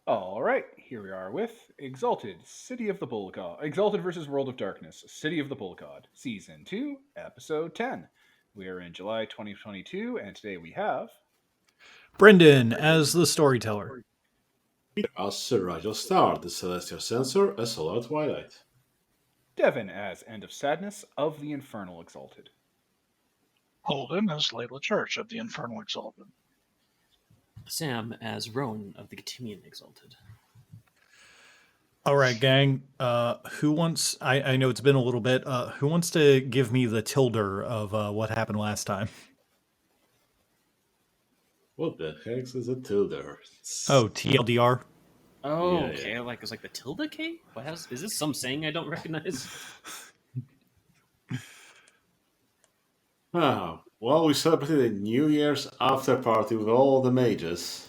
All right, here we are with Exalted, City of the Bull God. Exalted versus World of Darkness, City of the Bull God, Season 2, Episode 10. We are in July 2022, and today we have Brendan as the storyteller. As Sir Rigel Star, the Celestial Censor, a Solar Twilight. Devin as End of Sadness of the Infernal Exalted. Holden as Layla Church of the Infernal Exalted. Sam as Rowan of the Gatimian Exalted. All right, gang. Who wants? I know it's been a little bit. Who wants to give me the tilder of what happened last time? What the heck is a tilde? Oh, TLDR. Oh, Yeah, okay. yeah. It's like the tilde K? Is this some saying I don't recognize? Well, we celebrated a New Year's after party with all the mages.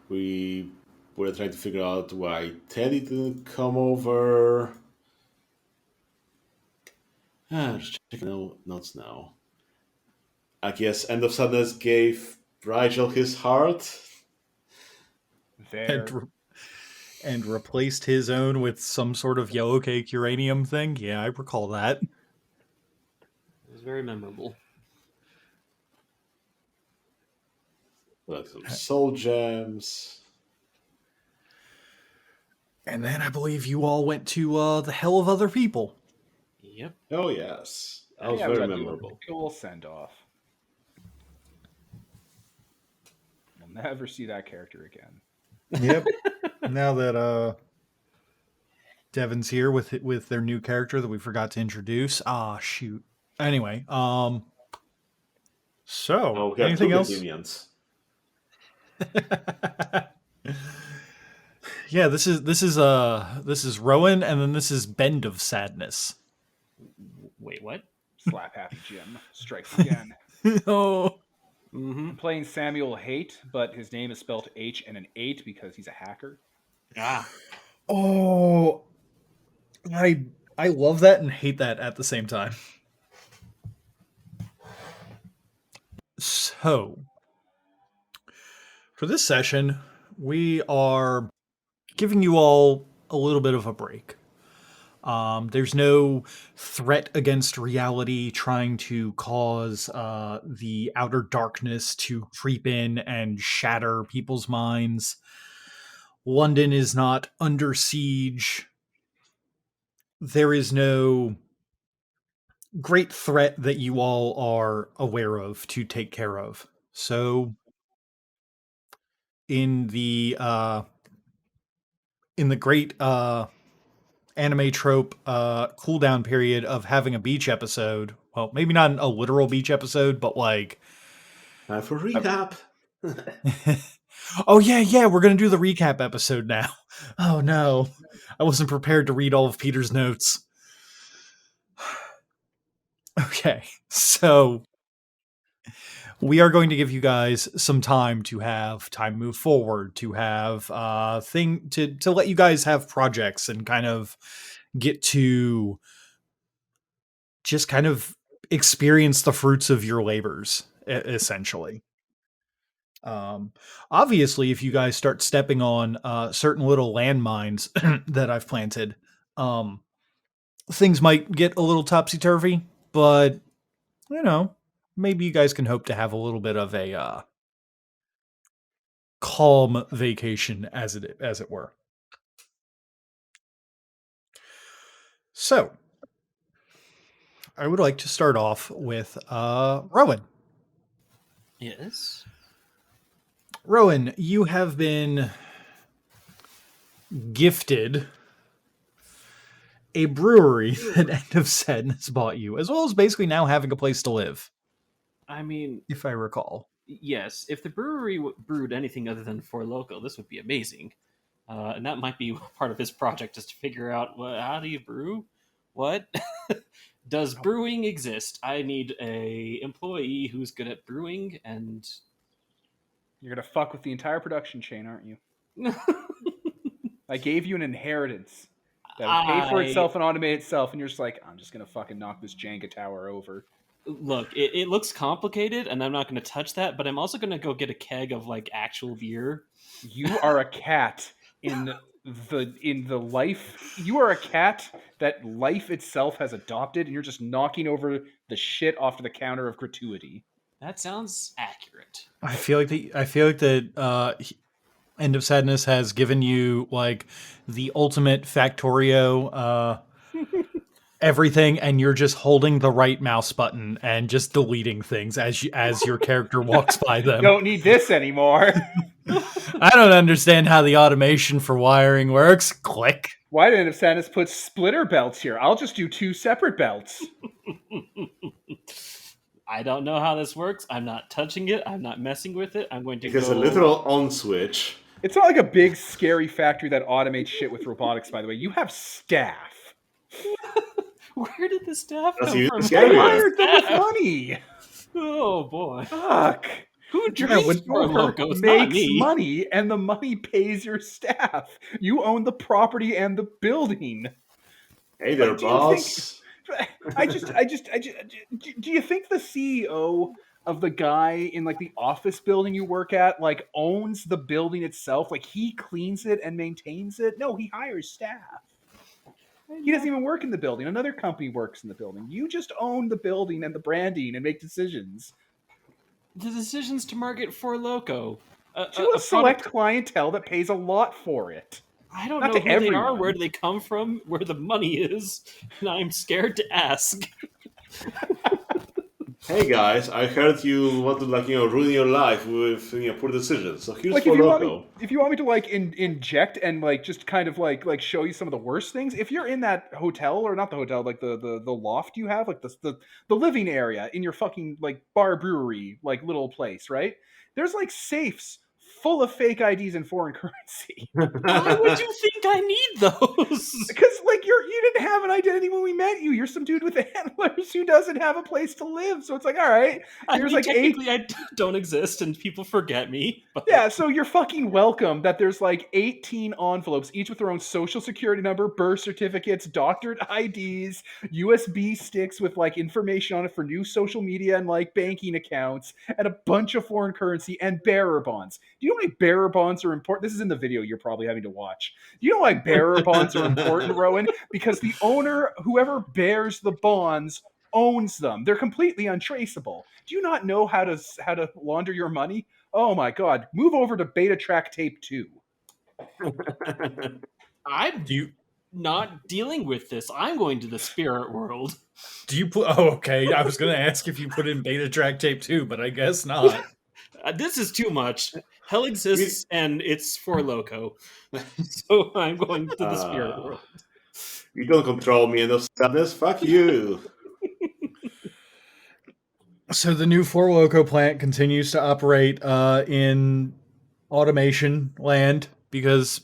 We were trying to figure out why Teddy didn't come over. Just checking notes now. I guess End of Sadness gave Rigel his heart. There. And replaced his own with some sort of yellow cake uranium thing. Yeah, I recall that. It was very memorable. Like some soul gems. And then I believe you all went to the hell of other people. Yep. Oh, yes. That was we very got to do a memorable. Cool send off. We'll never see that character again. Yep. Now that Devin's here with their new character that we forgot to introduce. Ah, shoot. Anyway, so We got anything two else? Gatimians. Yeah, this is Rowan, and then this is Bend of Sadness. Wait, what? Slap Happy Jim strikes again. Oh. I'm playing Samuel Haight, but his name is spelled H and an 8 because he's a hacker. Oh, I love that and hate that at the same time. So, for this session, we are giving you all a little bit of a break. There's no threat against reality trying to cause the outer darkness to creep in and shatter people's minds. London is not under siege. There is no great threat that you all are aware of to take care of. So, in the great anime trope cooldown period of having a beach episode, well, maybe not a literal beach episode, but like Time for recap. oh yeah, we're gonna do the recap episode now. Oh no, I wasn't prepared to read all of Peter's notes. Okay, so we are going to give you guys some time to have time move forward, to have to let you guys have projects and kind of get to just kind of experience the fruits of your labors, essentially. Obviously, if you guys start stepping on certain little landmines that I've planted, things might get a little topsy-turvy, but maybe you guys can hope to have a little bit of a calm vacation, as it were. So, I would like to start off with Rowan. Yes. Rowan, you have been gifted a brewery that End of Sadness bought you, as well as basically now having a place to live. I mean, if I recall. Yes, if the brewery brewed anything other than Four Loko, this would be amazing. And that might be part of his project, is to figure out, how do you brew? What? Does brewing exist? I need a employee who's good at brewing, and... You're going to fuck with the entire production chain, aren't you? I gave you an inheritance that would pay for itself and automate itself, and you're just like, I'm just gonna fucking knock this Jenga tower over. Look, it looks complicated, and I'm not going to touch that. But I'm also going to go get a keg of like actual beer. You are a cat in the life. You are a cat that life itself has adopted, and you're just knocking over the shit off the counter of gratuity. That sounds accurate. I feel like that End of Sadness has given you like the ultimate Factorio everything, and you're just holding the right mouse button and just deleting things as your character walks by them. Don't need this anymore. I don't understand how the automation for wiring works. Click. Why did End of Sadness put splitter belts here? I'll just do 2 separate belts. I don't know how this works. I'm not touching it. I'm not messing with it. I'm going to Because go... a literal on switch. It's not like a big scary factory that automates shit with robotics, by the way. You have staff. Where did the staff That's come even from? scarier. I hired them with money. Oh boy. Fuck. Who drinks for Loco? It's not makes me. money, and the money pays your staff. You own the property and the building. Hey there, Like, do you boss. Do you think the CEO of the guy in like the office building you work at like owns the building itself? Like he cleans it and maintains it? No, he hires staff. He doesn't even work in the building. Another company works in the building. You just own the building and the branding and make decisions. The decisions to market For Loco. To a select clientele that pays a lot for it. I don't Not know to who they are, everyone. where do they come from, where the money is, and I'm scared to ask. Hey guys, I heard you want to ruin your life with poor decisions. So here's Like For if you Loco. want me to like inject and like just kind of like show you some of the worst things, if you're in that hotel, or not the hotel, like the loft you have, like the living area in your fucking like bar brewery like little place, right? There's like safes full of fake IDs and foreign currency. Why would you think I need those? Because like you didn't have an identity when we met you. You're some dude with antlers who doesn't have a place to live. So it's like, all right, there's like technically I don't exist and people forget me. But... Yeah, so you're fucking welcome that there's like 18 envelopes, each with their own social security number, birth certificates, doctored IDs, USB sticks with like information on it for new social media and like banking accounts, and a bunch of foreign currency and bearer bonds. Do you know why bearer bonds are important? This is in the video you're probably having to watch. Do you know why bearer bonds are important, Rowan? Because the owner, whoever bears the bonds, owns them. They're completely untraceable. Do you not know how to launder your money? Oh my god. Move over to Beta Track Tape 2. I'm not dealing with this. I'm going to the spirit world. Do you put? Oh, okay. I was going to ask if you put in Beta Track Tape 2, but I guess not. This is too much. Hell exists, and it's For Loco. So I'm going to the spirit world. You don't control me, End of Sadness. Fuck you. So the new For Loco plant continues to operate in automation land, because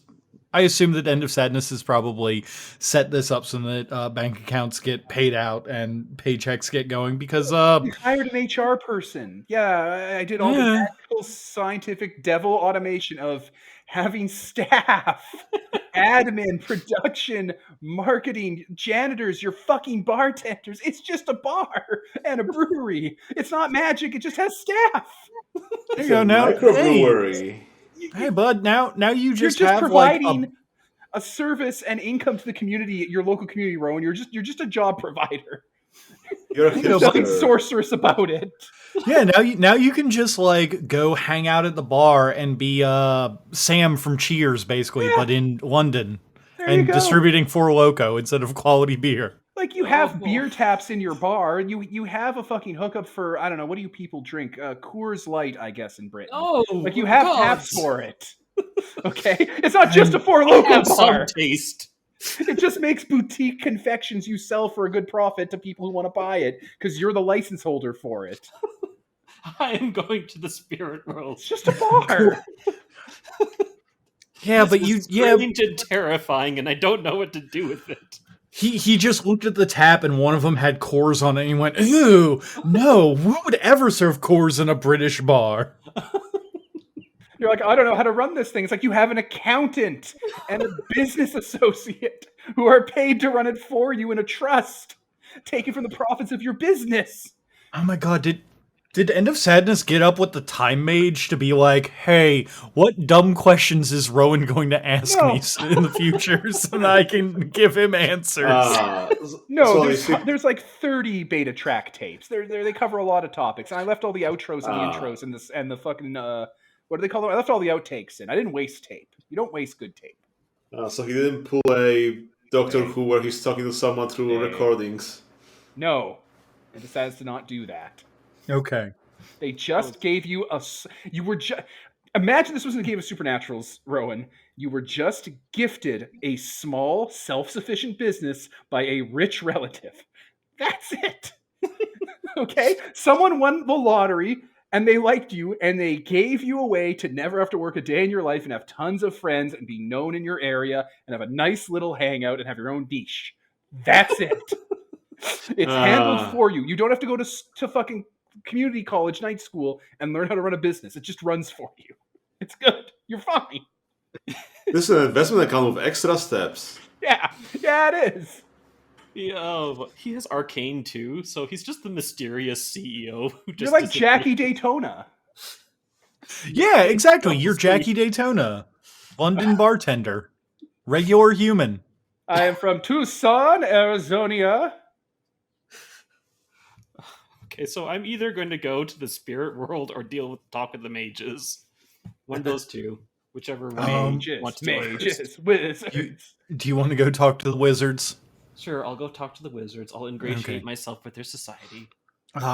I assume that End of Sadness has probably set this up so that bank accounts get paid out and paychecks get going, because You hired an HR person. Yeah, I did all the actual scientific devil automation of having staff, admin, production, marketing, janitors, your fucking bartenders. It's just a bar and a brewery. It's not magic. It just has staff. there you go. Now, Microbrewery. hey, bud. Now you just You're just have providing like a service and income to the community, your local community, Rowan. You're just a job provider. You're a There's nothing hipster. sorcerous about it. yeah. Now you can just like go hang out at the bar and be Sam from Cheers, basically, but in London, There you and go. distributing For Loco instead of quality beer. Like you have beer taps in your bar. You have a fucking hookup for, I don't know, what do you people drink? Coors Light, I guess, in Britain. Oh, Like you have God. taps for it. Okay? It's not just a For Loco Have some bar. taste. It just makes boutique confections you sell for a good profit to people who want to buy it because you're the license holder for it. I am going to the spirit world. It's just a bar. Yeah, This but is you strange and terrifying, and I don't know what to do with it. He just looked at the tap and one of them had Coors on it and he went, ew, no, who would ever serve Coors in a British bar? You're like, I don't know how to run this thing. It's like you have an accountant and a business associate who are paid to run it for you in a trust, taken from the profits of your business. Oh my god, did End of Sadness get up with the time mage to be like, hey, what dumb questions is Rowan going to ask No. me in the future so that I can give him answers? No, so there's like 30 beta track tapes. They cover a lot of topics, and I left all the outros and the intros and the fucking what do they call them? I left all the outtakes in. I didn't waste tape. You don't waste good tape. so he didn't pull a Doctor Hey. Who where he's talking to someone through Hey. recordings. No, it decides to not do that. Okay. They just gave you you were just imagine this was in the game of Supernaturals, Rowan. You were just gifted a small, self-sufficient business by a rich relative. That's it. Okay? Someone won the lottery and they liked you and they gave you a way to never have to work a day in your life and have tons of friends and be known in your area and have a nice little hangout and have your own niche. That's it. It's handled for you. You don't have to go to fucking community college night school and learn how to run a business. It just runs for you. It's good. You're fine. This is an investment account with extra steps. Yeah, it is. He has Arcane too, so he's just the mysterious CEO who just You're like Jackie Daytona. Yeah, exactly. You're Jackie Daytona, London bartender, regular human. I am from Tucson, Arizona. Okay, so I'm either going to go to the spirit world or deal with Talk of the Mages. One of those two, whichever one you want to do first. Wizards. Do you want to go talk to the wizards? Sure, I'll go talk to the wizards. I'll ingratiate myself with their society.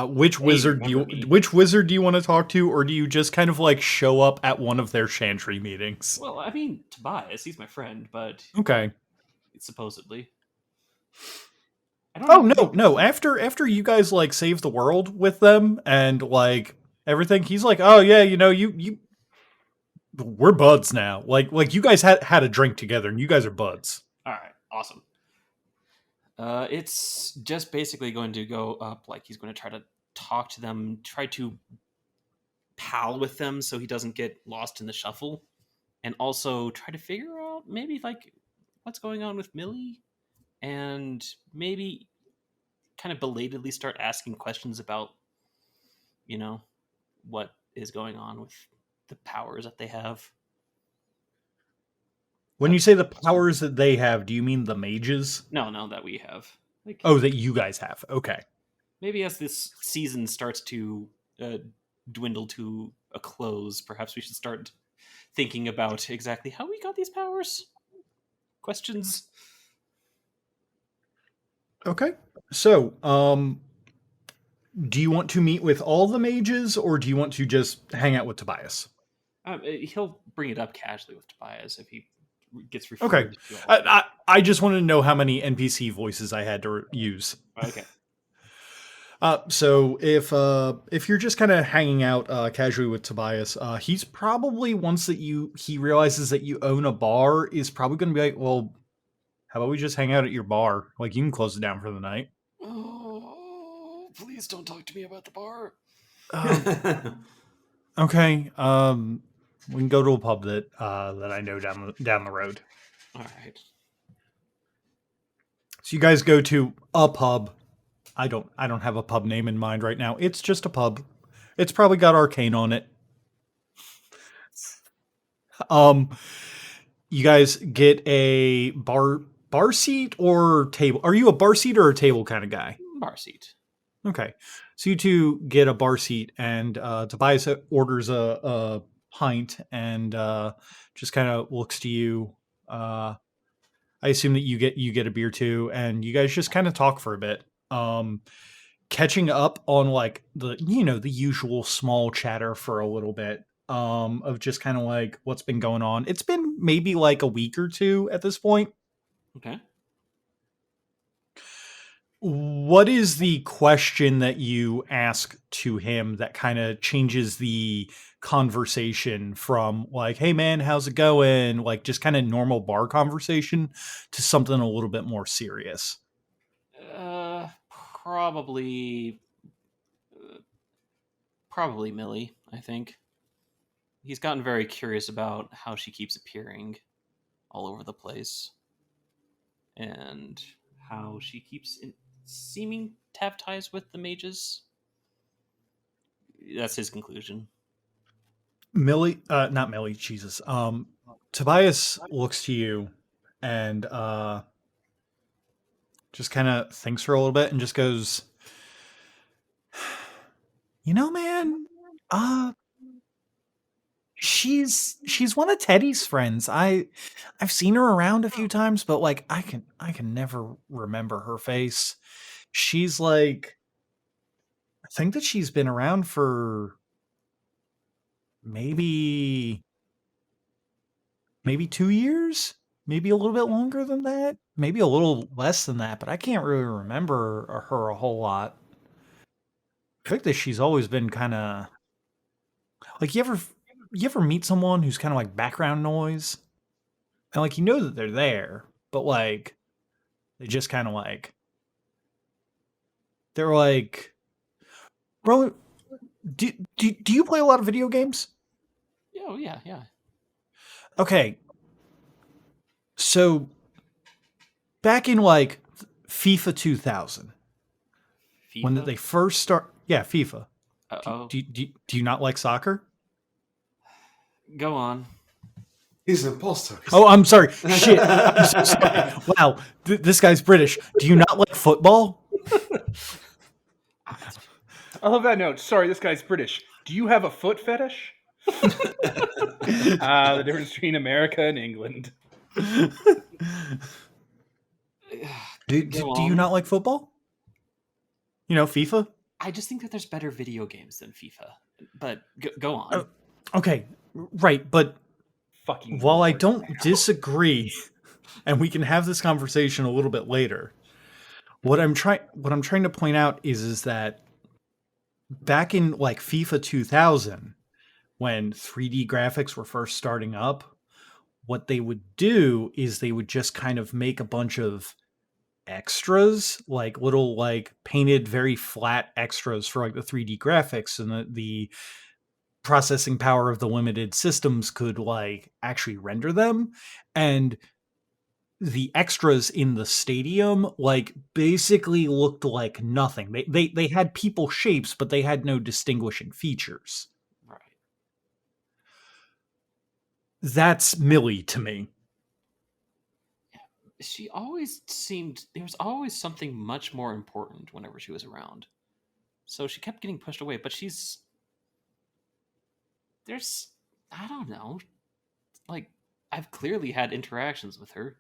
Which wizard do you want to talk to, or do you just kind of like show up at one of their chantry meetings? Well, I mean, Tobias, he's my friend, but okay, supposedly. No. After you guys like save the world with them and like everything, he's like, oh yeah, you we're buds now. Like you guys had a drink together, and you guys are buds. All right, awesome. It's just basically going to go up like he's going to try to talk to them, try to pal with them so he doesn't get lost in the shuffle, and also try to figure out maybe like what's going on with Millie, and maybe kind of belatedly start asking questions about, what is going on with the powers that they have. When you say the powers that they have, do you mean the mages? No, that we have. That you guys have. Okay. Maybe as this season starts to dwindle to a close, perhaps we should start thinking about exactly how we got these powers. Questions? Okay. So, do you want to meet with all the mages, or do you want to just hang out with Tobias? He'll bring it up casually with Tobias if he gets referred. Okay. I just wanted to know how many NPC voices I had to use. Okay. So if you're just kind of hanging out casually with Tobias, he's probably once that he realizes that you own a bar is probably going to be like, well, how about we just hang out at your bar? Like you can close it down for the night. Oh, please don't talk to me about the bar. Okay. We can go to a pub that I know down the road. All right. So you guys go to a pub. I don't have a pub name in mind right now. It's just a pub. It's probably got Arcane on it. You guys get a bar seat or table. Are you a bar seat or a table kind of guy? Bar seat. Okay. So you two get a bar seat, and Tobias orders a pint and just kind of looks to you. I assume that you get a beer too, and you guys just kind of talk for a bit. Catching up on like the usual small chatter for a little bit of just kind of like what's been going on. It's been maybe like a week or two at this point. Okay. What is the question that you ask to him that kind of changes the conversation from like, hey man, how's it going? Like just kind of normal bar conversation to something a little bit more serious? Probably Millie, I think. he's gotten very curious about how she keeps appearing all over the place, and how she keeps seeming to have ties with the mages. That's his conclusion. Not Millie, Jesus. Tobias looks to you and just kind of thinks for a little bit and just goes, "You know, man, she's one of Teddy's friends. I've seen her around a few times, but like I can never remember her face. She's like, I think that she's been around for maybe 2 years, maybe a little bit longer than that, maybe a little less than that, but I can't really remember her a whole lot. I think that she's always been kind of like, you ever meet someone who's kind of like background noise, and like you know that they're there, but like they just kind of like they're like, bro, do you play a lot of video games? Oh yeah. Okay, so back in like FIFA 2000, FIFA? when they first start, yeah, FIFA. Uh-oh. Do you not like soccer? Go on. He's an imposter. Oh, I'm sorry. Shit. I'm so sorry. Wow, this guy's British. Do you not like football? I love that note. Sorry, this guy's British. Do you have a foot fetish? The difference between America and England. Do you not like football? You know, FIFA? I just think that there's better video games than FIFA. But go on. Okay, right, but Fucking while I Lord. don't disagree, and we can have this conversation a little bit later, what I'm trying to point out is that back in like FIFA 2000, when 3D graphics were first starting up, what they would do is they would just kind of make a bunch of extras, like little like painted very flat extras for like the 3D graphics, and the processing power of the limited systems could like actually render them. And the extras in the stadium like basically looked like nothing. They had people shapes, but they had no distinguishing features. Right. That's Millie to me. She always seemed, there was always something much more important whenever she was around. So she kept getting pushed away, but I don't know, like, I've clearly had interactions with her.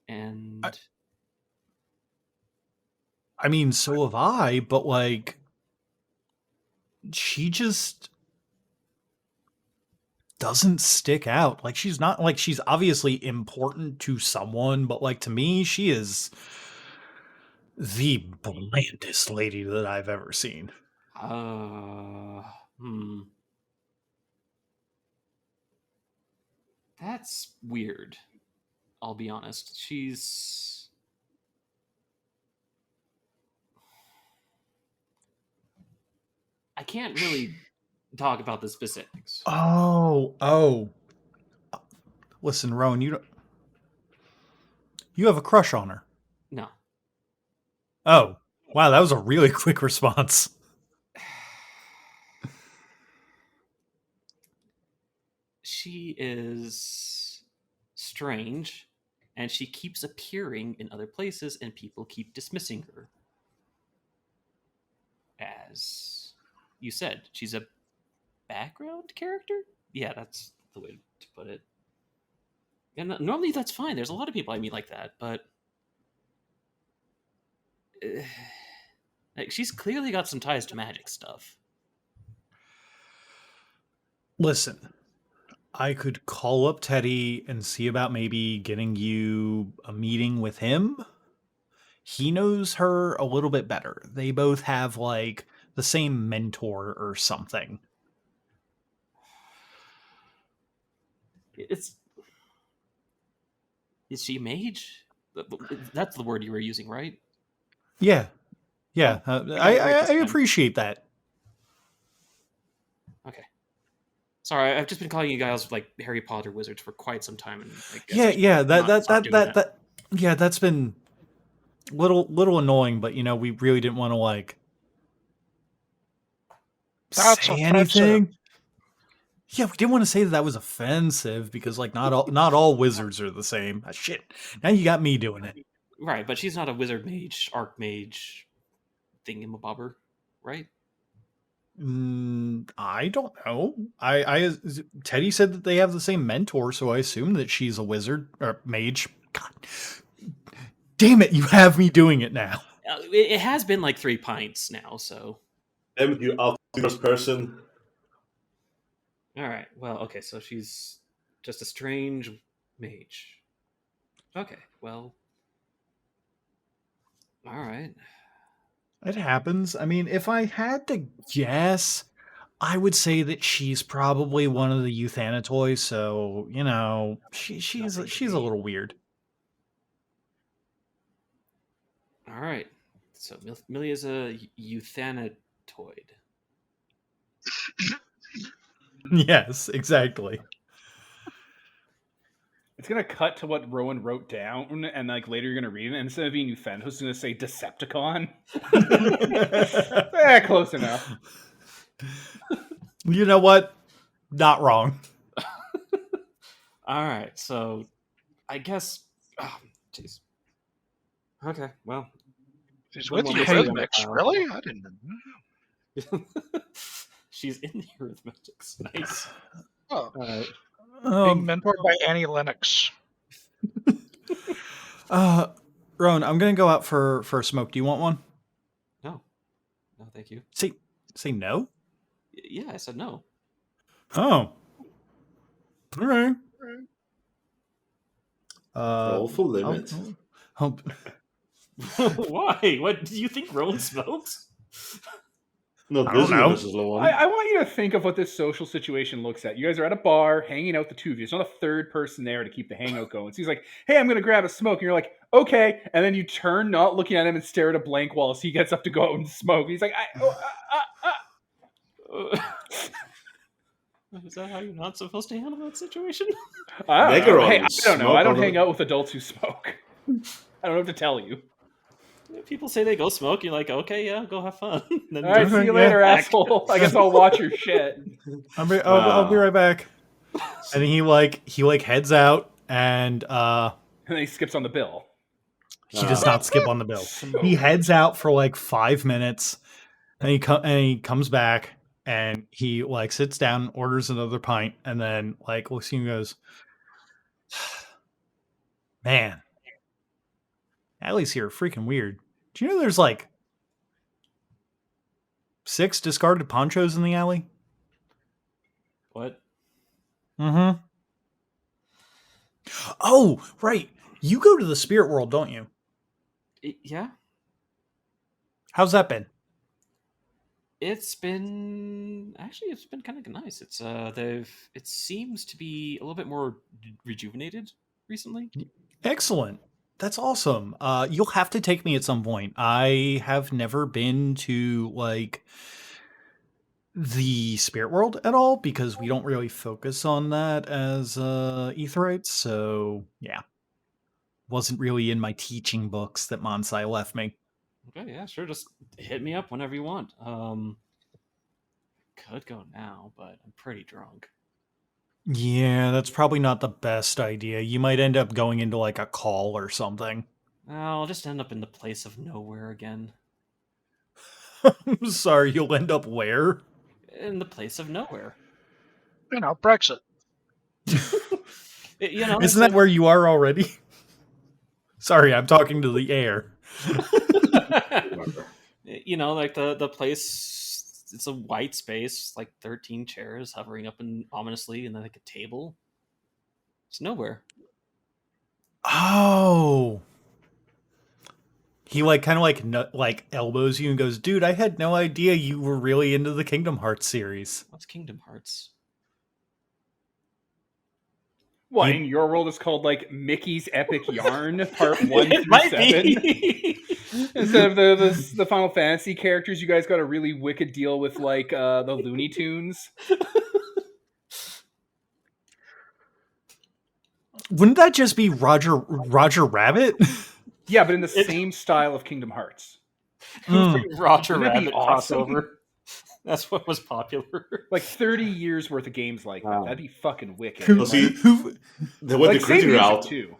And I mean, so have I, but like, she just doesn't stick out. Like, she's not like, she's obviously important to someone, but like to me, she is the blandest lady that I've ever seen. That's weird. I'll be honest. I can't really talk about the specifics. Oh. Listen, Rowan, you have a crush on her. No. Oh, wow, that was a really quick response. She is strange, and she keeps appearing in other places, and people keep dismissing her. As you said, she's a background character? Yeah, that's the way to put it. And normally that's fine. There's a lot of people I meet like that, but like, she's clearly got some ties to magic stuff. Listen, I could call up Teddy and see about maybe getting you a meeting with him. He knows her a little bit better. They both have like the same mentor or something. Is she a mage? That's the word you were using, right? Yeah. I appreciate that. Okay. Sorry, I've just been calling you guys like Harry Potter wizards for quite some time, and I guess Yeah, I should yeah, not stop doing that. yeah, that's been little annoying, but we really didn't want to like That's say offensive. anything. Yeah, we didn't want to say that was offensive because like not all wizards are the same. Ah, shit. Now you got me doing it. Right, but she's not a wizard mage, archmage, thingamabobber, right? I don't know. Teddy said that they have the same mentor, so I assume that she's a wizard or mage. God damn it, you have me doing it now. It has been like 3 pints now, so. Damn it, you outdoors person. All right. Well, okay. So she's just a strange mage. Okay. Well. All right. It happens. I mean, if I had to guess, I would say that she's probably one of the Euthanatoys. So she's Nothing to she's a me. little weird. All right. So Milia's a Euthanatoid. Yes, exactly. It's gonna cut to what Rowan wrote down, and like later you're gonna read it, and instead of being Euthanatos, it's gonna say Decepticon. Close enough. You know what? Not wrong. All right. So, I guess. Oh, jeez. Okay. Well. She's What with do you say, Eurythmics, Kyle? really? I didn't know. She's in the arithmetics. Nice. Oh, All right. being mentored by Annie Lennox. Rowan, I'm gonna go out for a smoke. Do you want one? No. No, thank you. Say no. Yeah, I said no. Oh. All right. Roll for limit. Why? What do you think Rowan smokes? Not I don't this know. universe's the one. I want you to think of what this social situation looks at. You guys are at a bar, hanging out, the two of you. There's not a third person there to keep the hangout going. So he's like, hey, I'm going to grab a smoke. And you're like, okay. And then you turn, not looking at him, and stare at a blank wall as he gets up to go out and smoke. He's like, Is that how you're not supposed to handle that situation? I don't know. Hey, I don't know. Smoke I don't on the- hang out with adults who smoke. I don't know what to tell you. People say they go smoke. You're like, okay, yeah, go have fun. Then All right, see you later, back. asshole. I guess I'll watch your shit. I'll be right back. And he heads out, and And then he skips on the bill. he does not skip on the bill. He heads out for like 5 minutes, and he comes back, and he like sits down, orders another pint, and then like looks at you and goes, "Man, alleys here are freaking weird. Do you know there's like 6 discarded ponchos in the alley?" What? Mm-hmm. Oh, right. You go to the spirit world, don't you? Yeah, How's that been? it's been kind of nice. It's it seems to be a little bit more rejuvenated recently. Excellent. That's awesome. You'll have to take me at some point. I have never been to like the spirit world at all because we don't really focus on that as Aetherites. So yeah, wasn't really in my teaching books that Monsai left me. Okay, yeah, sure. Just hit me up whenever you want. Could go now, but I'm pretty drunk. Yeah, that's probably not the best idea. You might end up going into like a call or something. I'll just end up in the place of nowhere again. I'm sorry, you'll end up where? In the place of nowhere. You know, Brexit. Isn't that where you are already? Sorry, I'm talking to the air. Like the place. It's a white space, like 13 chairs hovering up and ominously, and then like a table. It's nowhere. Oh. He like kind of like elbows you and goes, "Dude, I had no idea you were really into the Kingdom Hearts series." What's Kingdom Hearts? What, in your world it's called like Mickey's Epic Yarn Part 1 It through might 7? be. Instead of the Final Fantasy characters, you guys got a really wicked deal with like the Looney Tunes. Wouldn't that just be Roger Rabbit? Yeah, but in the same style of Kingdom Hearts. Roger Wouldn't that be Rabbit awesome? crossover. That's what was popular. Like 30 years worth of games like that. Wow. That'd be fucking wicked. Who, Well, see, who they went like the same gritty music route, too.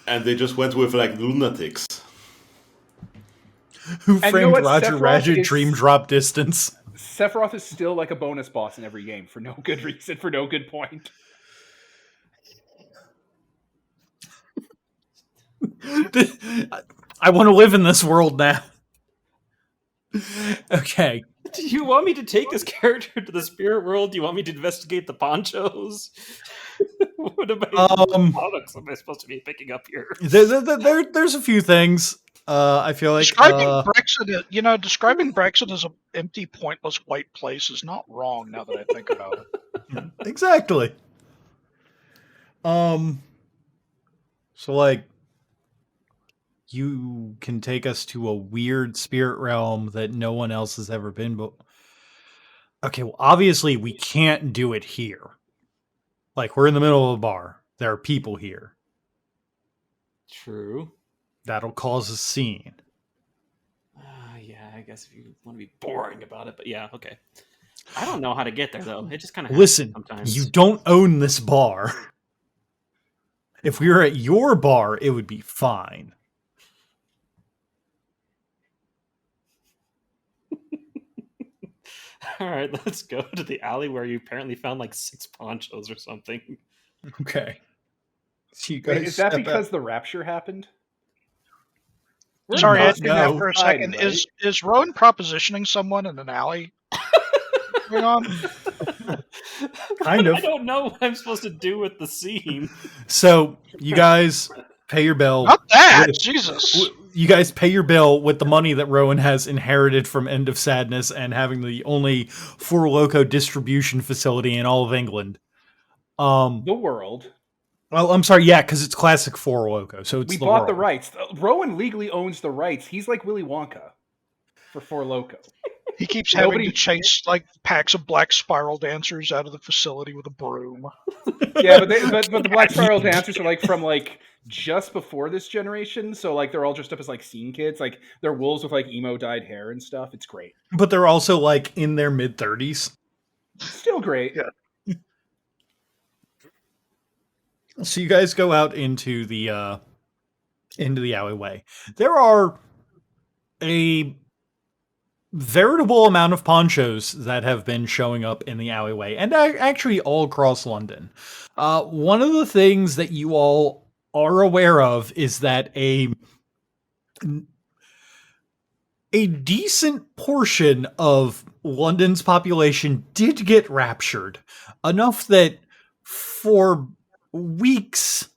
and they just went with like lunatics. who And you know framed what? Roger Sephiroth Rabbit is- Dream Drop Distance? Sephiroth is still like a bonus boss in every game for no good reason, for no good point. I want to live in this world now. Okay. Do you want me to take this character to the spirit world? Do you want me to investigate the ponchos? What products am I supposed to be picking up here? There's a few things. I feel like Describing Brexit as an empty, pointless white place is not wrong. Now that I think about it, exactly. So like, you can take us to a weird spirit realm that no one else has ever been. But okay, well, obviously we can't do it here. Like, we're in the middle of a bar. There are people here. True. That'll cause a scene. Yeah, I guess if you want to be boring about it, but yeah, okay. I don't know how to get there though. It just kind of Listen, sometimes. you don't own this bar. If we were at your bar, it would be fine. All right, let's go to the alley where you apparently found like 6 ponchos or something. Okay. So you Wait, guys is that step because out. the rapture happened? We're sorry, not asking that no. for a hiding, second. right? Is Rowan propositioning someone in an alley? Going on? Kind of. I don't know what I'm supposed to do with the scene. So you guys pay your bill. Not that, with- Jesus. You guys pay your bill with the money that Rowan has inherited from End of Sadness and having the only Four Loco distribution facility in all of England. The world. Well, I'm sorry, yeah, because it's classic Four Loco, so it's We the bought the world. rights. Rowan legally owns the rights. He's like Willy Wonka for Four Loco. He keeps having Nobody- to chase like packs of black spiral dancers out of the facility with a broom. Yeah, but the Black Spiral dancers are like from like just before this generation, so like they're all dressed up as like scene kids. Like they're wolves with like emo dyed hair and stuff. It's great. But they're also like in their mid-30s. Still great. Yeah. So you guys go out into the alleyway. There are a veritable amount of ponchos that have been showing up in the alleyway, and actually all across London. One of the things that you all are aware of is that a decent portion of London's population did get raptured, enough that for weeks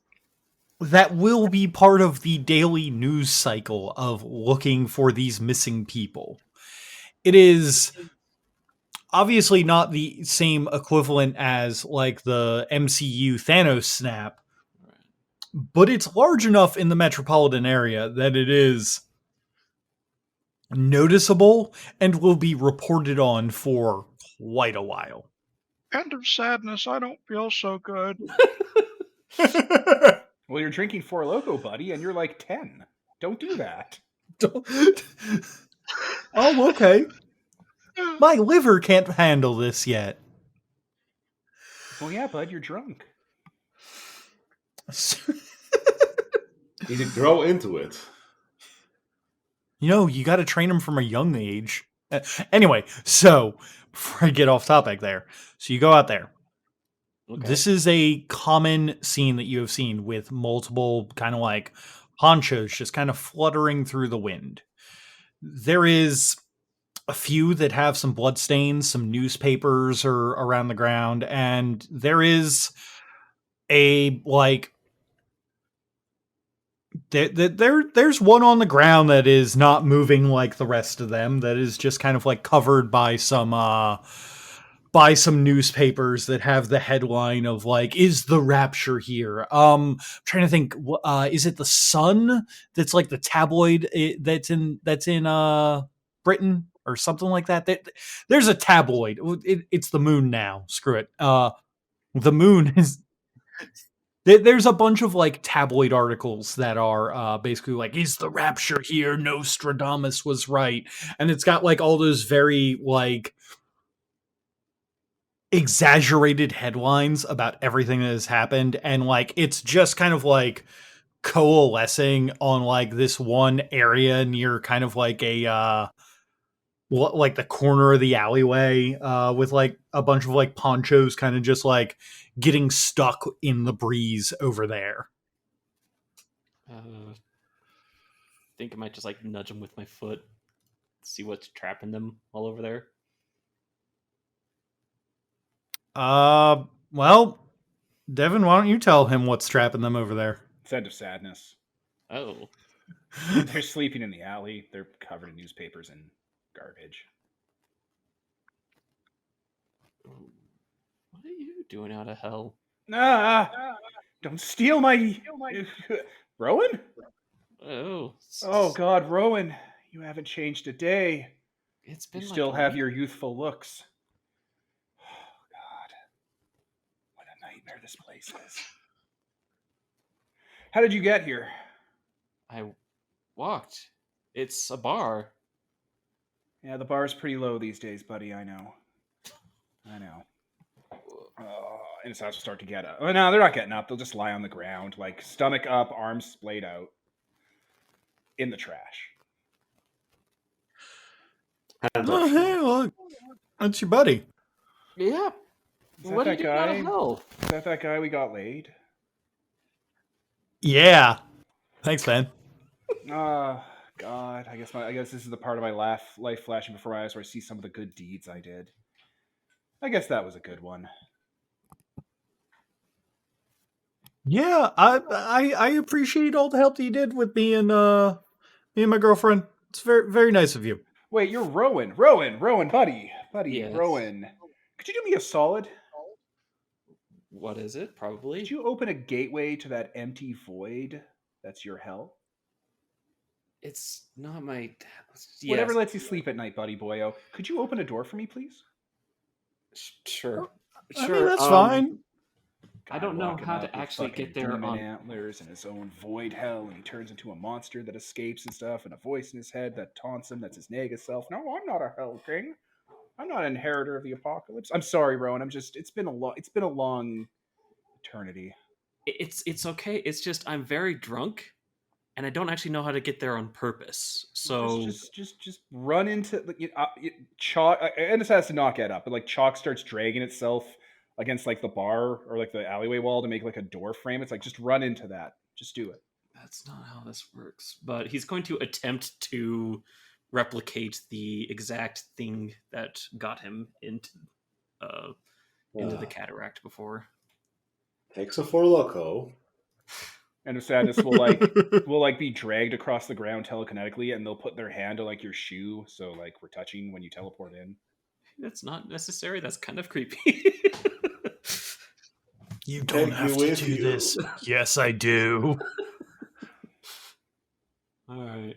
that will be part of the daily news cycle of looking for these missing people. It is obviously not the same equivalent as like the MCU Thanos snap, but it's large enough in the metropolitan area that it is noticeable and will be reported on for quite a while. End of Sadness, I don't feel so good. Well, you're drinking Four Loco, buddy, and you're like 10. Don't do that. Oh, okay. My liver can't handle this yet. Well, yeah, bud, you're drunk. You need to grow into it. You know, you got to train them from a young age. Anyway, so before I get off topic there, so you go out there. Okay. This is a common scene that you have seen with multiple kind of like ponchos just kind of fluttering through the wind. There is a few that have some bloodstains, some newspapers are around the ground, and there is a like there's one on the ground that is not moving like the rest of them, that is just kind of like covered by some newspapers that have the headline of like, is the rapture here? I'm trying to think, is it the Sun that's like the tabloid that's in Britain or something like that? There's a tabloid. It's the Moon now. Screw it. The Moon is There's a bunch of like tabloid articles that are basically like, is the rapture here? Nostradamus was right. And it's got like all those very like exaggerated headlines about everything that has happened. And like, it's just kind of like coalescing on like this one area near kind of like a, like the corner of the alleyway with like a bunch of like ponchos kind of just like getting stuck in the breeze over there. Think I might just like nudge them with my foot, see what's trapping them all over there. Well, Devin, why don't you tell him what's trapping them over there? It's End of Sadness. Oh, They're sleeping in the alley. They're covered in newspapers and garbage. what are you doing out of hell? Ah! Don't steal my... Rowan? Oh, Oh, God, Rowan. You haven't changed a day. it's been You like still a have week. your youthful looks. Oh, God. What a nightmare this place is. How did you get here? I walked. It's a bar. Yeah, the bar's pretty low these days, buddy. I know. And it's also start to get up. Oh, no, they're not getting up. They'll just lie on the ground, like stomach up, arms splayed out, in the trash. Hands Oh, up. hey, look, that's your buddy. Yeah. Is What are you that doing out of guy? hell? Is that guy we got laid? Yeah. Thanks, man. Ah, God. I guess this is the part of my life flashing before my eyes where I see some of the good deeds I did. I guess that was a good one. Yeah, I appreciate all the help that you did with me and my girlfriend. It's very very nice of you. Wait, you're Rowan, buddy, Yes. Rowan. Could you do me a solid? What is it? Could Probably. you open a gateway to that empty void that's your hell? It's not my. Yes. Whatever lets you sleep at night, buddy boyo. Could you open a door for me, please? Sure. I Sure. mean, that's fine. I don't know walking how up to with actually fucking get there demon on. antlers and his own void hell, and he turns into a monster that escapes and stuff, and a voice in his head that taunts him. That's his negative self. No, I'm not a hell king. I'm not an inheritor of the apocalypse. I'm sorry, Rowan. It's been a long eternity. It's okay. It's just I'm very drunk, and I don't actually know how to get there on purpose. So Just run into Chalk. And this has to not get up, but like Chalk starts dragging itself against like the bar or like the alleyway wall to make like a door frame. It's like just run into that. Just do it. that's not how this works. But he's going to attempt to replicate the exact thing that got him into the cataract before. Takes a four loco. And the sadness will be dragged across the ground telekinetically, and they'll put their hand on like your shoe, so like we're touching when you teleport in. That's not necessary. That's kind of creepy. You don't Take have me to with do you. this. Yes, I do. All right.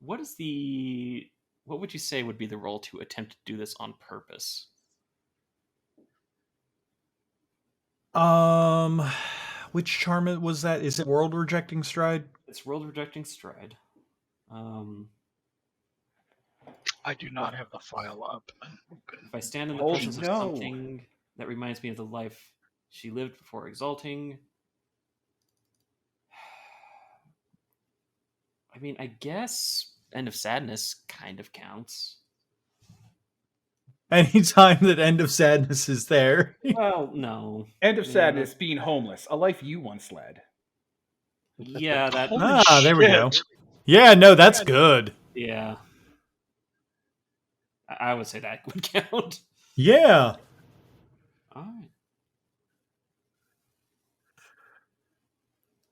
What is the? What would you say would be the role to attempt to do this on purpose? Which charm was that? Is it World Rejecting Stride? It's world rejecting stride. I do not have the file up. If I stand in the Oh, presence no. of something that reminds me of the life she lived before exalting. I mean, I guess End of Sadness kind of counts. Anytime that End of Sadness is there. Well, no. End of Yeah. sadness, being homeless, a life you once led. Yeah, that. Holy There we go. shit. Yeah, no, that's good. Yeah. I would say that would count. Yeah. All right.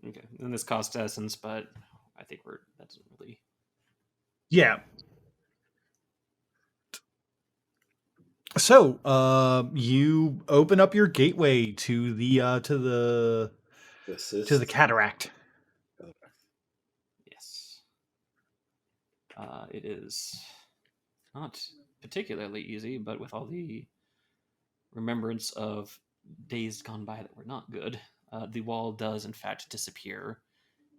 Okay, and this costs essence, but I think that doesn't really. Yeah. So, you open up your gateway to the cataract. Yes. It is not particularly easy, but with all the remembrance of days gone by that were not good, the wall does in fact disappear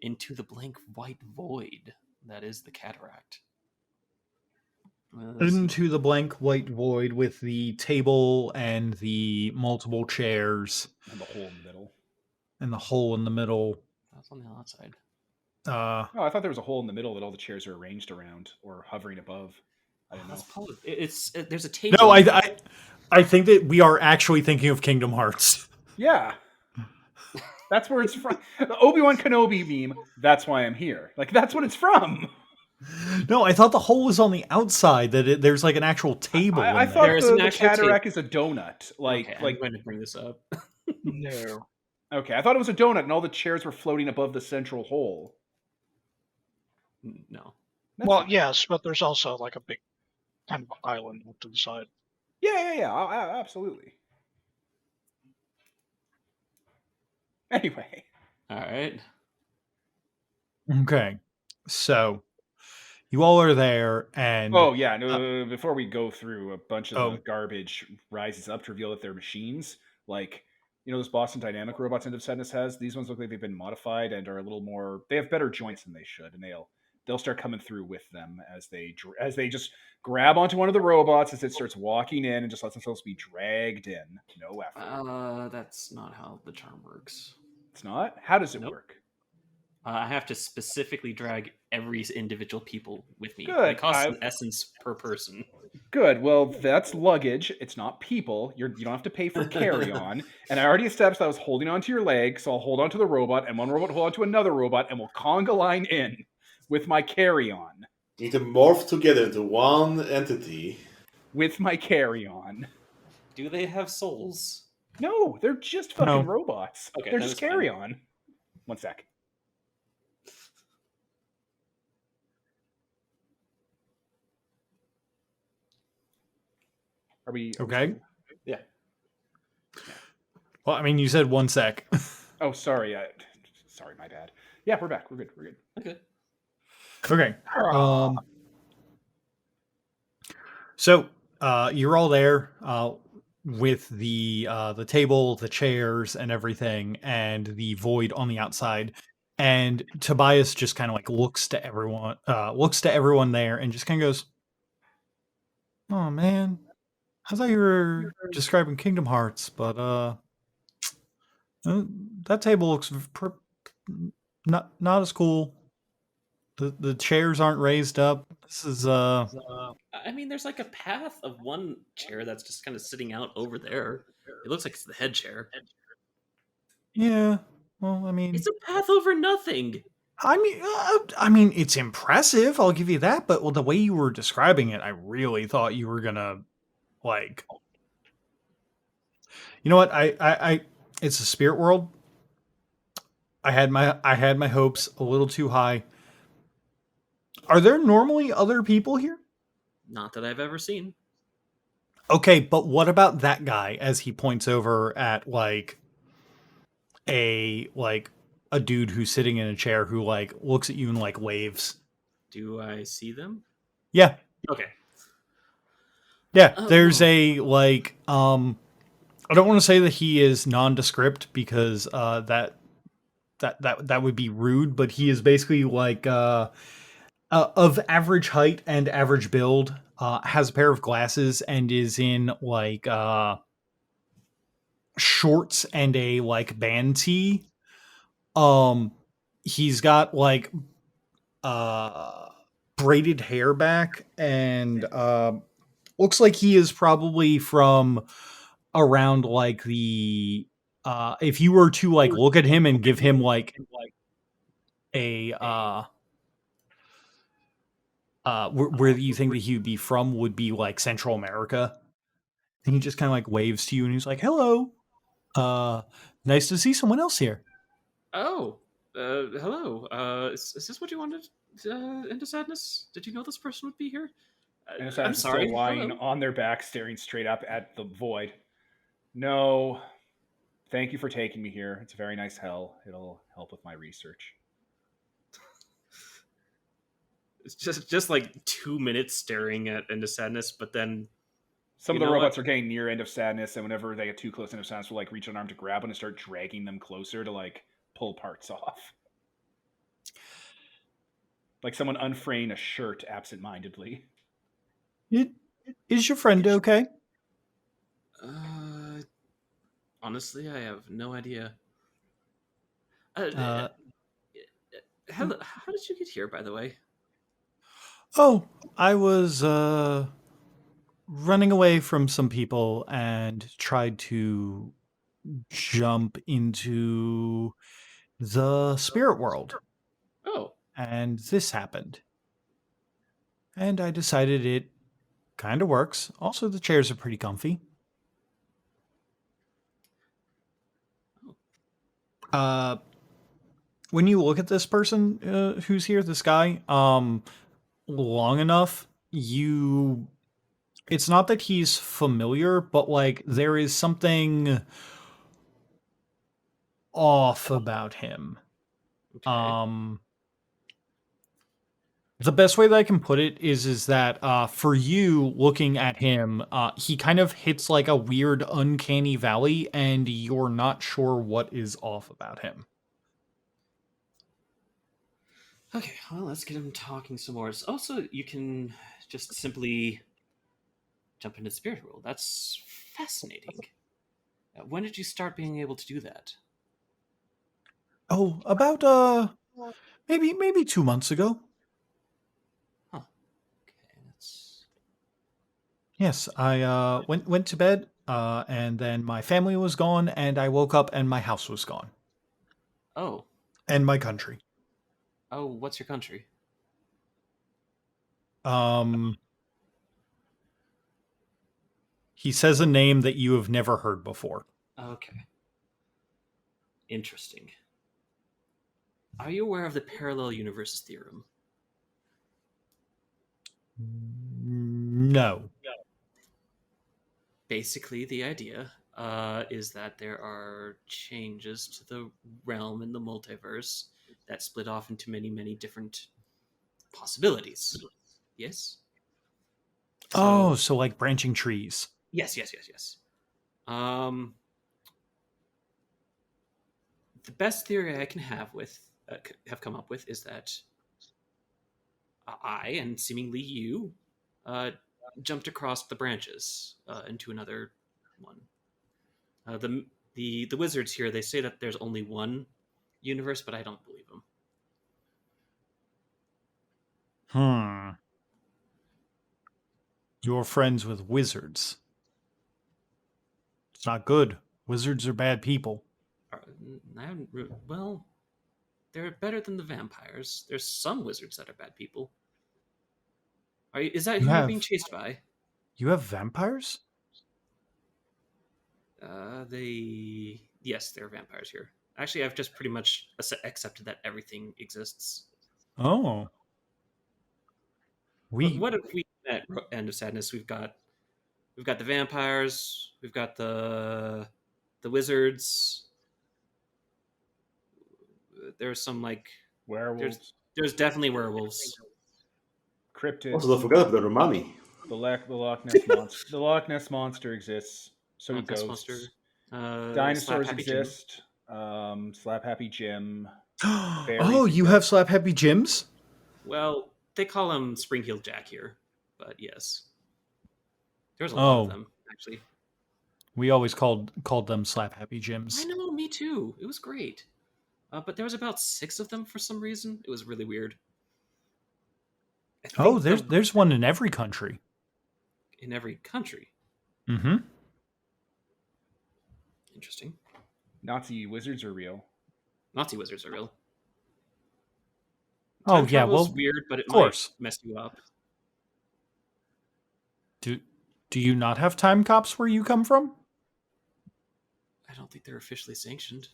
into the blank white void that is the cataract. Into the blank white void with the table and the multiple chairs And the hole in the middle. and the hole in the middle. That's on the outside. Uh, Oh, I thought there was a hole in the middle that all the chairs are arranged around or hovering above. I don't know. That's probably, there's a table. no, I think that we are actually thinking of Kingdom Hearts. Yeah. That's where it's from. The Obi-Wan Kenobi meme, that's why I'm here. Like, that's what it's from. No, I thought the hole was on the outside. That there's like an actual table. I in thought There is an the actual cataract is a donut. Like, Okay, like I'm going to bring this up. No. okay, I thought it was a donut and all the chairs were floating above the central hole. No. That's Well, fine. yes, but there's also like a big kind of island off to the side. Yeah, absolutely. Anyway. All right. Okay, so you all are there, and Oh, yeah, no, before we go through, a bunch of Oh. the garbage rises up to reveal that they're machines. Like, those Boston Dynamic robots End of Sadness has? These ones look like they've been modified and are a little more... They have better joints than they should, and they'll start coming through with them as they just grab onto one of the robots as it starts walking in and just lets themselves be dragged in. No effort. That's not how the charm works. It's not? How does it Nope. work? I have to specifically drag every individual people with me. Good. It costs an essence per person. Good. Well, that's luggage. It's not people. You don't have to pay for carry-on. And I already established that I was holding onto your leg, so I'll hold onto the robot, and one robot will hold onto another robot, and we'll conga line in with my carry-on. You need to morph together into one entity. With my carry-on. Do they have souls? No, they're just fucking No. robots. Okay, they're that just was fine. carry-on. One sec. Are we okay. Yeah. Well, I mean, you said 1 sec. Oh, sorry. Sorry, my bad. Yeah, we're back. We're good. We're good. Okay. Okay. So you're all there with the table, the chairs, and everything, and the void on the outside. And Tobias just kind of like looks to everyone there, and just kind of goes, "Oh man, I thought you were describing Kingdom Hearts, but that table looks not as cool. The chairs aren't raised up. This is I mean, there's like a path of one chair that's just kind of sitting out over there. It looks like it's the head chair. yeah. Well, I mean, It's a path over nothing. I mean, it's impressive. I'll give you that. But the way you were describing it, I really thought you were gonna like. You know what? I it's a spirit world. I had my hopes a little too high. Are there normally other people here? Not that I've ever seen. Okay, but what about that guy as he points over at a dude who's sitting in a chair who like looks at you and like waves? Do I see them? Yeah. Okay. Yeah, Oh. there's a like I don't want to say that he is nondescript because that would be rude, but he is basically like of average height and average build, has a pair of glasses and is in like shorts and a like band tee. He's got like braided hair back and looks like he is probably from around like the if you were to like look at him and give him like a where you think that he would be from would be like Central America. And he just kind of like waves to you and he's like, "Hello. Nice to see someone else here." Oh, hello. Is this what you wanted? Into Sadness? Did you know this person would be here? And I'm Assassin's sorry. still lying Hello. on their back, staring straight up at the void. No, thank you for taking me here. It's a very nice hell. It'll help with my research. It's just like 2 minutes staring at Into Sadness, but then Some You of the know robots what? are getting near end of sadness, and whenever they get too close end of sadness, we'll like reach an arm to grab one and start dragging them closer to like pull parts off. Like someone unfraying a shirt absentmindedly. Is your friend okay? Uh, honestly, I have no idea. Uh, How did you get here, by the way? oh, I was running away from some people and tried to jump into the spirit world, Oh, and this happened. And I decided it kind of works. Also, the chairs are pretty comfy. Uh, when you look at this person who's here, this guy, long enough, it's not that he's familiar, but like there is something off about him. okay. The best way that I can put it is that for you looking at him, he kind of hits like a weird uncanny valley, and you're not sure what is off about him. Okay, well, let's get him talking some more. Also, you can just simply jump into the spirit world. That's fascinating. When did you start being able to do that? Oh, about maybe 2 months ago. Huh. Okay, that's Yes, I went to bed, and then my family was gone, and I woke up and my house was gone, oh and my country. oh. What's your country? Um, he says a name that you have never heard before. Okay, interesting. Are you aware of the parallel universes theorem? No. Basically, the idea is that there are changes to the realm in the multiverse that split off into many, many different possibilities. Yes? Oh, So, so like branching trees. yes. Um, the best theory I can have come up with is that I and seemingly you uh, jumped across the branches into another one. The wizards here, they say that there's only one universe, but I don't believe them. You're friends with wizards. It's not good. Wizards are bad people. Well, they're better than the vampires. There's some wizards that are bad people. Is that You who you're being have chased by? you have vampires? Yes, they're vampires here. Actually, I've just pretty much accepted that everything exists. Oh. We What if we at End of Sadness we've got the vampires, we've got the wizards. There's some like Werewolves, there's definitely werewolves. cryptids. Also, don't forget about the Romani. The Loch Ness monster. The Loch Ness monster exists. So do Loch Ness ghosts. monster. Slap Dinosaurs Happy Jim. exist. Slap Happy Jim. Oh, Fairies you have exist. Slap Happy Jims? Well, they call him Spring Heel Jack here, but yes, there's a lot of them actually. We always called them Slap Happy I Jims. know, me too. It was great, but there was about 6 of them for some reason. It was really weird. I Oh, think there's one in every country. in every country. Mm-hmm. Interesting. Nazi wizards are real. Nazi wizards are real. Oh, Time yeah, travel is well, weird, but it of course. might mess you up. Do you not have time cops where you come from? I don't think they're officially sanctioned.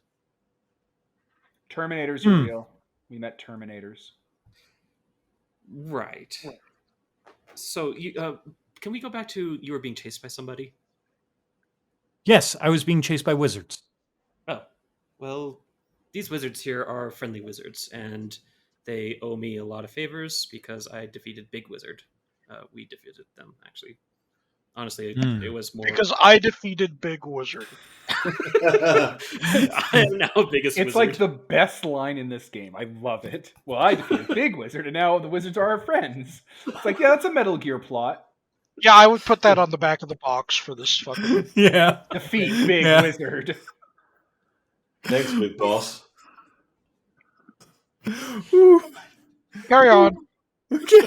Terminators are real. We met Terminators. Right. So can we go back to you were being chased by somebody? Yes, I was being chased by wizards. Oh, well, these wizards here are friendly wizards, and they owe me a lot of favors because I defeated Big Wizard. We defeated them, actually. Honestly, Hmm. it was more Because I defeated Big Wizard. I am now biggest It's wizard. like the best line in this game. I love it. Well, I defeated Big Wizard, and now the wizards are our friends. It's like, yeah, that's a Metal Gear plot. Yeah, I would put that on the back of the box for this fucking. Yeah. Defeat Big Yeah. Wizard. Thanks, big boss. Ooh, Carry on. okay.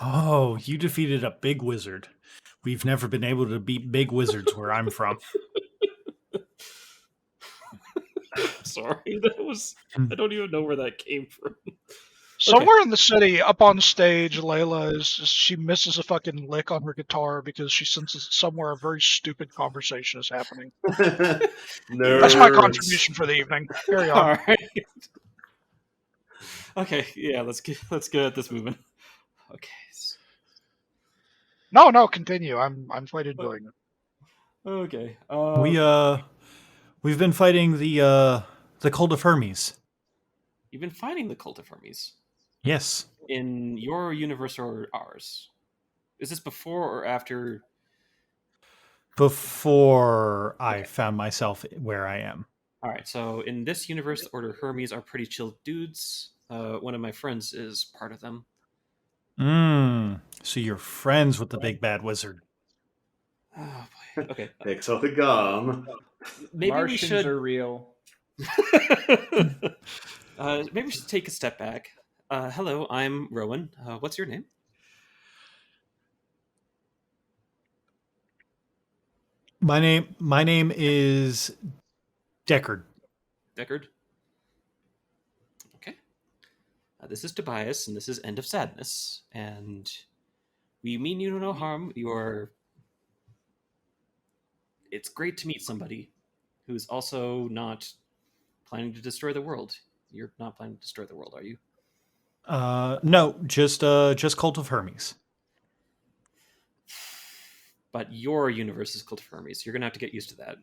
Oh, you defeated a big wizard. We've never been able to beat big wizards where I'm from. Sorry, that was. I don't even know where that came from. Somewhere in the city, up on stage, Layla she misses a fucking lick on her guitar because she senses somewhere a very stupid conversation is happening. Nerds. That's my contribution for the evening. Carry on. All right. Okay, yeah, let's get at this moving. Okay. No, continue. I'm quite enjoying it. Okay. We've been fighting the cult of Hermes. You've been fighting the cult of Hermes Yes. in your universe or ours. Is this before or after? Before I found myself where I am. All right. So in this universe, the Order Hermes are pretty chill dudes. One of my friends is part of them. So you're friends with the big bad wizard. Oh boy. Okay. Exalted gone. Maybe Martians we should. are real. Maybe we should take a step back. Hello, I'm Rowan. What's your name? My name is Deckard. Deckard. Okay. This is Tobias, and this is End of Sadness. And we mean you no harm. It's great to meet somebody who's also not planning to destroy the world. You're not planning to destroy the world, are you? No, just Cult of Hermes. But your universe is Cult of Hermes. You're going to have to get used to that.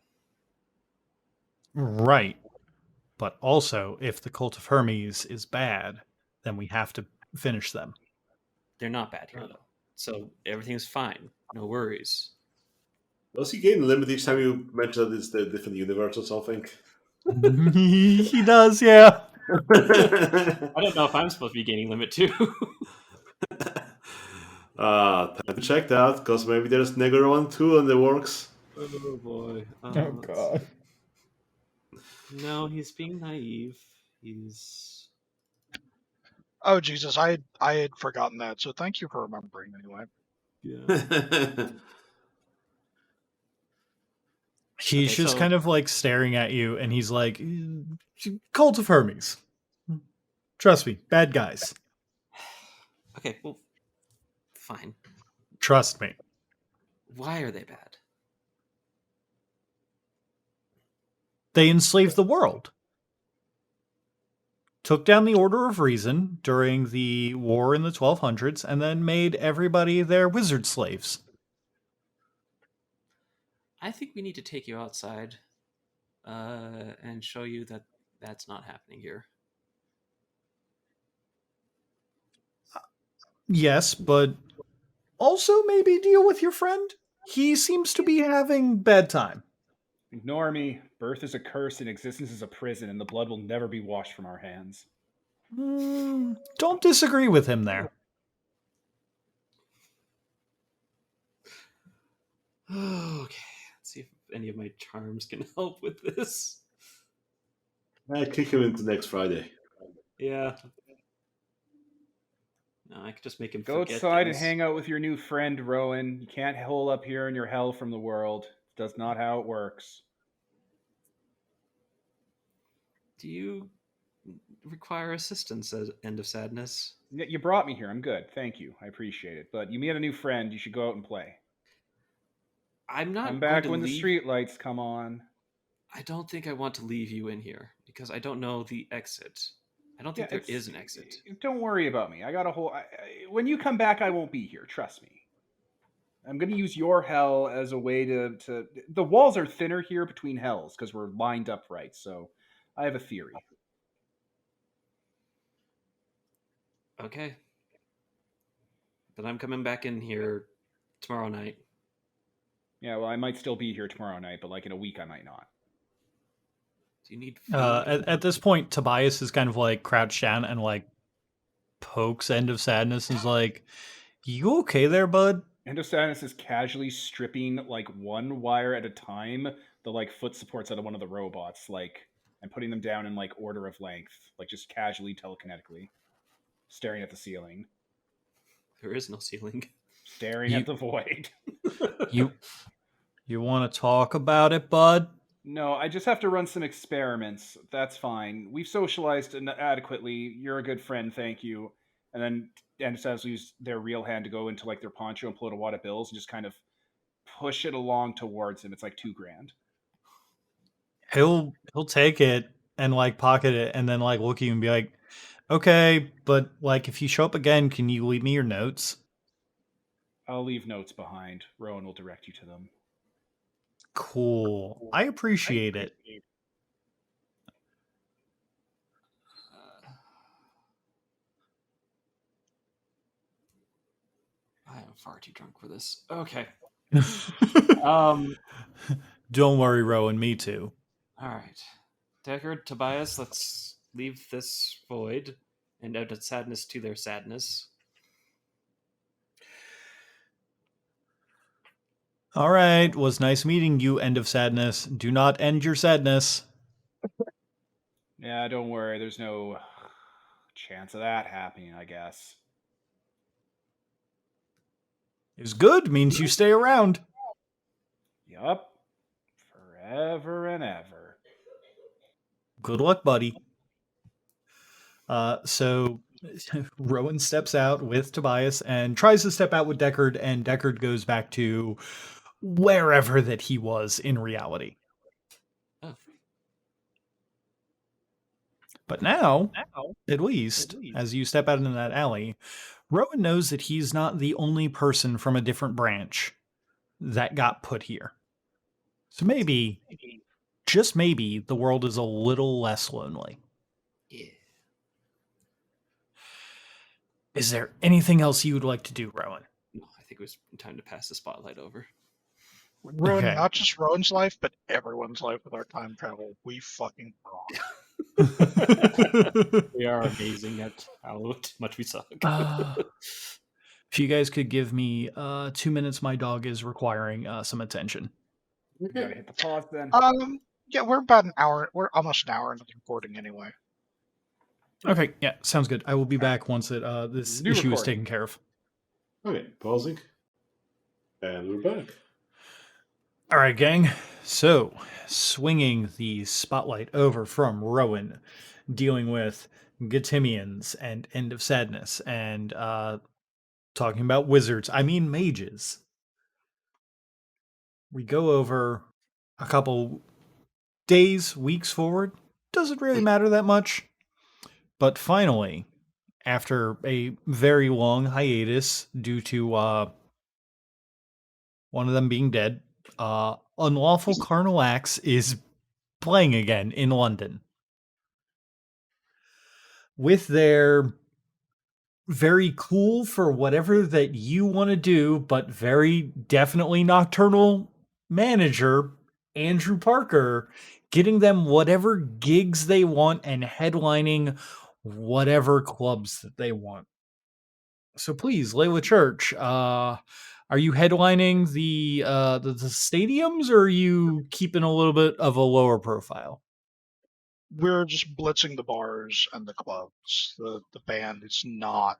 Right. But also, if the Cult of Hermes is bad, then we have to finish them. They're not bad here, though. So everything's fine. No worries. Does he gain limit each time you mention that it's the different universe or something? He does, yeah. I don't know if I'm supposed to be gaining limit too. Time to check that, because maybe there's Negro 1 2 in the works. Oh boy. Oh god. No, he's being naive. He's. Oh Jesus, I had forgotten that. So thank you for remembering anyway. Yeah. He's Okay, just so- kind of like staring at you, and he's like, Cult of Hermes. Trust me, bad guys. Okay, well, fine. Trust me. Why are they bad? They enslaved the world. Took down the Order of Reason during the war in the 1200s, and then made everybody their wizard slaves. I think we need to take you outside and show you that that's not happening here. Yes, but also maybe deal with your friend. He seems to be having bad time. Ignore me. Birth is a curse and existence is a prison, and the blood will never be washed from our hands. Don't disagree with him there. Okay, let's see if any of my charms can help with this. I kick him into next Friday. Yeah. No, I could just make him Go forget outside and things. hang out with your new friend, Rowan. You can't hole up here in your hell from the world. That's not how it works. Do you require assistance at End of Sadness? You brought me here. I'm good. Thank you. I appreciate it. But you meet a new friend. You should go out and play. I'm not Come going back to when the leave. street lights come on. I don't think I want to leave you in here because I don't know the exit. I don't think there is an exit. Don't worry about me. I got a whole. When you come back, I won't be here. Trust me. I'm going to use your hell as a way to. The walls are thinner here between hells because we're lined up right. So I have a theory. Okay. but I'm coming back in here tomorrow night. Yeah, well, I might still be here tomorrow night, but like in a week, I might not. Do you need food? At this point, Tobias is kind of like crouched down and like pokes End of Sadness and is like, "You okay there, bud?" End of Sadness is casually stripping like one wire at a time, the like foot supports out of one of the robots, like, and putting them down in like order of length, like just casually telekinetically, staring at the ceiling, There is no ceiling. staring at the void. You want to talk about it, bud? No, I just have to run some experiments. That's fine. We've socialized adequately. You're a good friend, thank you. And then End says use their real hand to go into like their poncho and pull out a wad of bills and just kind of push it along towards him. It's like $2,000. He'll take it and like pocket it and then like look at you and be like, "Okay, but like if you show up again, can you leave me your notes?" I'll leave notes behind. Rowan will direct you to them. Cool. I appreciate it. I am far too drunk for this. Okay. Don't worry, Rowan, me too. All right. Deckard, Tobias, let's leave this void and out of sadness to their sadness. All right, was nice meeting you, End of Sadness. Do not end your sadness. Yeah, don't worry. There's no chance of that happening, I guess. It's good, means you stay around. Yup. Forever and ever. Good luck, buddy. So Rowan steps out with Tobias and tries to step out with Deckard, and Deckard goes back to wherever that he was in reality. Oh. But now, at least, as you step out into that alley, Rowan knows that he's not the only person from a different branch that got put here. So maybe, just maybe, the world is a little less lonely. Yeah. Is there anything else you would like to do, Rowan? No, I think it was time to pass the spotlight over. Ruin Okay. not just Rowan's life, but everyone's life with our time travel. We fucking rock. We are amazing at how much we suck. If you guys could give me 2 minutes, my dog is requiring some attention. You gotta hit the pause then. Yeah, we're about an hour. We're almost an hour into the recording anyway. Okay, yeah, sounds good. I will be back once this New issue is recording. taken care of. Okay, pausing. And we're back. All right, gang. So, swinging the spotlight over from Rowan, dealing with Gatimians and End of Sadness, and talking about wizards, I mean mages. We go over a couple days, weeks forward. Doesn't really matter that much. But finally, after a very long hiatus due to one of them being dead, Unlawful Carnal Acts is playing again in London. With their very cool for whatever that you want to do, but very definitely nocturnal manager, Andrew Parker, getting them whatever gigs they want and headlining whatever clubs that they want. So please, Layla Church, are you headlining the stadiums, or are you keeping a little bit of a lower profile? We're just blitzing the bars and the clubs. The band is not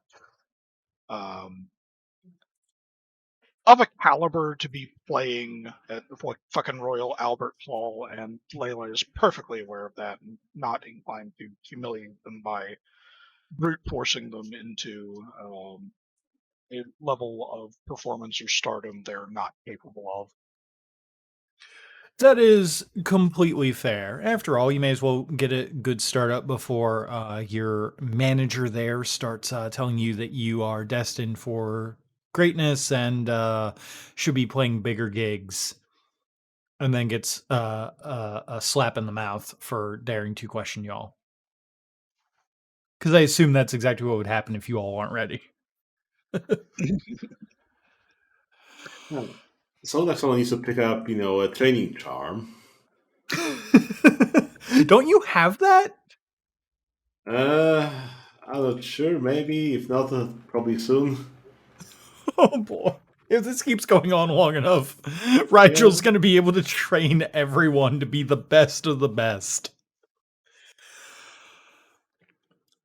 of a caliber to be playing at like fucking Royal Albert Hall, and Layla is perfectly aware of that and not inclined to humiliate them by brute forcing them into a level of performance or stardom they're not capable of. That is completely fair. After all, you may as well get a good start up before your manager there starts telling you that you are destined for greatness and should be playing bigger gigs, and then gets a slap in the mouth for daring to question y'all. Because I assume that's exactly what would happen if you all aren't ready. Well, so like someone needs to pick up, a training charm. Don't you have that? Uh, I'm not sure. Maybe if not, probably soon. Oh boy. If this keeps going on long enough, Rigel's Yeah. going to be able to train everyone to be the best of the best.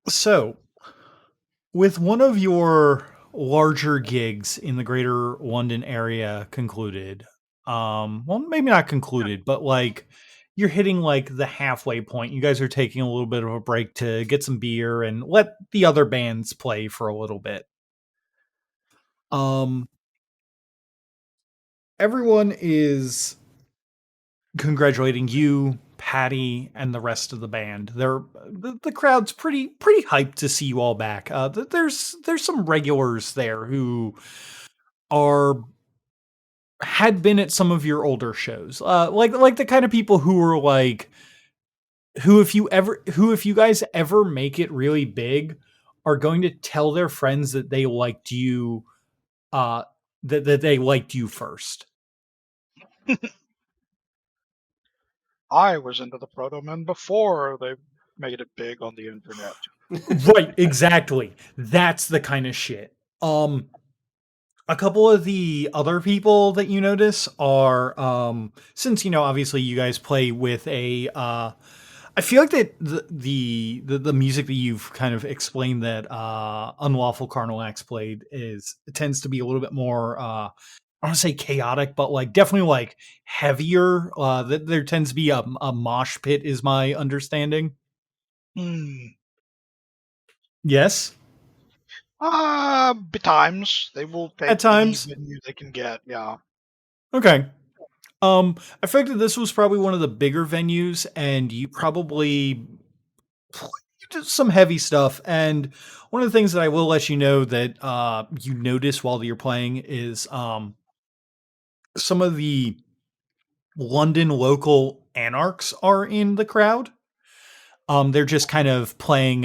So, with one of your larger gigs in the greater London area concluded, well, maybe not concluded, but like you're hitting like the halfway point. You guys are taking a little bit of a break to get some beer and let the other bands play for a little bit. Everyone is congratulating you, Patty, and the rest of the band. The crowd's pretty hyped to see you all back. There's some regulars there who are had been at some of your older shows, like the kind of people who are like who if you guys ever make it really big, are going to tell their friends that they liked you, uh, that they liked you first. I was into the Proto Men before they made it big on the internet. Right, exactly. That's the kind of shit. A couple of the other people that you notice are since obviously you guys play with a I feel like that the music that you've kind of explained that Unlawful Carnal Acts played it tends to be a little bit more I don't want to say chaotic, but like definitely like heavier. That there tends to be a mosh pit, is my understanding. Yes, Betimes they will at take any times. venue they can get. Yeah. Okay. I figured that this was probably one of the bigger venues, and you probably did some heavy stuff. And one of the things that I will let you know that you notice while you're playing is some of the London local anarchs are in the crowd. They're just kind of playing.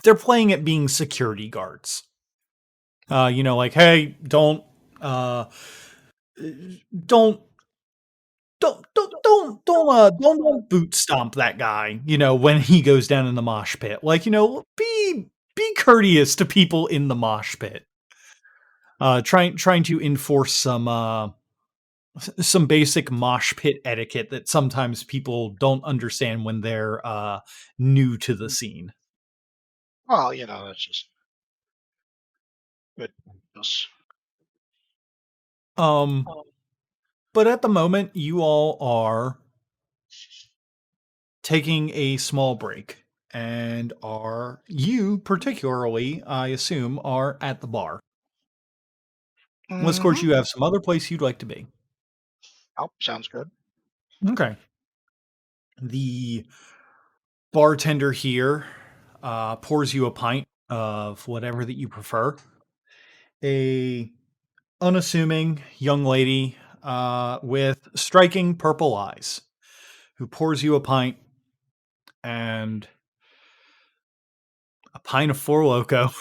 They're playing at being security guards. Like, hey, uh, don't don't boot stomp that guy, when he goes down in the mosh pit. Like, be courteous to people in the mosh pit. Trying to enforce some basic mosh pit etiquette that sometimes people don't understand when they're new to the scene. Well, that's just good. Yes. But at the moment, you all are taking a small break, and you particularly, I assume, are at the bar. Unless, of course, Mm-hmm. you have some other place you'd like to be. Oh, sounds good. Okay. The bartender here pours you a pint of whatever that you prefer. A unassuming young lady with striking purple eyes who pours you a pint and a pint of Four Loko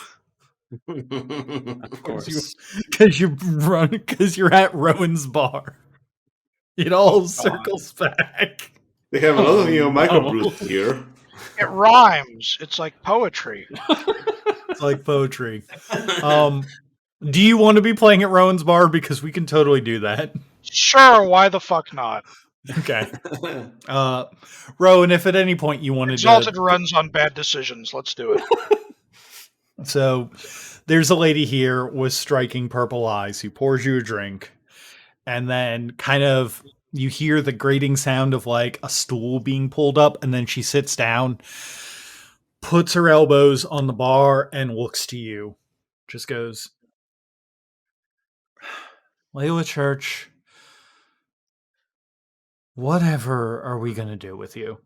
Of course. because you're at Rowan's bar. It all Oh God, circles back. They have a lot Oh, of no. microbrews here. it rhymes. It's like poetry. It's like poetry. Do you want to be playing at Rowan's bar? Because we can totally do that. Sure, why the fuck not? Okay. Rowan, if at any point you wanted Exalted to. runs on bad decisions. Let's do it. So there's a lady here with striking purple eyes who pours you a drink, and then kind of you hear the grating sound of like a stool being pulled up, and then she sits down, puts her elbows on the bar, and looks to you. Just goes, Layla Church, whatever are we going to do with you?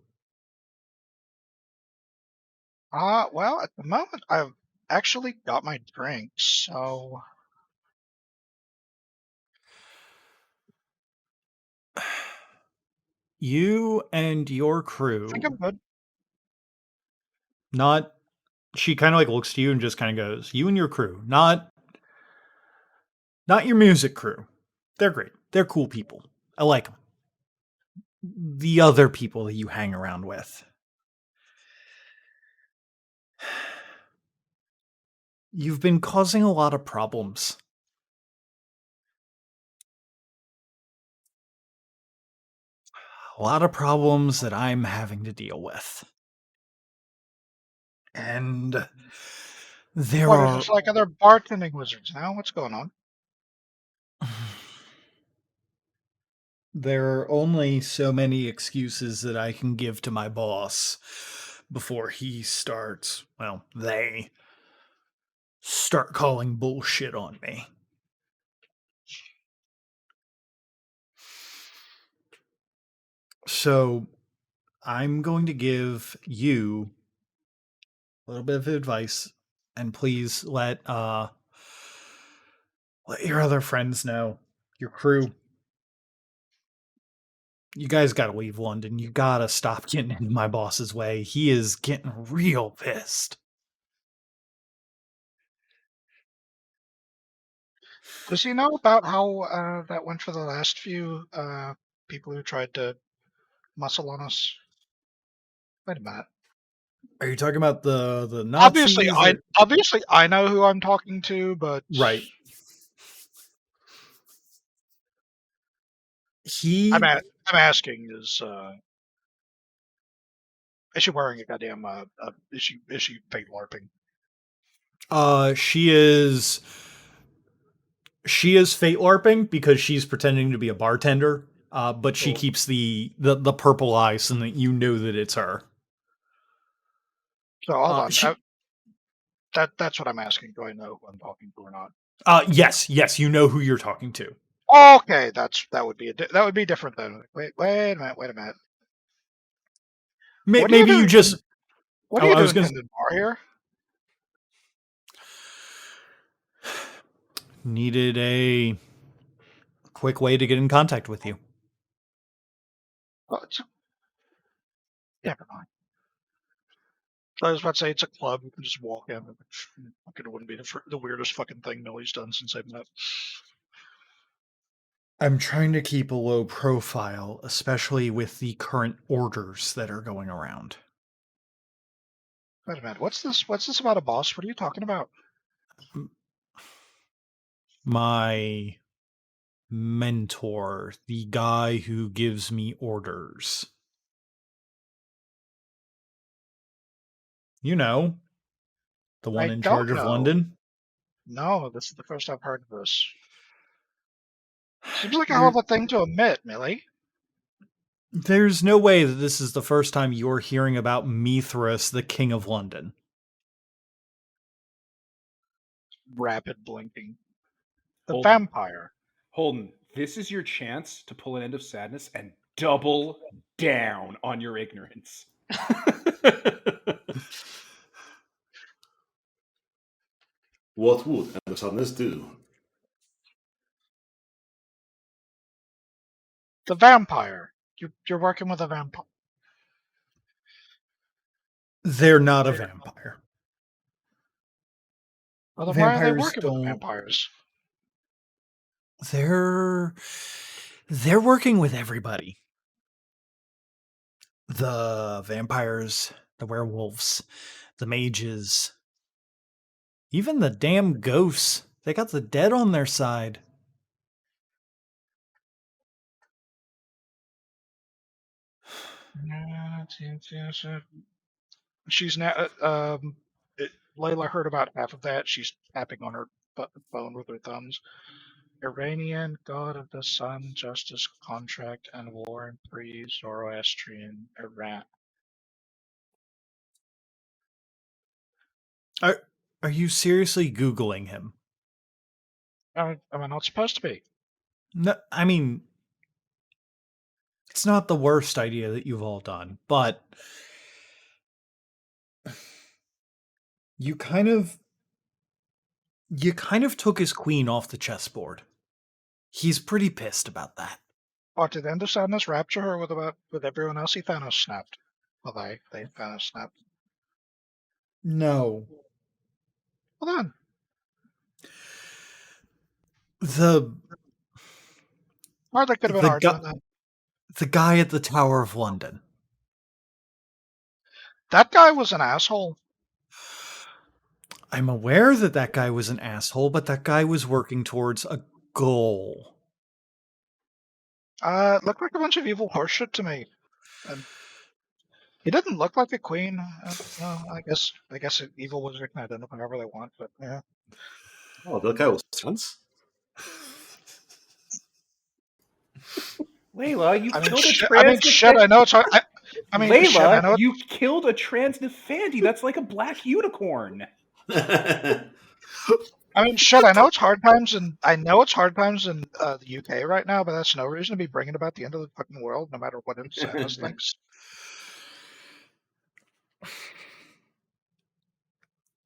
Well, at the moment, I've actually got my drinks, so You and your I think crew, I'm good. not She kind of like looks to you and just kind of goes, "You and your crew, not your music crew. They're great. They're cool people. I like them. The other people that you hang around with. You've been causing a lot of problems. A lot of problems that I'm having to deal with. And there What, you're are just like other bartending wizards now? What's going on? there are only so many excuses that I can give to my boss before he starts, well, they start calling bullshit on me. So I'm going to give you a little bit of advice, and please let your other friends know, your crew. You guys got to leave London. You got to stop getting in my boss's way. He is getting real pissed. Does he know about how that went for the last few people who tried to muscle on us? Wait a minute. Are you talking about the Nazis? Obviously I know who I'm talking to, but Right. I'm He asking is she wearing a goddamn is she fake LARPing? she is fate LARPing because she's pretending to be a bartender. But she Cool. keeps the purple eye so that you know that it's her. So hold on. She That's what I'm asking. Do I know who I'm talking to or not? yes, you know who you're talking to. Okay, that would be different then. Wait a minute. What are you Maybe you doing? just What are oh, you I was doing gonna in the bar here? needed a quick way to get in contact with you. Oh, never mind. So I was about to say it's a club. You can just walk in. It wouldn't be the weirdest fucking thing Millie's done since I've met. I'm trying to keep a low profile, especially with the current orders that are going around. Wait a minute. What's this about a boss? What are you talking about? My mentor, the guy who gives me orders. You know, the one I in don't charge of know. London. No, this is the first I've heard of this. Seems like a hell of There, a thing to admit, Millie. there's no way that this is the first time you're hearing about Mithras, the King of London. Rapid blinking. The Holden. vampire. Holden, this is your chance to pull an end of sadness and double down on your ignorance. What would End of Sadness do? The vampire. You're working with a vampire. They're not a vampire. Well, then why are they Vampires working with the don't. vampires? They're working with everybody. The vampires, the werewolves, the mages, even the damn ghosts. They got the dead on their side. She's now. Layla heard about half of that. She's tapping on her phone with her thumbs. Iranian, god of the sun, justice, contract, and war, and free Zoroastrian Iran. Are you seriously Googling him? Am I not supposed to be? No, I mean, it's not the worst idea that you've all done, but you kind of took his queen off the chessboard. He's pretty pissed about that. Or did End of Sadness rapture her with everyone else? He Thanos snapped. Well, they Thanos snapped. No. Well then, The hardly could have been the arguing guy that. the guy at the Tower of London. That guy was an asshole. I'm aware that that guy was an asshole, but that guy was working towards a goal. It looked like a bunch of evil horseshit to me. And he didn't look like a queen. I guess evil wizard can identify however they want, but yeah. Oh, that guy was trans? Layla, you I mean, killed a shit. trans. I know it's hard. I mean, shit. I know. Layla, you killed a trans Nefandi. That's like a black unicorn. I mean, shit. I know it's hard times, and I know it's hard times in the UK right now, but that's no reason to be bringing about the end of the fucking world, no matter what Samus thinks.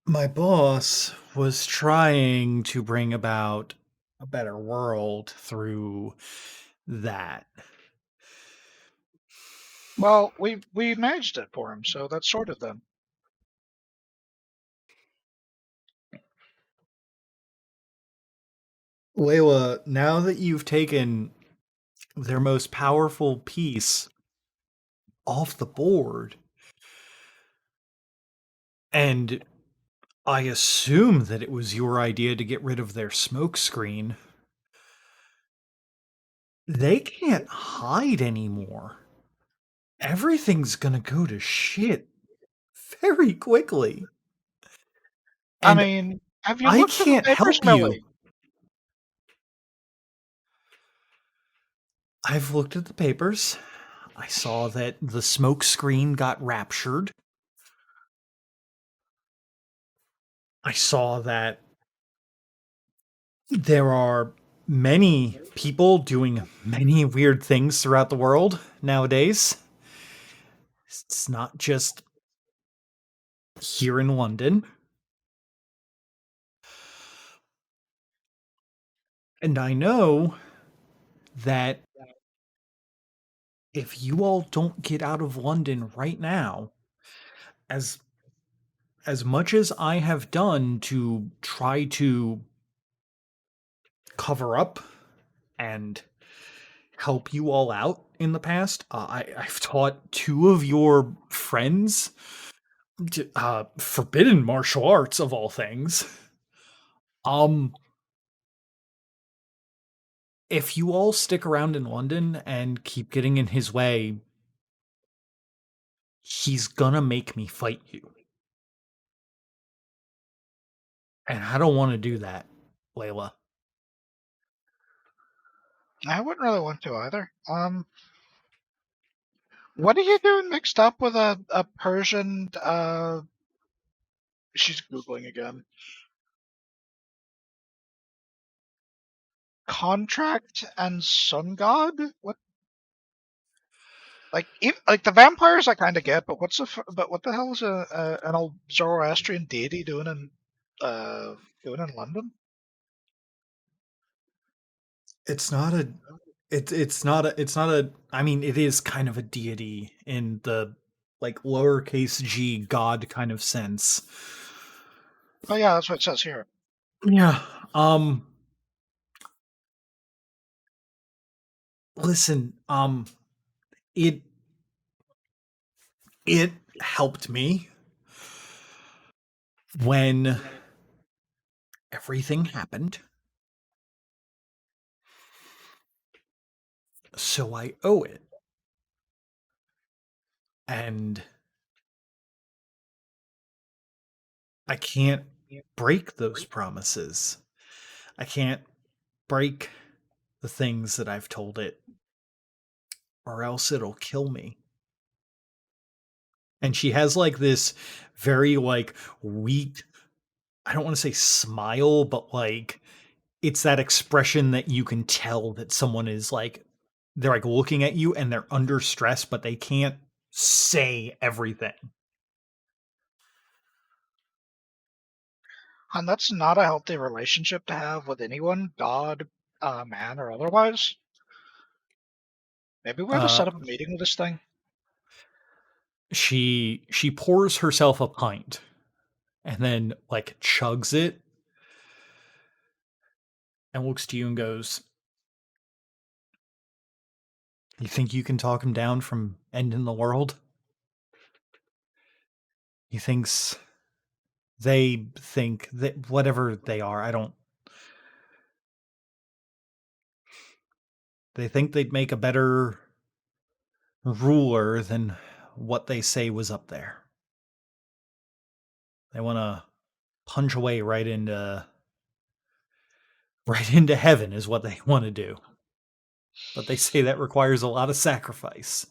My boss was trying to bring about a better world through that. Well, we managed it for him, so that's sorted then. Layla, now that you've taken their most powerful piece off the board, and I assume that it was your idea to get rid of their smokescreen, they can't hide anymore. Everything's gonna go to shit very quickly. I And mean, have you I looked at the can't papers, help you. Millie? I've looked at the papers. I saw that the smokescreen got raptured. I saw that there are many people doing many weird things throughout the world nowadays. It's not just here in London. And I know that if you all don't get out of London right now, as much as I have done to try to cover up and help you all out in the past, I've taught two of your friends forbidden martial arts of all things. If you all stick around in London and keep getting in his way, he's gonna make me fight you. And I don't want to do that, Layla. I wouldn't really want to either. What are you doing mixed up with a Persian? She's googling again. Contract and sun god? What? Like the vampires I kind of get, but what the hell is an old Zoroastrian deity doing in London? It's not a it's not a I mean it is kind of a deity in the like lowercase g god kind of sense. Oh yeah, that's what it says here. Yeah. Listen, it helped me when everything happened. So I owe it. And I can't break those promises. I can't break the things that I've told it, or else it'll kill me. And she has like this very like weak, I don't want to say smile, but like it's that expression that you can tell that someone is like they're like looking at you and they're under stress, but they can't say everything. And that's not a healthy relationship to have with anyone, god, man, or otherwise. Maybe we have to set up a meeting with this thing. She pours herself a pint and then like chugs it and looks to you and goes, "You think you can talk him down from ending the world?" He thinks they think that whatever they are, they think they'd make a better ruler than what they say was up there. They want to punch away right into heaven is what they want to do. But they say that requires a lot of sacrifice.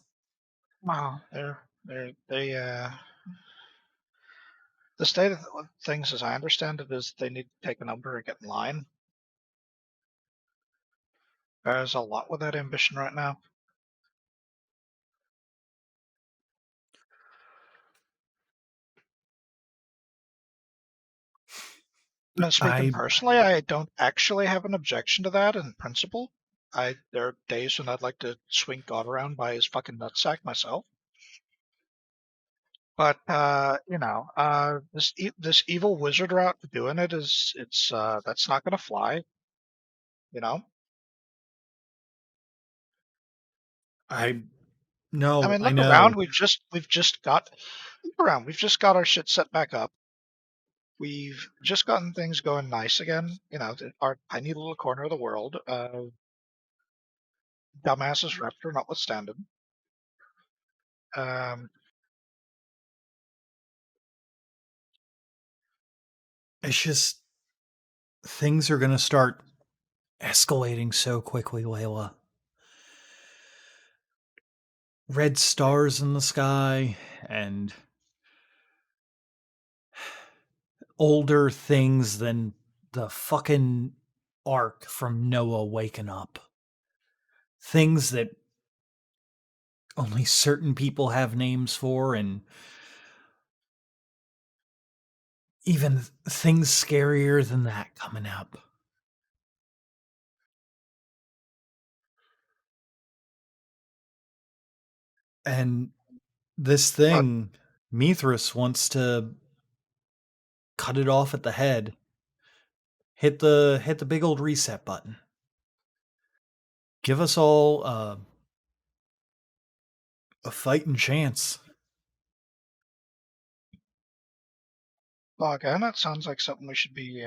Wow, the state of things, as I understand it, is they need to take a number and get in line. There's a lot with that ambition right now. And speaking personally, I don't actually have an objection to that in principle. There are days when I'd like to swing God around by his fucking nutsack myself. But this evil wizard route to doing it that's not gonna fly. You know? I know. I mean, I look know. around. We've just got our shit set back up. We've just gotten things going nice again. Our tiny little corner of the world. Dumbasses rapture notwithstanding. It's just things are going to start escalating so quickly, Layla. Red stars in the sky and older things than the fucking ark from Noah waking up. Things that only certain people have names for, and even things scarier than that coming up. And this thing, Mithras wants to cut it off at the head. Hit the big old reset button. Give us all a fighting chance. Well, again, that sounds like something we should be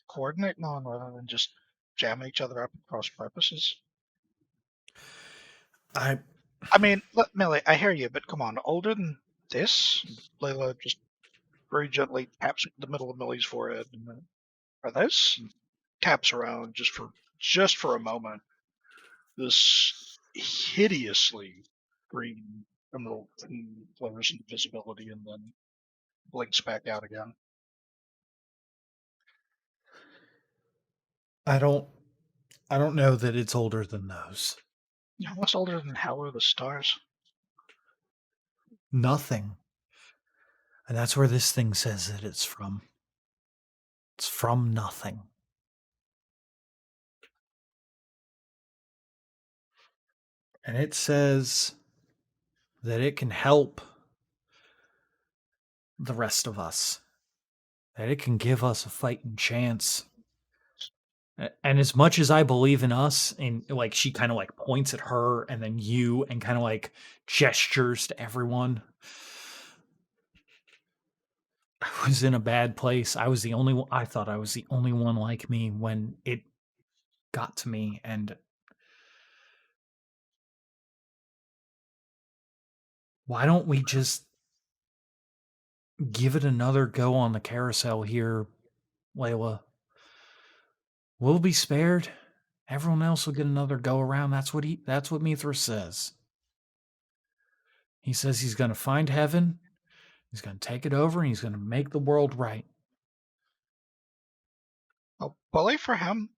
coordinating on rather than just jamming each other up at cross purposes. I mean, Millie, I hear you, but come on, older than this? Layla just very gently taps the middle of Millie's forehead, and then, or this? And taps around just for a moment. This hideously green emerald flares into visibility and then blinks back out again. I don't know that it's older than those. What's older than hell are the stars? Nothing. And that's where this thing says that it's from. It's from nothing. And it says that it can help the rest of us. That it can give us a fighting chance. And as much as I believe in us, and like she kind of like points at her and then you and kind of like gestures to everyone. I was in a bad place. I was the only one. I thought I was the only one like me when it got to me. And why don't we just give it another go on the carousel here, Layla? We'll be spared. Everyone else will get another go around. That's what Mithras says. He says he's going to find heaven. He's going to take it over and he's going to make the world right. Oh, bully for him.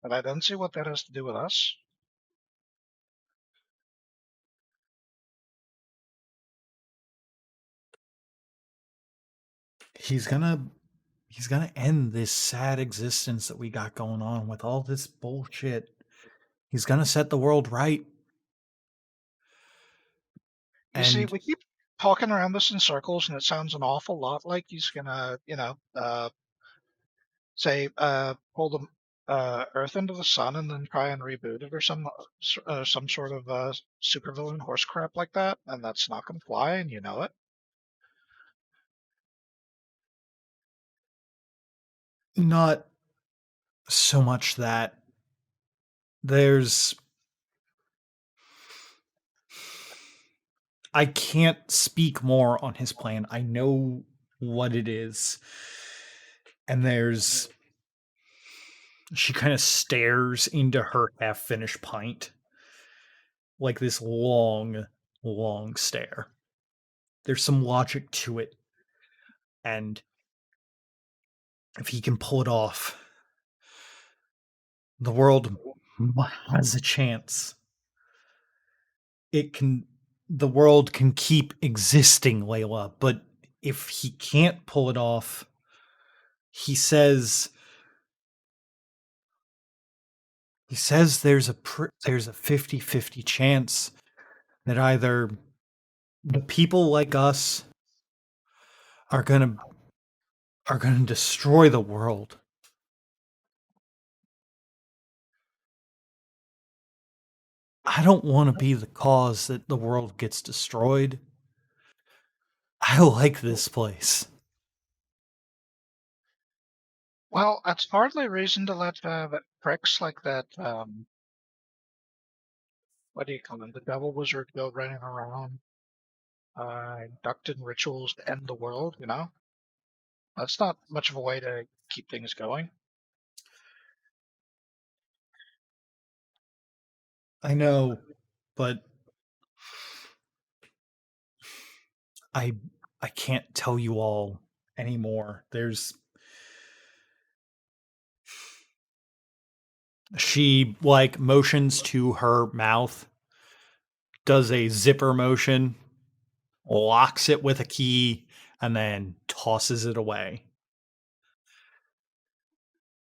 But I don't see what that has to do with us. He's gonna end this sad existence that we got going on with all this bullshit. He's gonna set the world right. You see, we keep talking around this in circles, and it sounds an awful lot like he's gonna, say, pull the Earth into the sun and then try and reboot it, or some sort of supervillain horse crap like that, and that's not gonna fly, and you know it. Not so much that. There's I can't speak more on his plan. I know what it is. And she kind of stares into her half finished pint. Like this long, long stare. There's some logic to it. And if he can pull it off, the world has a chance. The world can keep existing, Layla, but if he can't pull it off, he says there's a 50-50 chance that either the people like us are going to destroy the world. I don't want to be the cause that the world gets destroyed. I like this place. Well, that's hardly reason to let that pricks like that. What do you call them? The devil wizard go running around, inducting rituals to end the world. That's not much of a way to keep things going. I know, but I can't tell you all anymore. She like motions to her mouth, does a zipper motion, locks it with a key, and then tosses it away.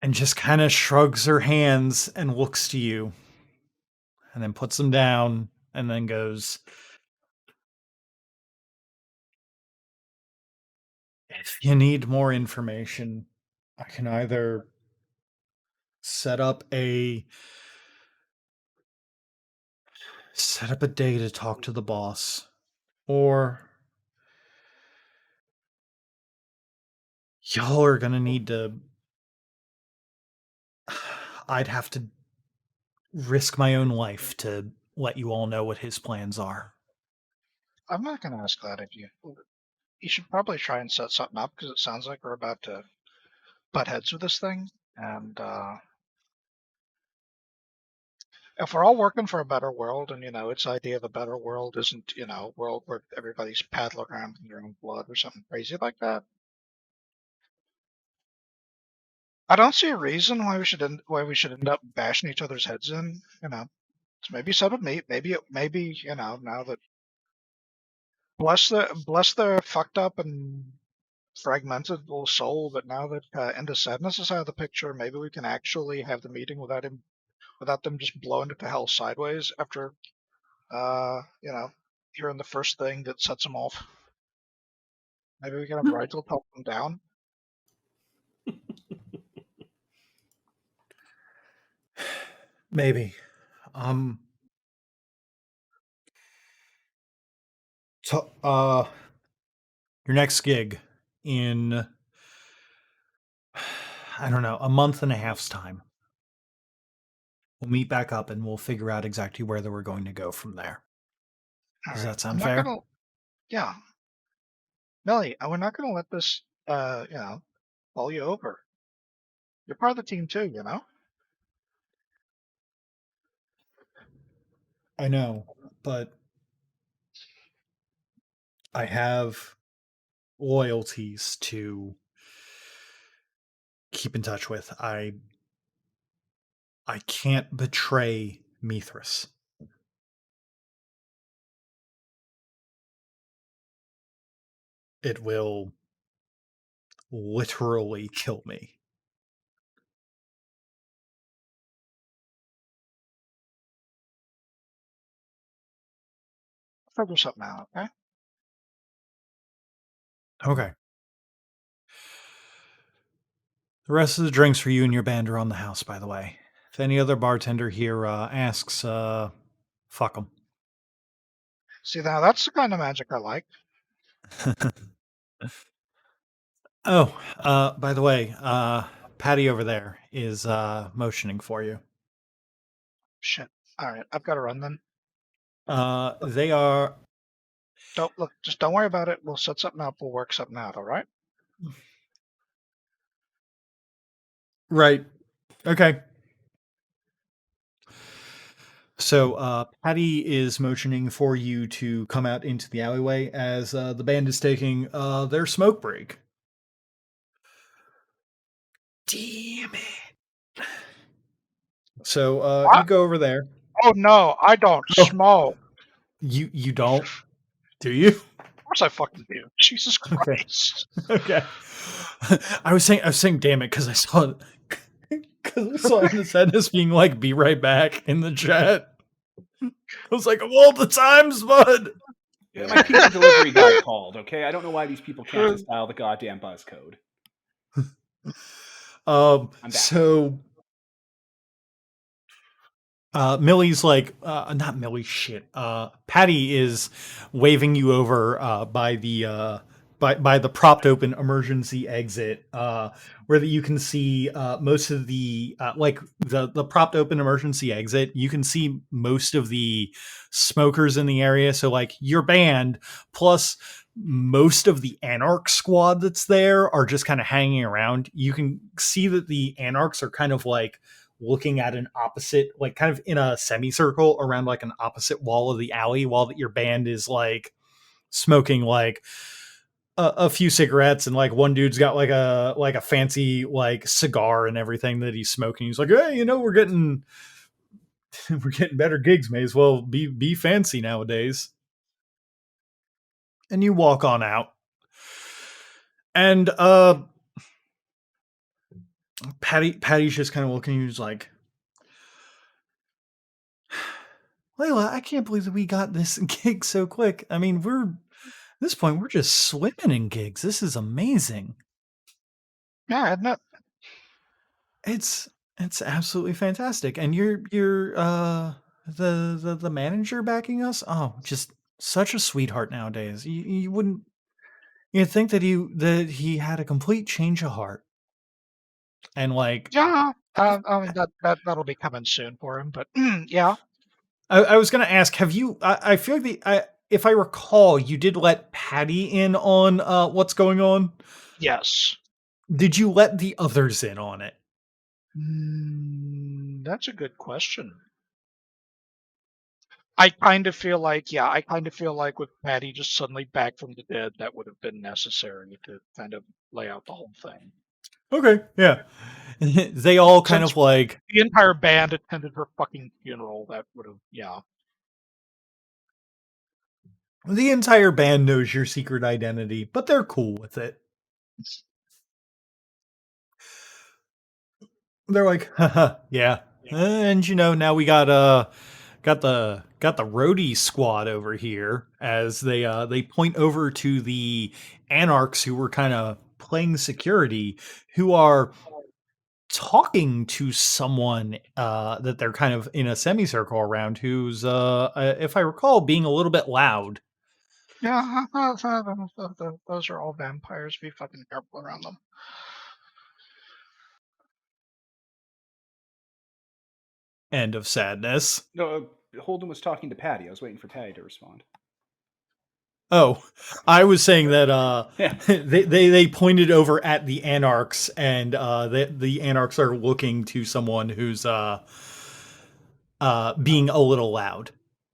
And just kind of shrugs her hands and looks to you. And then puts them down and then goes, if you need more information, I can either set up a day to talk to the boss, or y'all are gonna need to. I'd have to risk my own life to let you all know what his plans are. I'm not going to ask that of you. You should probably try and set something up, because it sounds like we're about to butt heads with this thing. And if we're all working for a better world, and its idea of a better world isn't a world where everybody's paddling around in their own blood or something crazy like that, I don't see a reason why we should end up bashing each other's heads in. So maybe settled me. Maybe now that bless their fucked up and fragmented little soul, but now that Into Sadness is out of the picture, maybe we can actually have the meeting without them just blowing it to hell sideways after hearing the first thing that sets them off. Maybe we can have Rigel talk them down. Maybe. Your next gig in I don't know, a month and a half's time. We'll meet back up and we'll figure out exactly where we're going to go from there. Does that sound fair? Yeah. Melly, we're not gonna let this fall you over. You're part of the team too, I know, but I have loyalties to keep in touch with. I can't betray Mithras. It will literally kill me. Figure something out, okay? Okay. The rest of the drinks for you and your band are on the house, by the way. If any other bartender here asks, fuck them. See, now that's the kind of magic I like. Oh, by the way, Patty over there is motioning for you. Shit. All right, I've got to run then. They are Just don't worry about it. We'll set something up. We'll work something out. All right. right. Okay. So Patty is motioning for you to come out into the alleyway as the band is taking their smoke break. Damn it. So you What? go over there. Oh no, I don't Oh. smoke. You don't, do you? Of course I fucking do. Jesus Okay. Christ. Okay. I was saying, damn it, because I saw in the sadness being like, be right back in the chat. I was like, of all the times, bud. Yeah, my pizza delivery guy called, okay? I don't know why these people can't just dial the goddamn buzz code. I'm back. So Millie's like, not Millie, shit. Patty is waving you over by the by the propped open emergency exit, where you can see most of the like the propped open emergency exit. You can see most of the smokers in the area. So like your band plus most of the Anarch squad that's there are just kind of hanging around. You can see that the Anarchs are kind of like looking at an opposite, like kind of in a semicircle around like an opposite wall of the alley, while your band is like smoking like a few cigarettes, and like one dude's got like a fancy like cigar and everything that he's smoking. He's like, hey, we're getting better gigs. May as well be fancy nowadays. And you walk on out, and Patty's just kind of looking. He's like, Layla, I can't believe that we got this gig so quick. I mean, at this point, we're just swimming in gigs. This is amazing. Yeah, isn't it? It's absolutely fantastic. And you're the manager backing us. Oh, just such a sweetheart nowadays. You wouldn't you'd think that he had a complete change of heart. And like, Yeah. I mean that'll be coming soon for him, but yeah. I was gonna ask, have you? I feel like if I recall, you did let Patty in on what's going on. Yes. Did you let the others in on it? That's a good question. I kind of feel like with Patty just suddenly back from the dead, that would have been necessary to kind of lay out the whole thing. Okay, yeah. They all kind Since of like the entire band attended her fucking funeral, that would have, yeah. the entire band knows your secret identity, but they're cool with it. They're like, haha, yeah. And now we got the roadie squad over here, as they point over to the Anarchs who were kind of playing security, who are talking to someone that they're kind of in a semicircle around, who's if I recall, being a little bit loud. Yeah, those are all vampires. Be fucking careful around them. End of sadness. No, Holden was talking to Patty. I was waiting for Patty to respond. Oh, I was saying that Yeah. they pointed over at the Anarchs, and the Anarchs are looking to someone who's being a little loud.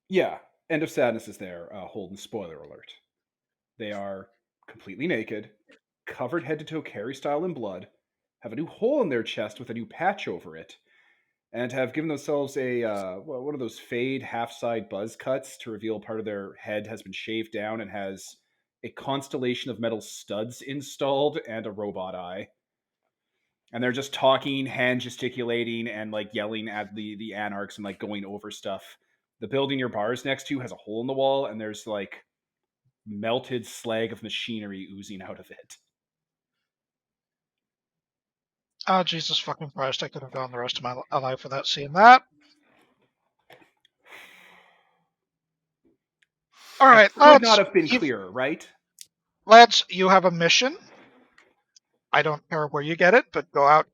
Yeah, End of Sadness is there. Holden, spoiler alert. They are completely naked, covered head to toe Carrie style in blood, have a new hole in their chest with a new patch over it, and have given themselves a one of those fade half-side buzz cuts to reveal part of their head has been shaved down and has a constellation of metal studs installed and a robot eye. And they're just talking, hand gesticulating, and like yelling at the Anarchs and like going over stuff. The building your bar is next to has a hole in the wall, and there's like melted slag of machinery oozing out of it. Oh, Jesus fucking Christ, I could have gone the rest of my life without seeing that. Alright, Could not have been clearer, right? lads, you have a mission. I don't care where you get it, but go out,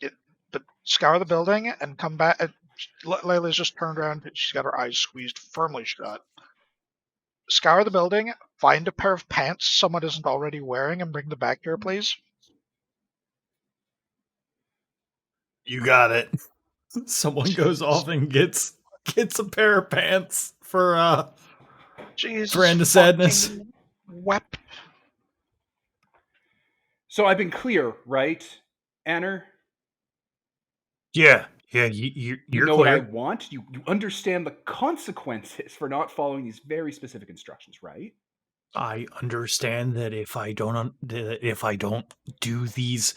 but scour the building, and come back. Layla's just turned around, she's got her eyes squeezed firmly shut. Scour the building, find a pair of pants someone isn't already wearing, and bring them back here, please. You got it. Someone goes off and gets a pair of pants for Jesus End of Sadness. fucking wept. So I've been clear, right, Anner? Yeah, you're You clear. know what I want? You understand the consequences for not following these very specific instructions, right? I understand that if I don't do these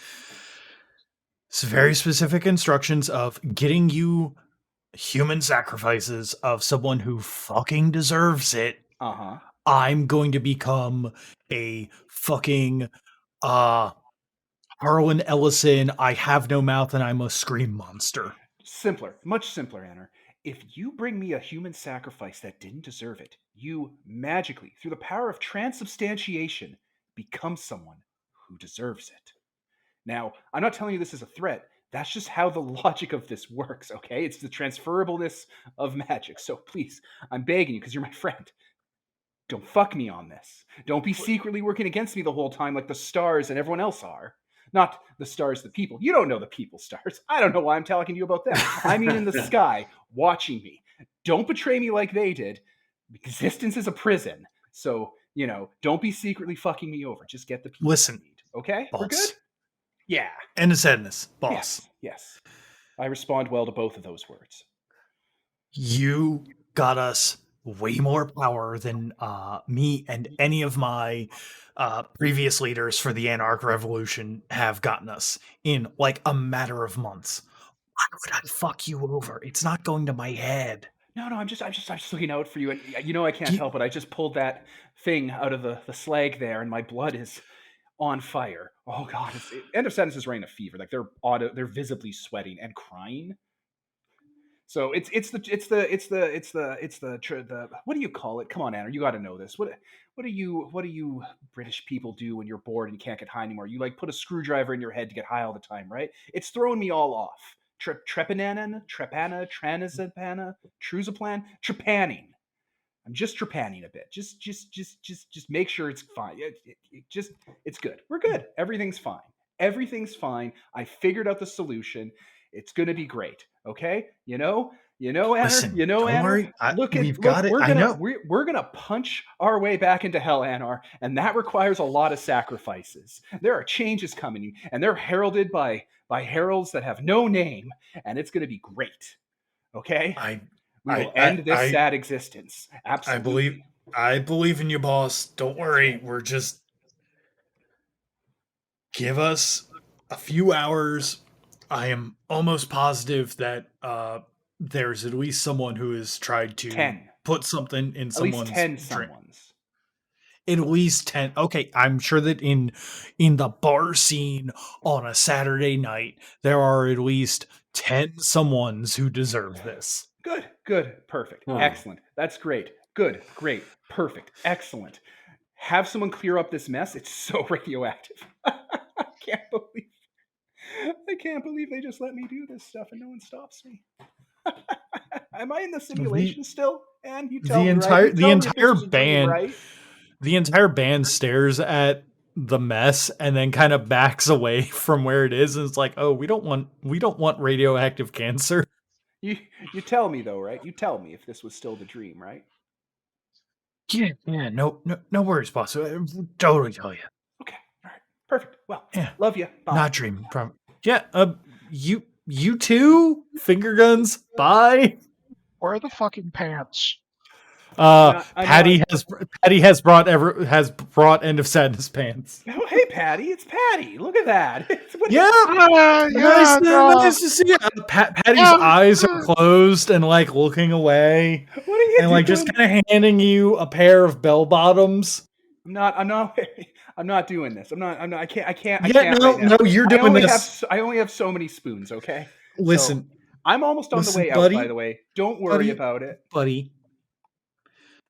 very specific instructions of getting you human sacrifices of someone who fucking deserves it, I'm going to become a fucking Harlan Ellison, I have no mouth and I'm a scream monster. Simpler, much simpler, Anner. If you bring me a human sacrifice that didn't deserve it, you magically, through the power of transubstantiation, become someone who deserves it. Now, I'm not telling you this is a threat. That's just how the logic of this works, okay? It's the transferableness of magic. So please, I'm begging you, because you're my friend, don't fuck me on this. Don't be secretly working against me the whole time like the stars and everyone else are. Not the stars, the people. You don't know the people stars. I don't know why I'm talking to you about them. I mean in the sky, watching me. Don't betray me like they did. Existence is a prison. So, don't be secretly fucking me over. Just get the people. Listen, need, okay? boss. We're good? Yeah. End of Sadness, boss. Yes. I respond well to both of those words. You got us way more power than me and any of my previous leaders for the Anarch Revolution have gotten us in like a matter of months. Why would I fuck you over? It's not going to my head. No, I'm just looking out for you, and I can't help it. I just pulled that thing out of the slag there, and my blood is on fire. Oh God! End of Sadness is running a fever. Like they're visibly sweating and crying. So it's the what do you call it? Come on, Anna, you got to know this. What do you British people do when you're bored and you can't get high anymore? You like put a screwdriver in your head to get high all the time, right? It's throwing me all off. Trepanning, trepanning. I'm just trepanning a bit. Just make sure it's fine. It's good. We're good. Everything's fine. I figured out the solution. It's gonna be great. Okay? Anna. Listen, don't Anna. worry. We've got it. We're gonna punch our way back into hell, Anar, and that requires a lot of sacrifices. There are changes coming, and they're heralded by heralds that have no name, and it's gonna be great. Okay? We will end this sad existence. Absolutely. I believe in you, boss. Don't worry. We're just give us a few hours. I am almost positive that there's at least someone who has tried to put something in someone's drink. At least 10. Okay, I'm sure that in the bar scene on a Saturday night, there are at least 10 someones who deserve this. Good, perfect, excellent. That's great. Good, great, perfect, excellent. Have someone clear up this mess. It's so radioactive. I can't believe they just let me do this stuff and no one stops me. Am I in the simulation still? And you tell me, right? The entire band, right? The entire band stares at the mess and then kind of backs away from where it is, and it's like, oh, we don't want radioactive cancer. You tell me though, right? You tell me if this was still the dream, right? Yeah, no worries, boss. Totally tell you. Okay, all right, perfect. Well, love you. Bye. Not dreaming. You too. Finger guns. Bye. Where are the fucking pants? Patty has brought End of Sadness pants. Oh, hey Patty, it's Patty. Look at that. Nice to see. Patty's eyes are closed and like looking away, what are you and like just kind of handing you a pair of bell bottoms. I'm not. I'm not doing this. I'm not. I can't. I can't. I Yeah, can't no, right now. no, you're I doing only this. have. I only have so many spoons. Okay. So Listen, I'm almost on the listen, way out. By buddy, the way, don't worry buddy, about it. buddy.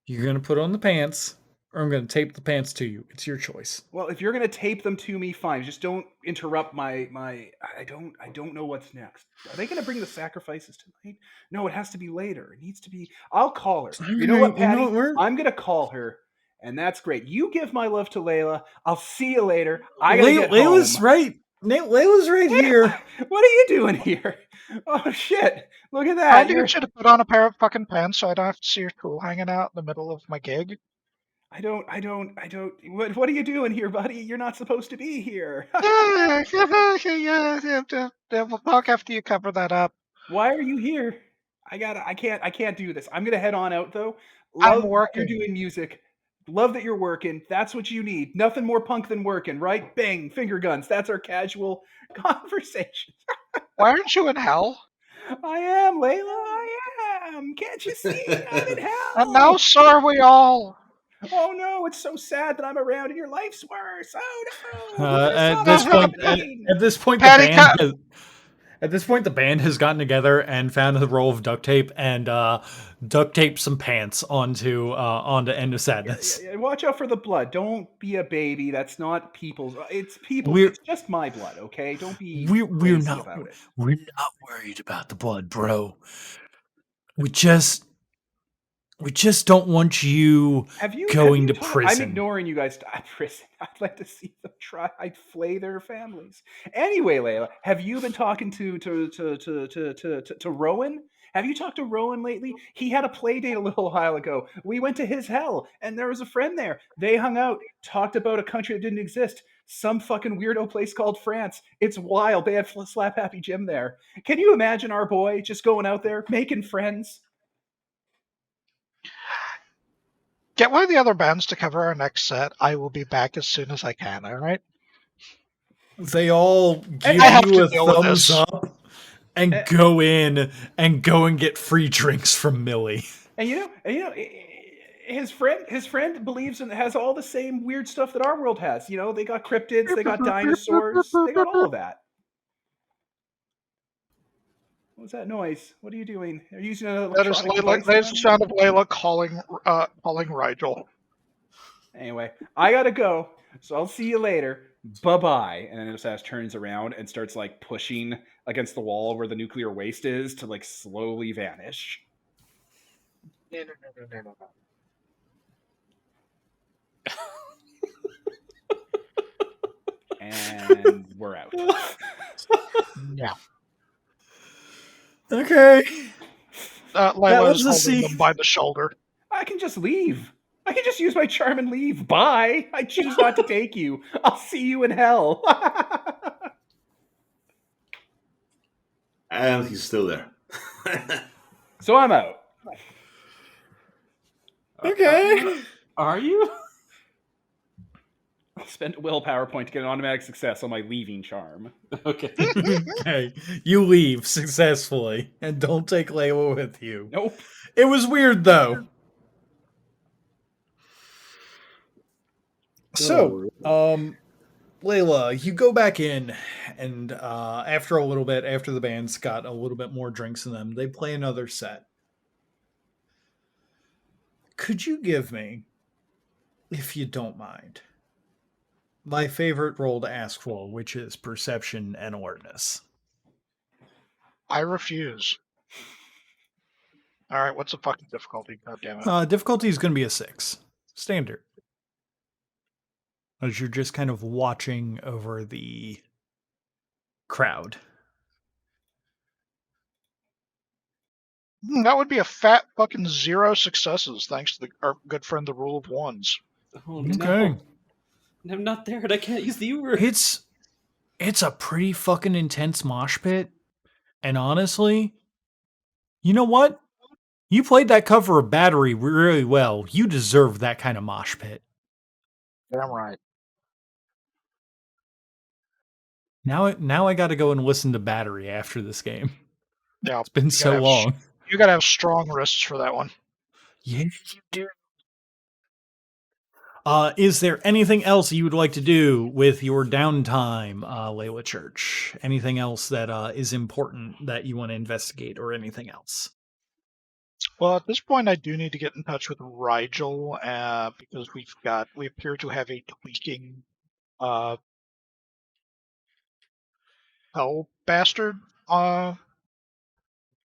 You're gonna put on the pants, or I'm gonna tape the pants to you. It's your choice. Well, if you're gonna tape them to me, fine. Just don't interrupt my. I don't know what's next. Are they gonna bring the sacrifices tonight? No, it has to be later. It needs to be. I'll call her. You know what, You know Patty? what, we're I'm gonna call her, and that's great. You give my love to Layla. I'll see you later. I gotta get Layla's home. right. Layla's right here. What are you doing here? Oh shit! Look at that. Trying to get you to put on a pair of fucking pants so I don't have to see your tool hanging out in the middle of my gig. I don't. What are you doing here, buddy? You're not supposed to be here. We'll talk after you cover that up. Why are you here? I can't do this. I'm gonna head on out though. I'm Love that working. you're doing music. Love that you're working. That's what you need. Nothing more punk than working, right? Bang, finger guns. That's our casual conversation. Why aren't you in hell? I am, Layla. I am. Can't you see? I'm in hell. And now so are we all. Oh no, it's so sad that I'm around and your life's worse. Oh no. At Look this at point, happening. at this point, Patty, at this point, the band has gotten together and found a roll of duct tape and duct taped some pants onto End of Sadness. Yeah, watch out for the blood. Don't be a baby. That's not people's. It's people. We're- It's just my blood. Okay. Don't be. We're crazy not about it. we're not worried about the blood, bro. We just don't want you going to prison. I'm ignoring you guys to prison. I'd like to see them try. I'd flay their families. Anyway, Layla, have you been talking to Rowan? Have you talked to Rowan lately? He had a play date a little while ago. We went to his hell, and there was a friend there. They hung out, talked about a country that didn't exist. Some fucking weirdo place called France. It's wild. They had Slap Happy Jim there. Can you imagine our boy just going out there, making friends? get one of the other bands to cover our next set. I will be back as soon as I can, alright? They all give I have you to a deal with thumbs this. up and go in and get free drinks from Millie. And you know, his friend believes and has all the same weird stuff that our world has. You know, they got cryptids, they got dinosaurs, they got all of that. What's that noise? What are you doing? Are you using an That is electronic Layla. device That is now? the sound of Layla calling Rigel. Anyway, I gotta go, so I'll see you later. Bye-bye. And then Sass turns around and starts like pushing against the wall where the nuclear waste is to like slowly vanish. No. And we're out. Yeah. Okay. Layla was is the holding scene. them by the shoulder. I can just leave. I can just use my charm and leave. Bye. I choose not to take you. I'll see you in hell. And he's still there. So I'm out. Okay. Are you? I'll spend a willpower point to get an automatic success on my leaving charm. Okay. Okay. You leave successfully and don't take Layla with you. Nope. It was weird though. So, Layla, you go back in, and after a little bit, after the band's got a little bit more drinks in them, they play another set. Could you give me, if you don't mind, my favorite roll to ask for, which is perception and alertness? I refuse. Alright, what's the fucking difficulty? God damn it. Difficulty is going to be a 6. Standard. As you're just kind of watching over the crowd. That would be a fat fucking 0 successes, thanks to our good friend the rule of ones. Oh, Okay. no. I'm not there and I can't use the Uber. It's a pretty fucking intense mosh pit. And honestly, you know what? You played that cover of Battery really well. You deserve that kind of mosh pit. Damn right. Now I got to go and listen to Battery after this game. Yeah, It's been so long. You gotta have strong wrists for that one. Yeah, you do. Is there anything else you would like to do with your downtime, Layla Church? Anything else that is important that you want to investigate, or anything else? Well, at this point, I do need to get in touch with Rigel because we appear to have a tweaking hell bastard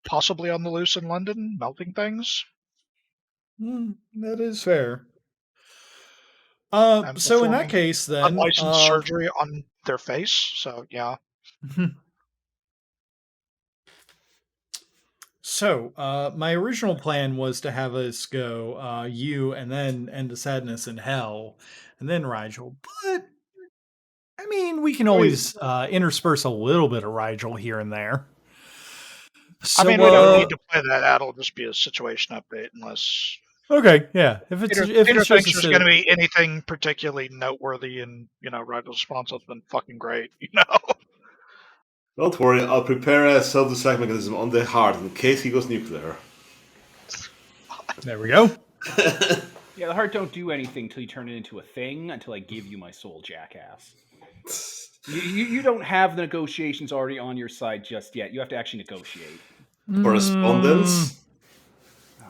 possibly on the loose in London, melting things. That is fair. I'm So in that performing case, then, unlicensed surgery on their face. So yeah. So, my original plan was to have us go you and then End of Sadness in Hell, and then Rigel. But I mean, we can always intersperse a little bit of Rigel here and there. So, I mean, we don't need to play that out. It'll just be a situation update, unless okay, yeah. If it's Peter just thinks there's going to be anything particularly noteworthy, and Rigel's response has been fucking great. Don't worry, I'll prepare a self-destruct mechanism on the heart in case he goes nuclear. There we go. Yeah, the heart don't do anything till you turn it into a thing, until I give you my soul, jackass. You don't have the negotiations already on your side just yet. You have to actually negotiate. Correspondence?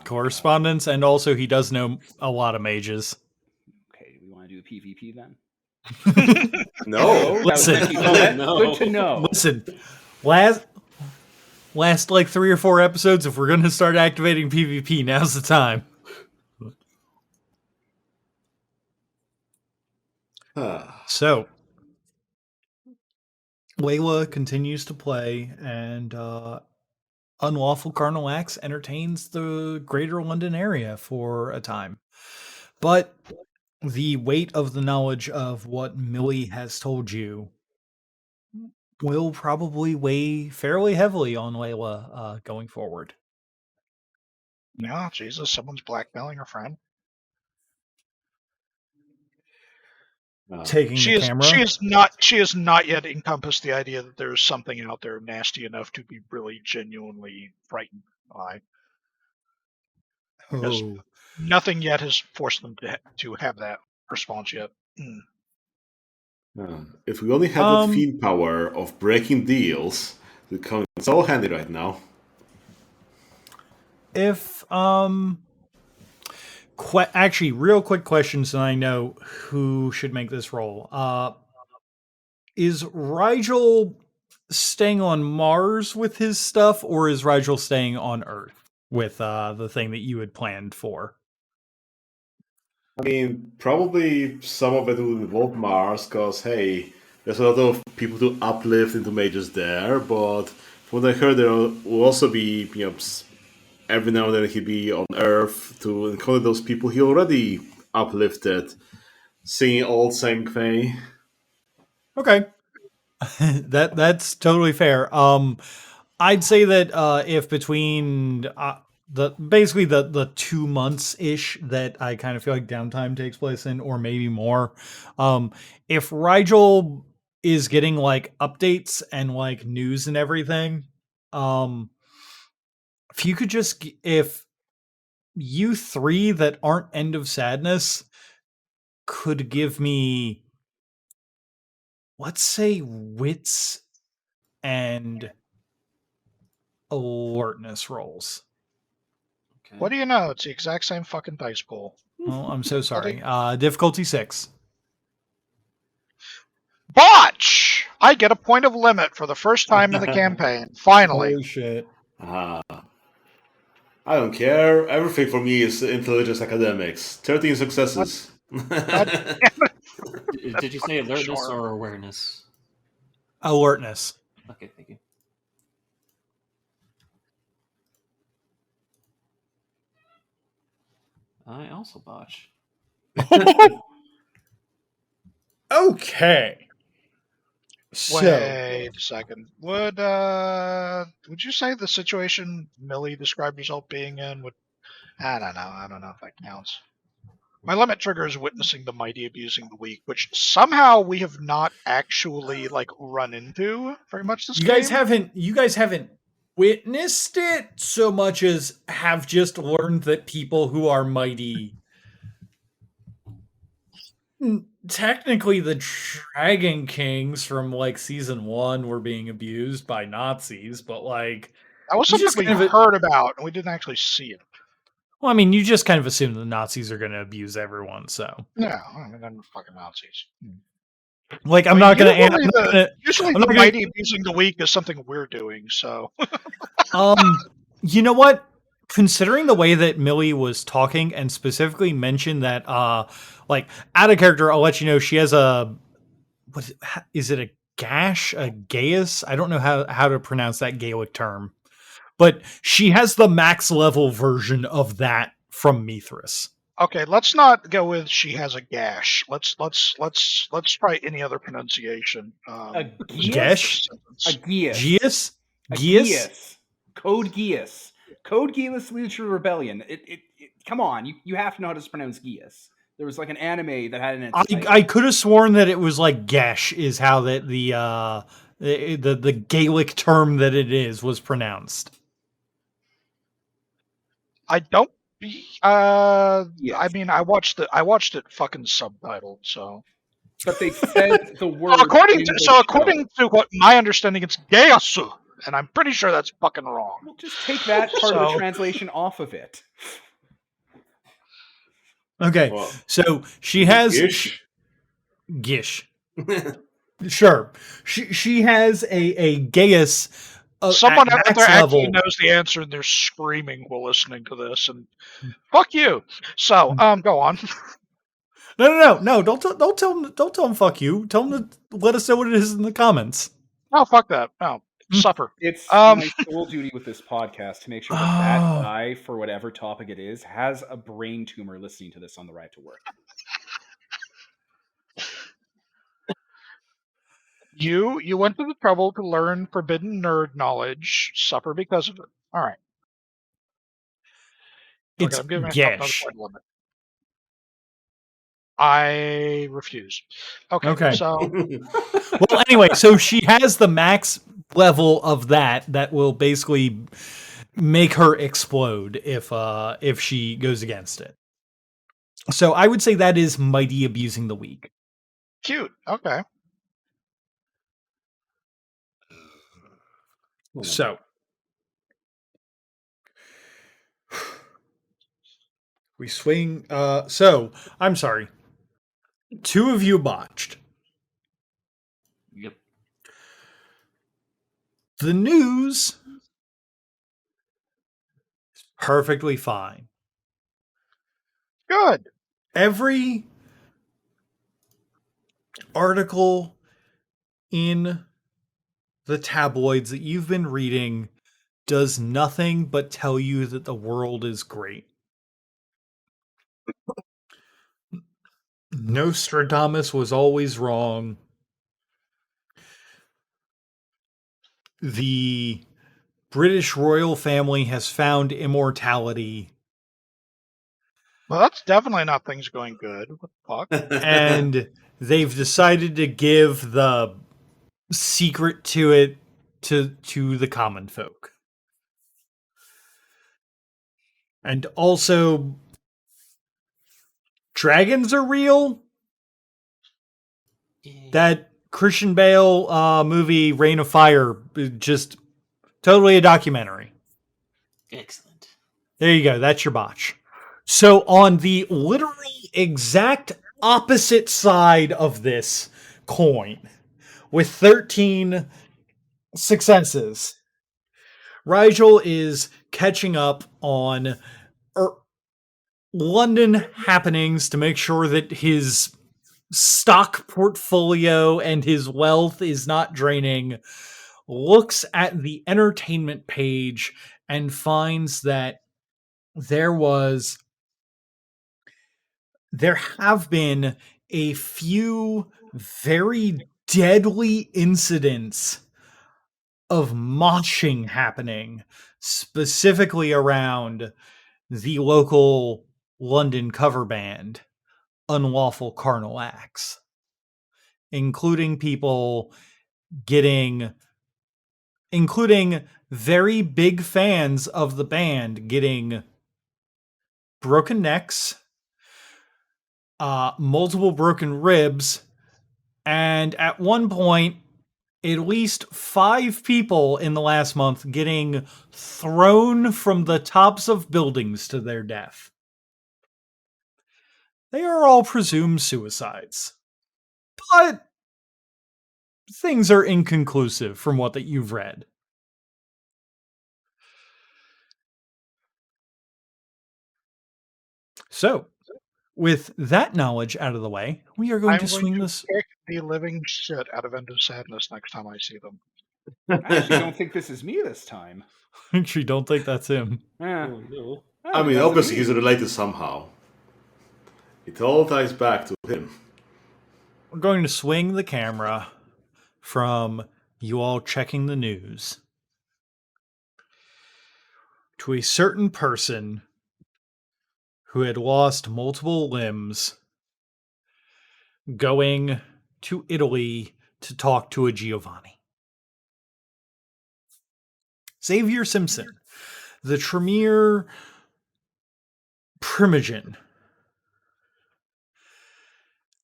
Correspondence, and also he does know a lot of mages. Okay, do we want to do a PvP then? No. Listen. No. Good to know. Listen, last like 3 or 4 episodes, if we're going to start activating PvP, now's the time. So, Layla continues to play, and Unlawful Carnal Acts entertains the greater London area for a time. But the weight of the knowledge of what Millie has told you will probably weigh fairly heavily on Layla going forward. Yeah, Jesus, someone's blackmailing her friend. Taking the camera. She has not yet encompassed the idea that there's something out there nasty enough to be really genuinely frightened by. Because nothing yet has forced them to have that response yet. If we only had that fiend power of breaking deals, it would come so handy right now. If actually, real quick question, so I know who should make this roll. Is Rigel staying on Mars with his stuff, or is Rigel staying on Earth with the thing that you had planned for? I mean, probably some of it will involve Mars, because, hey, there's a lot of people to uplift into mages there, but from what I heard, there will also be, every now and then he'll be on Earth to encounter those people he already uplifted, singing old same thing. Okay. That's totally fair. I'd say that if between the 2 months ish that I kind of feel like downtime takes place in, or maybe more, if Rigel is getting like updates and like news and everything, if you could just, if you 3 that aren't End of Sadness could give me, let's say, wits and alertness rolls. Okay. What do you know? It's the exact same fucking dice pool. Oh, I'm so sorry. Difficulty 6. Botch! I get a point of limit for the first time in the campaign. Finally. Holy shit. I don't care. Everything for me is intelligence academics. 13 successes. Did you say alertness or awareness? Alertness. Okay, thank you. I also botch. Okay. So, Wait a second. Would you say the situation Millie described herself being in would? I don't know if that counts. My limit trigger is witnessing the mighty abusing the weak, which somehow we have not actually run into very much this game. You guys haven't witnessed it so much as have just learned that people who are mighty Technically, the Dragon Kings from like season 1 were being abused by Nazis, but like, That was you something just we kind of, heard about, and we didn't actually see it. well, I mean, you just kind of assume the Nazis are going to abuse everyone. So, Yeah, I mean, they're fucking Nazis. like, I I'm mean, not going usually I'm the not gonna, mighty abusing the weak is something we're doing. So you know what? Considering the way that Millie was talking and specifically mentioned that, like, out of character, I'll let you know she has a, what is it, a gash, a geas? I don't know how to pronounce that Gaelic term, but she has the max level version of that from Mithras. okay, let's not go with she has a gash. Let's try any other pronunciation. A For Gesh? this A sentence. Geas. Geas? A Geas? Geas. Code Geas. Code Geass leads to rebellion. Come on, you have to know how to pronounce Geas. There was like an anime that had it in its title. I could have sworn that it was like Gesh is how that the Gaelic term that it is was pronounced. I don't. I Yes. mean, I watched it fucking subtitled. So But they said the word. according show. to what my understanding, it's Geasu, and I'm pretty sure that's fucking wrong. We'll just take that part of the translation off of it. Okay, Well, so she has ish. Gish. Sure, she has a Gaius. Someone at out max there actually level. knows the answer, and they're screaming while listening to this. And fuck you. So, go on. No! Don't tell them. Fuck you. Tell them to let us know what it is in the comments. Oh, fuck that. No, supper. It's my sole duty with this podcast to make sure that that Oh. guy, for whatever topic it is, has a brain tumor listening to this on the ride to work. You went to the trouble to learn forbidden nerd knowledge. Suffer because of it. All right. Okay, It's I'm giving myself another Gesh. point limit. I refuse. Okay. So Well, anyway, so she has the max level of that will basically make her explode if she goes against it. So I would say that is mighty abusing the weak. cute. Okay. So we swing. So I'm sorry. 2 of you botched. Yep. The news is perfectly fine. Good. Every article in the tabloids that you've been reading does nothing but tell you that the world is great. Nostradamus was always wrong. The British royal family has found immortality. Well, that's definitely not things going good. What the fuck? And they've decided to give the secret to it to the common folk. And also, dragons are real. That Christian Bale movie Reign of Fire, just totally a documentary. Excellent. There you go. That's your botch. So on the literally exact opposite side of this coin, with 13 successes, Rigel is catching up on London happenings to make sure that his stock portfolio and his wealth is not draining, looks at the entertainment page and finds that there have been a few very deadly incidents of moshing happening, specifically around the local London cover band, Unlawful Carnal Acts, including including very big fans of the band getting broken necks, multiple broken ribs, and at one point, at least 5 people in the last month getting thrown from the tops of buildings to their death. They are all presumed suicides. But things are inconclusive from what that you've read. So, with that knowledge out of the way, we are going I'm to going swing to this. kick the living shit out of End of Sadness next time I see them. I actually don't think this is me this time. Actually, don't think that's him. Eh, Oh no. I it mean, wasn't obviously me. he's related somehow. It all ties back to him. We're going to swing the camera from you all checking the news to a certain person who had lost multiple limbs going to Italy to talk to a Giovanni. Xavier Simpson, the Tremere Primogen,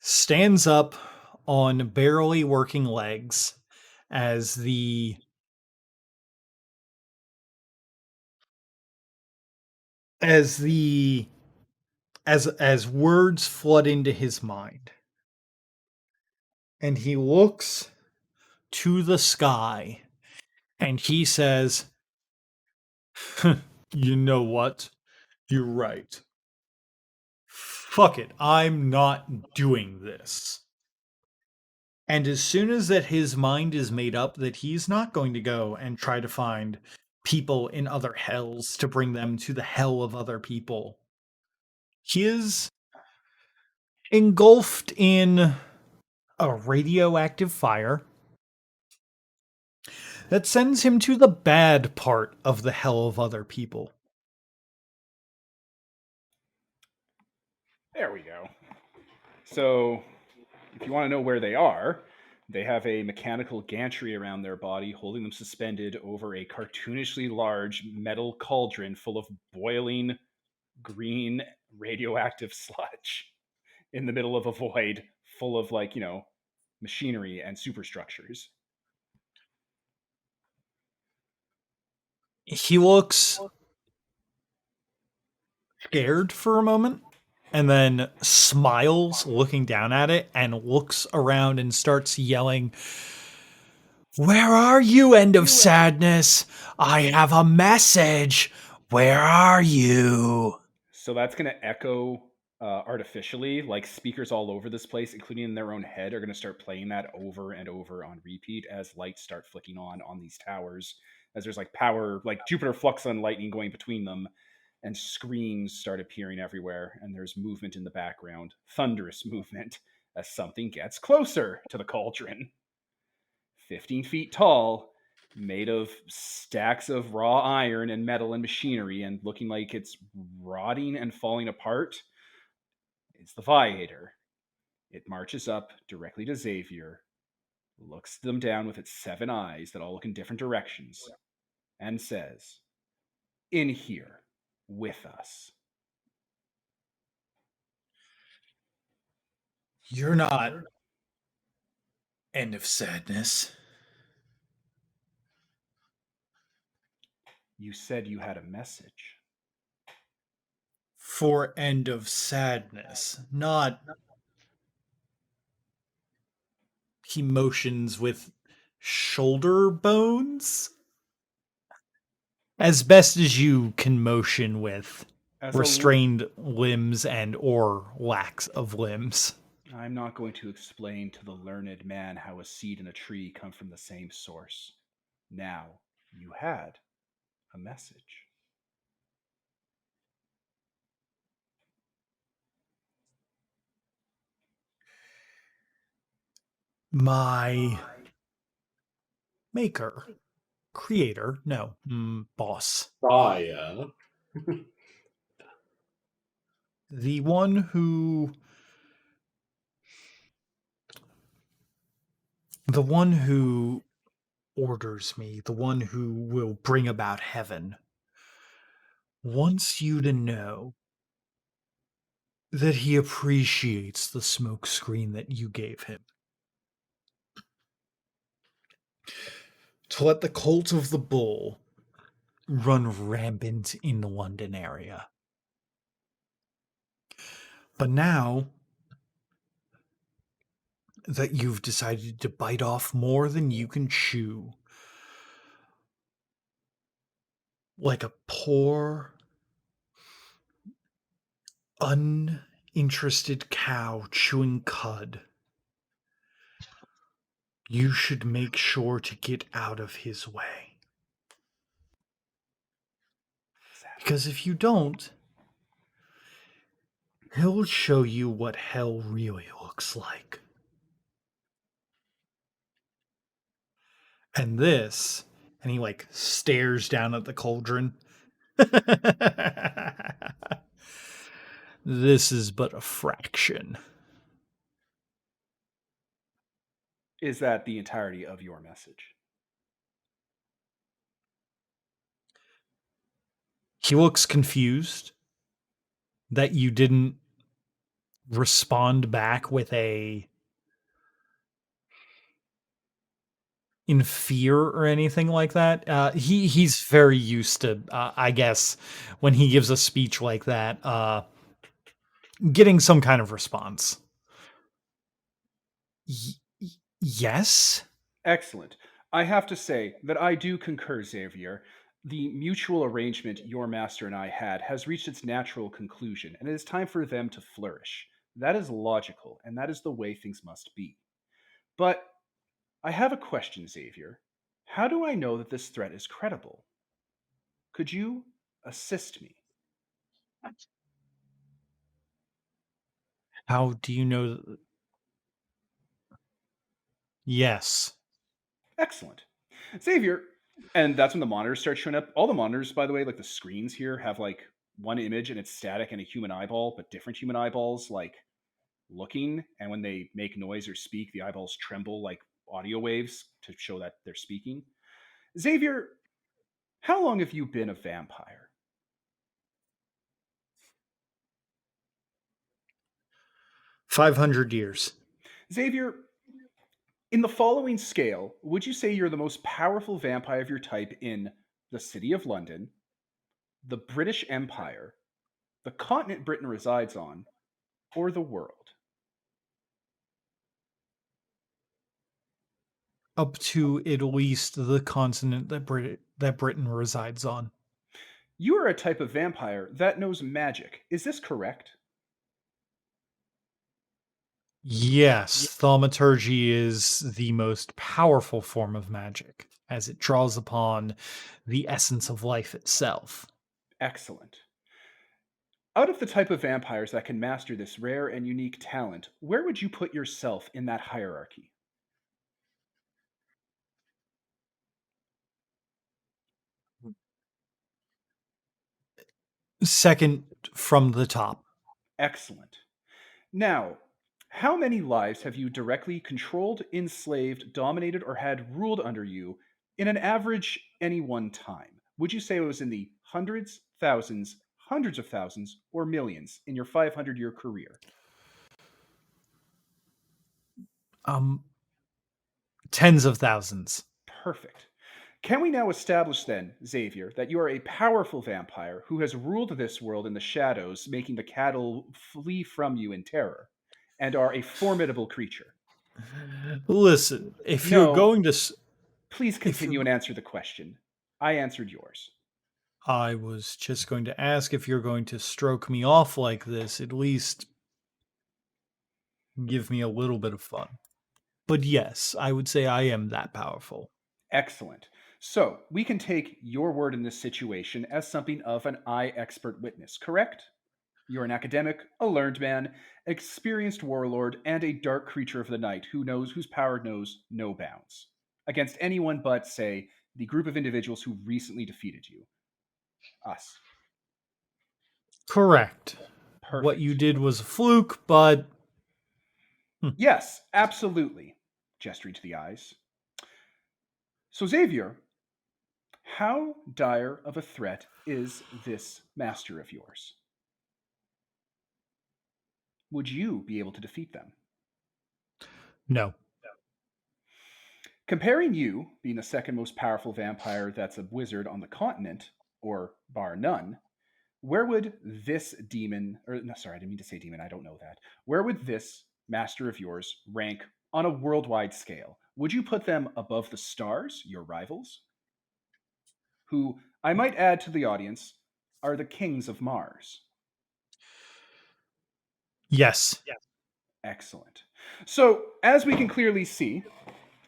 stands up on barely working legs as as words flood into his mind. And he looks to the sky and he says, "You know what? You're right. Fuck it. I'm not doing this." And as soon as that his mind is made up that he's not going to go and try to find people in other hells to bring them to the hell of other people, he is engulfed in a radioactive fire that sends him to the bad part of the hell of other people. There we go. So, if you want to know where they are, they have a mechanical gantry around their body, holding them suspended over a cartoonishly large metal cauldron full of boiling green radioactive sludge in the middle of a void full of, like, machinery and superstructures. He looks scared for a moment and then smiles looking down at it and looks around and starts yelling, "Where are you, End of Sadness? I have a message. Where are you?" So that's going to echo artificially, like speakers all over this place, including in their own head, are going to start playing that over and over on repeat as lights start flicking on these towers. As there's like power, like Jupiter flux on lightning going between them, and screens start appearing everywhere, and there's movement in the background, thunderous movement, as something gets closer to the cauldron. 15 feet tall, made of stacks of raw iron and metal and machinery, and looking like it's rotting and falling apart, is the Viator. It marches up directly to Xavier, looks them down with its 7 eyes that all look in different directions, and says, "In here, with us." "You're not End of Sadness." "You said you had a message." "For End of Sadness, not..." He motions with shoulder bones as best as you can motion with As restrained limbs and or lacks of limbs. I'm not going to explain to the learned man how a seed and a tree come from the same source. Now, you had a message. My maker, creator, no, boss, Yeah. the one who orders me, the one who will bring about heaven, wants you to know that he appreciates the smoke screen that you gave him. To let the cult of the bull run rampant in the London area. But now that you've decided to bite off more than you can chew, like a poor, uninterested cow chewing cud, you should make sure to get out of his way. Because if you don't, he'll show you what hell really looks like. And this, and he like stares down at the cauldron. This is but a fraction. Is that the entirety of your message? He looks confused that you didn't respond back with a in fear or anything like that. He's very used to, I guess, when he gives a speech like that, getting some kind of response. Yes. Excellent. I have to say that I do concur, Xavier. The mutual arrangement your master and I had has reached its natural conclusion, and it is time for them to flourish. That is logical, and that is the way things must be. But I have a question, Xavier. How do I know that this threat is credible? Could you assist me? How do you know? Yes. Excellent. Xavier, and that's when the monitors start showing up. All the monitors, by the way, like the screens here, have like one image and it's static and a human eyeball, but different human eyeballs, like looking. And when they make noise or speak, the eyeballs tremble like audio waves to show that they're speaking. Xavier, how long have you been a vampire? 500 years. Xavier, in the following scale, would you say you're the most powerful vampire of your type in the City of London, the British Empire, the continent Britain resides on, or the world? Up to at least the continent that Britain resides on. You are a type of vampire that knows magic. Is this correct? Yes, thaumaturgy is the most powerful form of magic, as it draws upon the essence of life itself. Excellent. Out of the type of vampires that can master this rare and unique talent, where would you put yourself in that hierarchy? Second from the top. Excellent. Now, how many lives have you directly controlled, enslaved, dominated, or had ruled under you in an average any one time? Would you say it was in the hundreds, thousands, hundreds of thousands, or millions in your 500-year career? Um, Tens of thousands. Perfect. Can we now establish then, Xavier, that you are a powerful vampire who has ruled this world in the shadows, making the cattle flee from you in terror, and are a formidable creature? Listen, if you're No, going to. please If continue and answer the question. I answered yours. I was just going to ask if you're going to stroke me off like this, at least give me a little bit of fun. But yes, I would say I am that powerful. Excellent. So, we can take your word in this situation as something of an eye expert witness, correct? You're an academic, a learned man, experienced warlord, and a dark creature of the night whose power knows no bounds. Against anyone but, say, the group of individuals who recently defeated you. Us. Correct. What Perfect. you did was a fluke, but Yes, absolutely. Gesturing to the eyes. So, Xavier, how dire of a threat is this master of yours? would you be able to defeat them? No. Comparing you, being the second most powerful vampire that's a wizard on the continent, or bar none, where would this demon, or no, sorry, I didn't mean to say demon, I don't know that. Where would this master of yours rank on a worldwide scale? Would you put them above the stars, your rivals, who, I might add to the audience, are the kings of Mars? Yes. Excellent. So, as we can clearly see,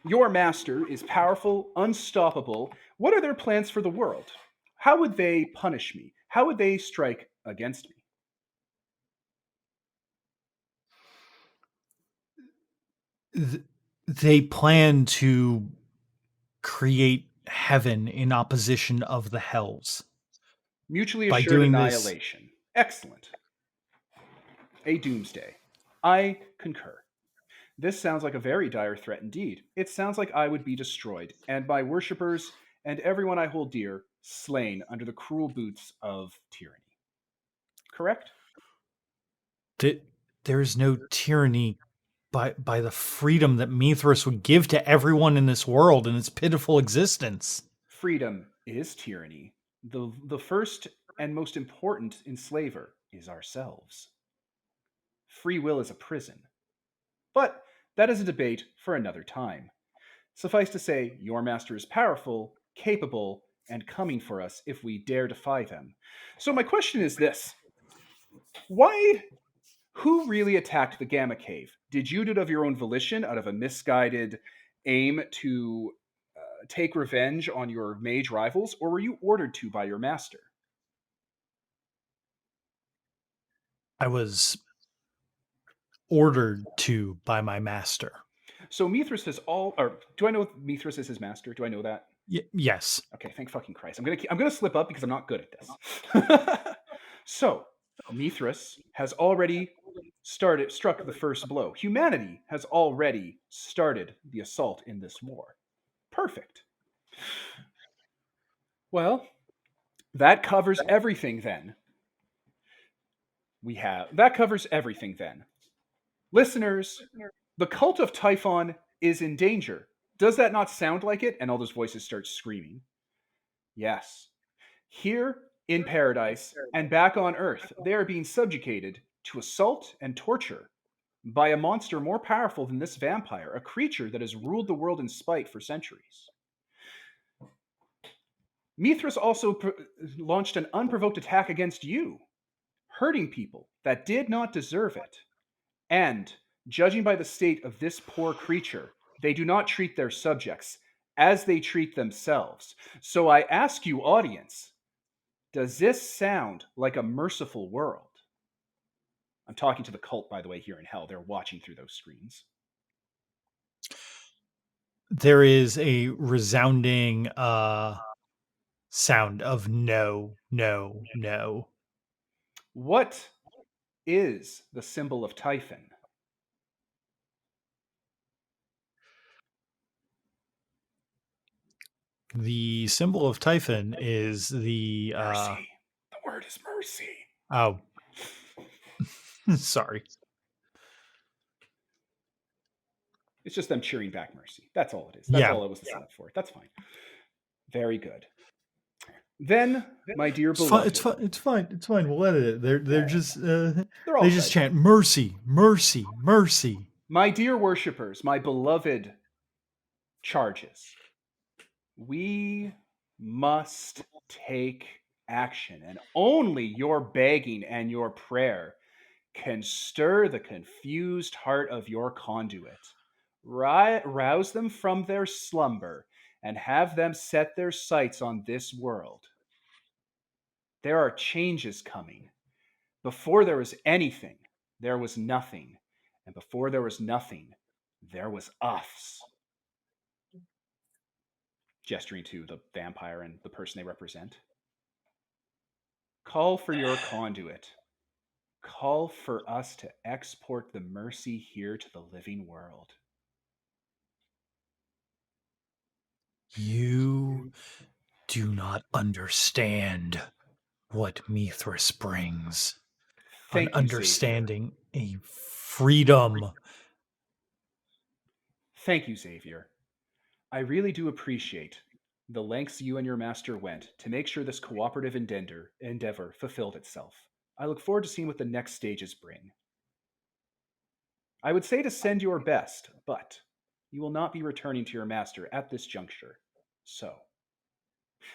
your master is powerful, unstoppable. What are their plans for the world? How would they punish me? How would they strike against me? They plan to create heaven in opposition of the hells. Mutually By assured doing this, annihilation. Excellent. A doomsday. I concur. This sounds like a very dire threat indeed. It sounds like I would be destroyed, and my worshippers and everyone I hold dear slain under the cruel boots of tyranny. Correct? there is no tyranny by the freedom that Mithras would give to everyone in this world in its pitiful existence. Freedom is tyranny. The first and most important enslaver is ourselves. Free will is a prison. But that is a debate for another time. Suffice to say, your master is powerful, capable, and coming for us if we dare defy them. So my question is this. Who really attacked the Gamma Cave? Did you do it of your own volition, out of a misguided aim to take revenge on your mage rivals, or were you ordered to by your master? I was ordered to by my master. So Mithras has or do I know Mithras is his master? Do I know that? Yes. Okay, thank fucking Christ. I'm gonna slip up because I'm not good at this. So Mithras has already struck the first blow. Humanity has already started the assault in this war. Perfect. Well, that covers everything then. That covers everything then. Listeners, the cult of Typhon is in danger. Does that not sound like it? And all those voices start screaming. Yes. Here in paradise and back on Earth, they are being subjugated to assault and torture by a monster more powerful than this vampire, a creature that has ruled the world in spite for centuries. Mithras also launched an unprovoked attack against you, hurting people that did not deserve it. And, judging by the state of this poor creature, they do not treat their subjects as they treat themselves. So I ask you, audience, does this sound like a merciful world? I'm talking to the cult, by the way, here in hell. They're watching through those screens. There is a resounding sound of no, no, no. What is the symbol of Typhon? The symbol of Typhon is the Mercy. The word is mercy. Oh. Sorry. It's just them cheering back mercy. That's all it is. That's all it was the setup for. That's fine. Very good. Then, my dear beloved, It's fine. We'll edit it. They're just all they just chant mercy, mercy, mercy. My dear worshippers, my beloved charges, we must take action, and only your begging and your prayer can stir the confused heart of your conduit. Rouse them from their slumber and have them set their sights on this world. There are changes coming. Before there was anything, there was nothing. And before there was nothing, there was us. Gesturing to the vampire and the person they represent. Call for your conduit. Call for us to export the mercy here to the living world. You do not understand what Mithras brings. Thank an you, Savior. understanding, a freedom. Thank you, Xavier. I really do appreciate the lengths you and your master went to make sure this cooperative endeavor fulfilled itself. I look forward to seeing what the next stages bring. I would say to send your best, but you will not be returning to your master at this juncture. So.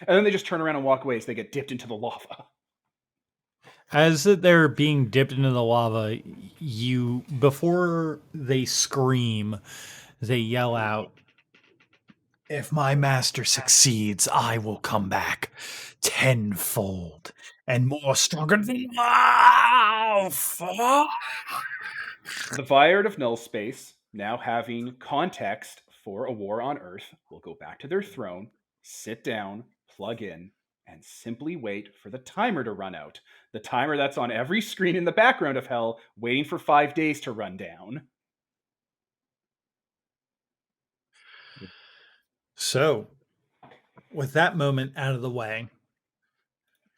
And then they just turn around and walk away as they get dipped into the lava. As they're being dipped into the lava, before they scream, they yell out, "If my master succeeds, I will come back tenfold and more stronger than fuck." The Viard of Null Space, now having context for a war on Earth, will go back to their throne, sit down, plug in, and simply wait for the timer to run out. The timer that's on every screen in the background of Hell, waiting for 5 days to run down. So, with that moment out of the way,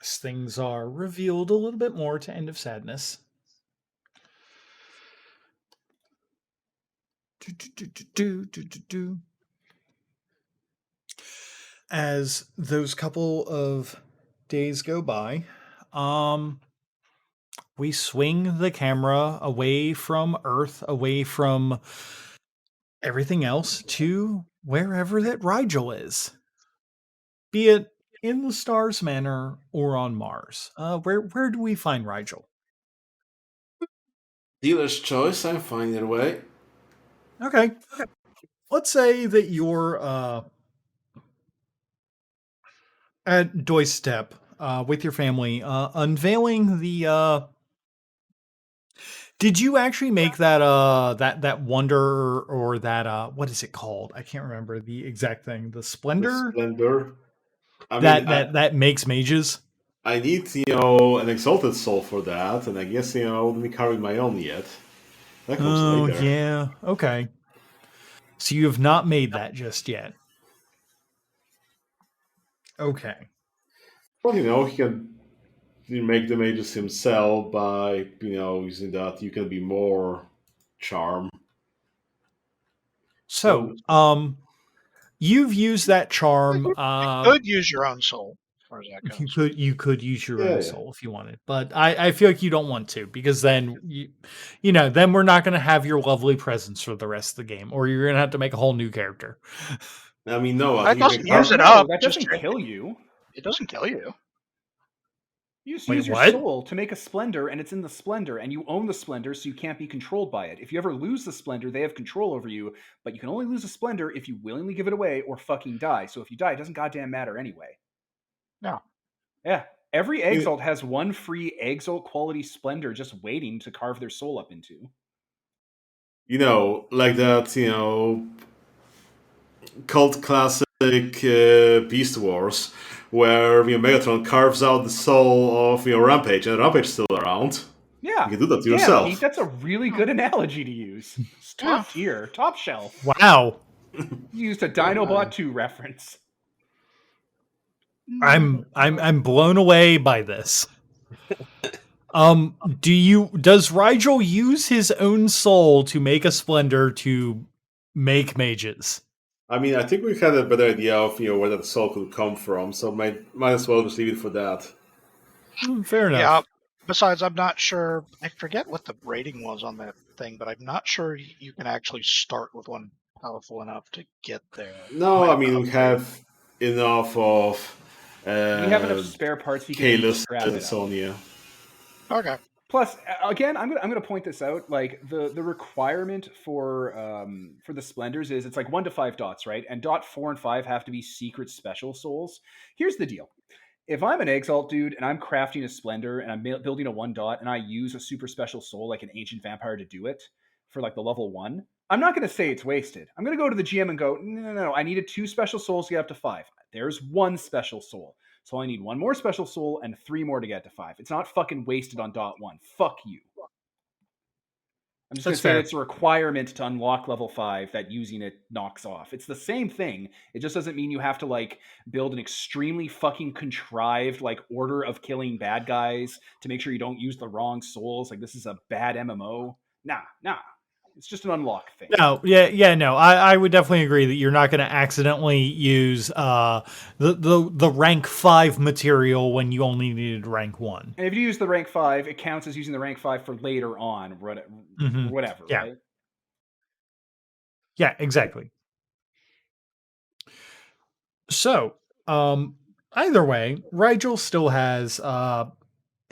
as things are revealed a little bit more to End of Sadness. As those couple of days go by, we swing the camera away from Earth, away from everything else, to wherever that Rigel is. Be it in the Stars Manor or on Mars. Where do we find Rigel? Dealer's choice, I'm fine either way. Okay. Let's say that you're at Doissetep with your family, unveiling the. Did you actually make that that wonder, or that what is it called? I can't remember the exact thing. The The splendor Splendor. I mean, that makes mages. I need, an Exalted soul for that, and I guess, I wouldn't be carrying my own yet. That comes Oh later. yeah, okay. So you have not made that just yet. Okay. But, he can make the mages himself by, using that. You can be more charm. So you've used that charm. You could use your own soul, as far as that goes. You could use your Yeah, own yeah. soul if you wanted, but I feel like you don't want to, because then then we're not going to have your lovely presence for the rest of the game, or you're going to have to make a whole new character. I mean, no, I It think you doesn't can use carve. it No, up. that Just doesn't kill you. it doesn't kill you. You just Wait, use your what? soul to make a splendor, and it's in the splendor, and you own the splendor, so you can't be controlled by it. If you ever lose the splendor, they have control over you, but you can only lose a splendor if you willingly give it away or fucking die. So if you die, it doesn't goddamn matter anyway. No. Yeah. Every Exalt has one free Exalt quality splendor just waiting to carve their soul up into. Like that, cult classic Beast Wars, where Megatron carves out the soul of Rampage, and Rampage is still around. Yeah. You can do that to Damn, yourself. Pete, that's a really good analogy to use. It's top tier, top shelf. Wow. You used a Dinobot 2 reference. I'm blown away by this. Does Rigel use his own soul to make a splendor to make mages? I mean, I think we had a better idea of where that soul could come from, so might as well just leave it for that. Fair enough. Yeah. Besides, I'm not sure. I forget what the rating was on that thing, but I'm not sure you can actually start with one powerful enough to get there. No, I mean, we have enough of. We have enough spare parts you can Kalos scrap and it out. Sonya. Okay. Plus, again, I'm gonna point this out. Like the requirement for the splendors is it's like 1 to 5 dots, right? And dot 4 and 5 have to be secret special souls. Here's the deal: if I'm an Exalt dude and I'm crafting a splendor and I'm building a 1 dot and I use a super special soul like an ancient vampire to do it for like the level 1, I'm not gonna say it's wasted. I'm gonna go to the GM and go, no, I needed 2 special souls to get up to 5. There's 1 special soul. So I need 1 more special soul and 3 more to get to 5. It's not fucking wasted on dot 1. Fuck you. I'm just That's going to say fair. it's a requirement to unlock level 5 that using it knocks off. It's the same thing. It just doesn't mean you have to like build an extremely fucking contrived like order of killing bad guys to make sure you don't use the wrong souls. Like this is a bad MMO. Nah. It's just an unlock thing. No, no. I would definitely agree that you're not going to accidentally use the rank 5 material when you only needed rank 1. And if you use the rank 5, it counts as using the rank 5 for later on, whatever, Yeah. right? Yeah, exactly. So, either way, Rigel still has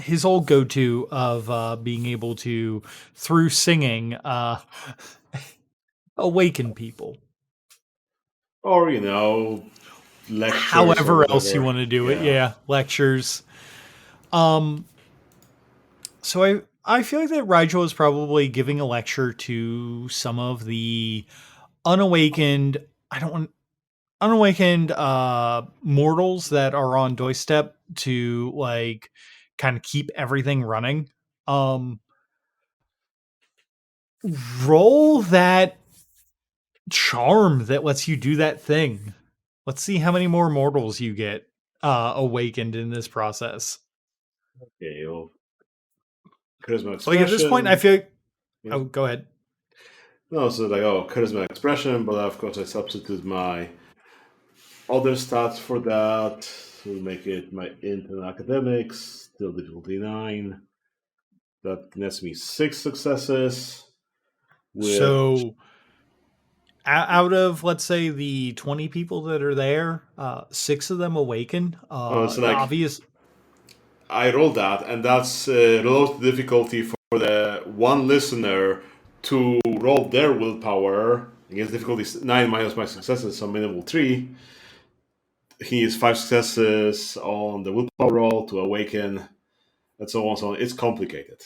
his old go-to of being able to, through singing, awaken people. Or, you know, lectures or However else you whatever. want to do it. Yeah, lectures. So I feel like that Rigel is probably giving a lecture to some of the unawakened, unawakened mortals that are on Doissetep to like kind of keep everything running. Roll that charm that lets you do that thing. Let's see how many more mortals you get awakened in this process. Okay, well, charisma expression. So like at this point, I feel like, Yeah. oh, go ahead. No, so like, charisma expression, but of course I substitute my other stats for that to make it my int and academics, still difficulty 9. That nets me 6 successes. So out of, let's say, the 20 people that are there, 6 of them awaken. It's like Obvious. I rolled that, and that's low difficulty for the one listener to roll their willpower against difficulty 9 minus my successes, so minimal 3. He needs 5 successes on the willpower roll to awaken, and so on. So it's complicated.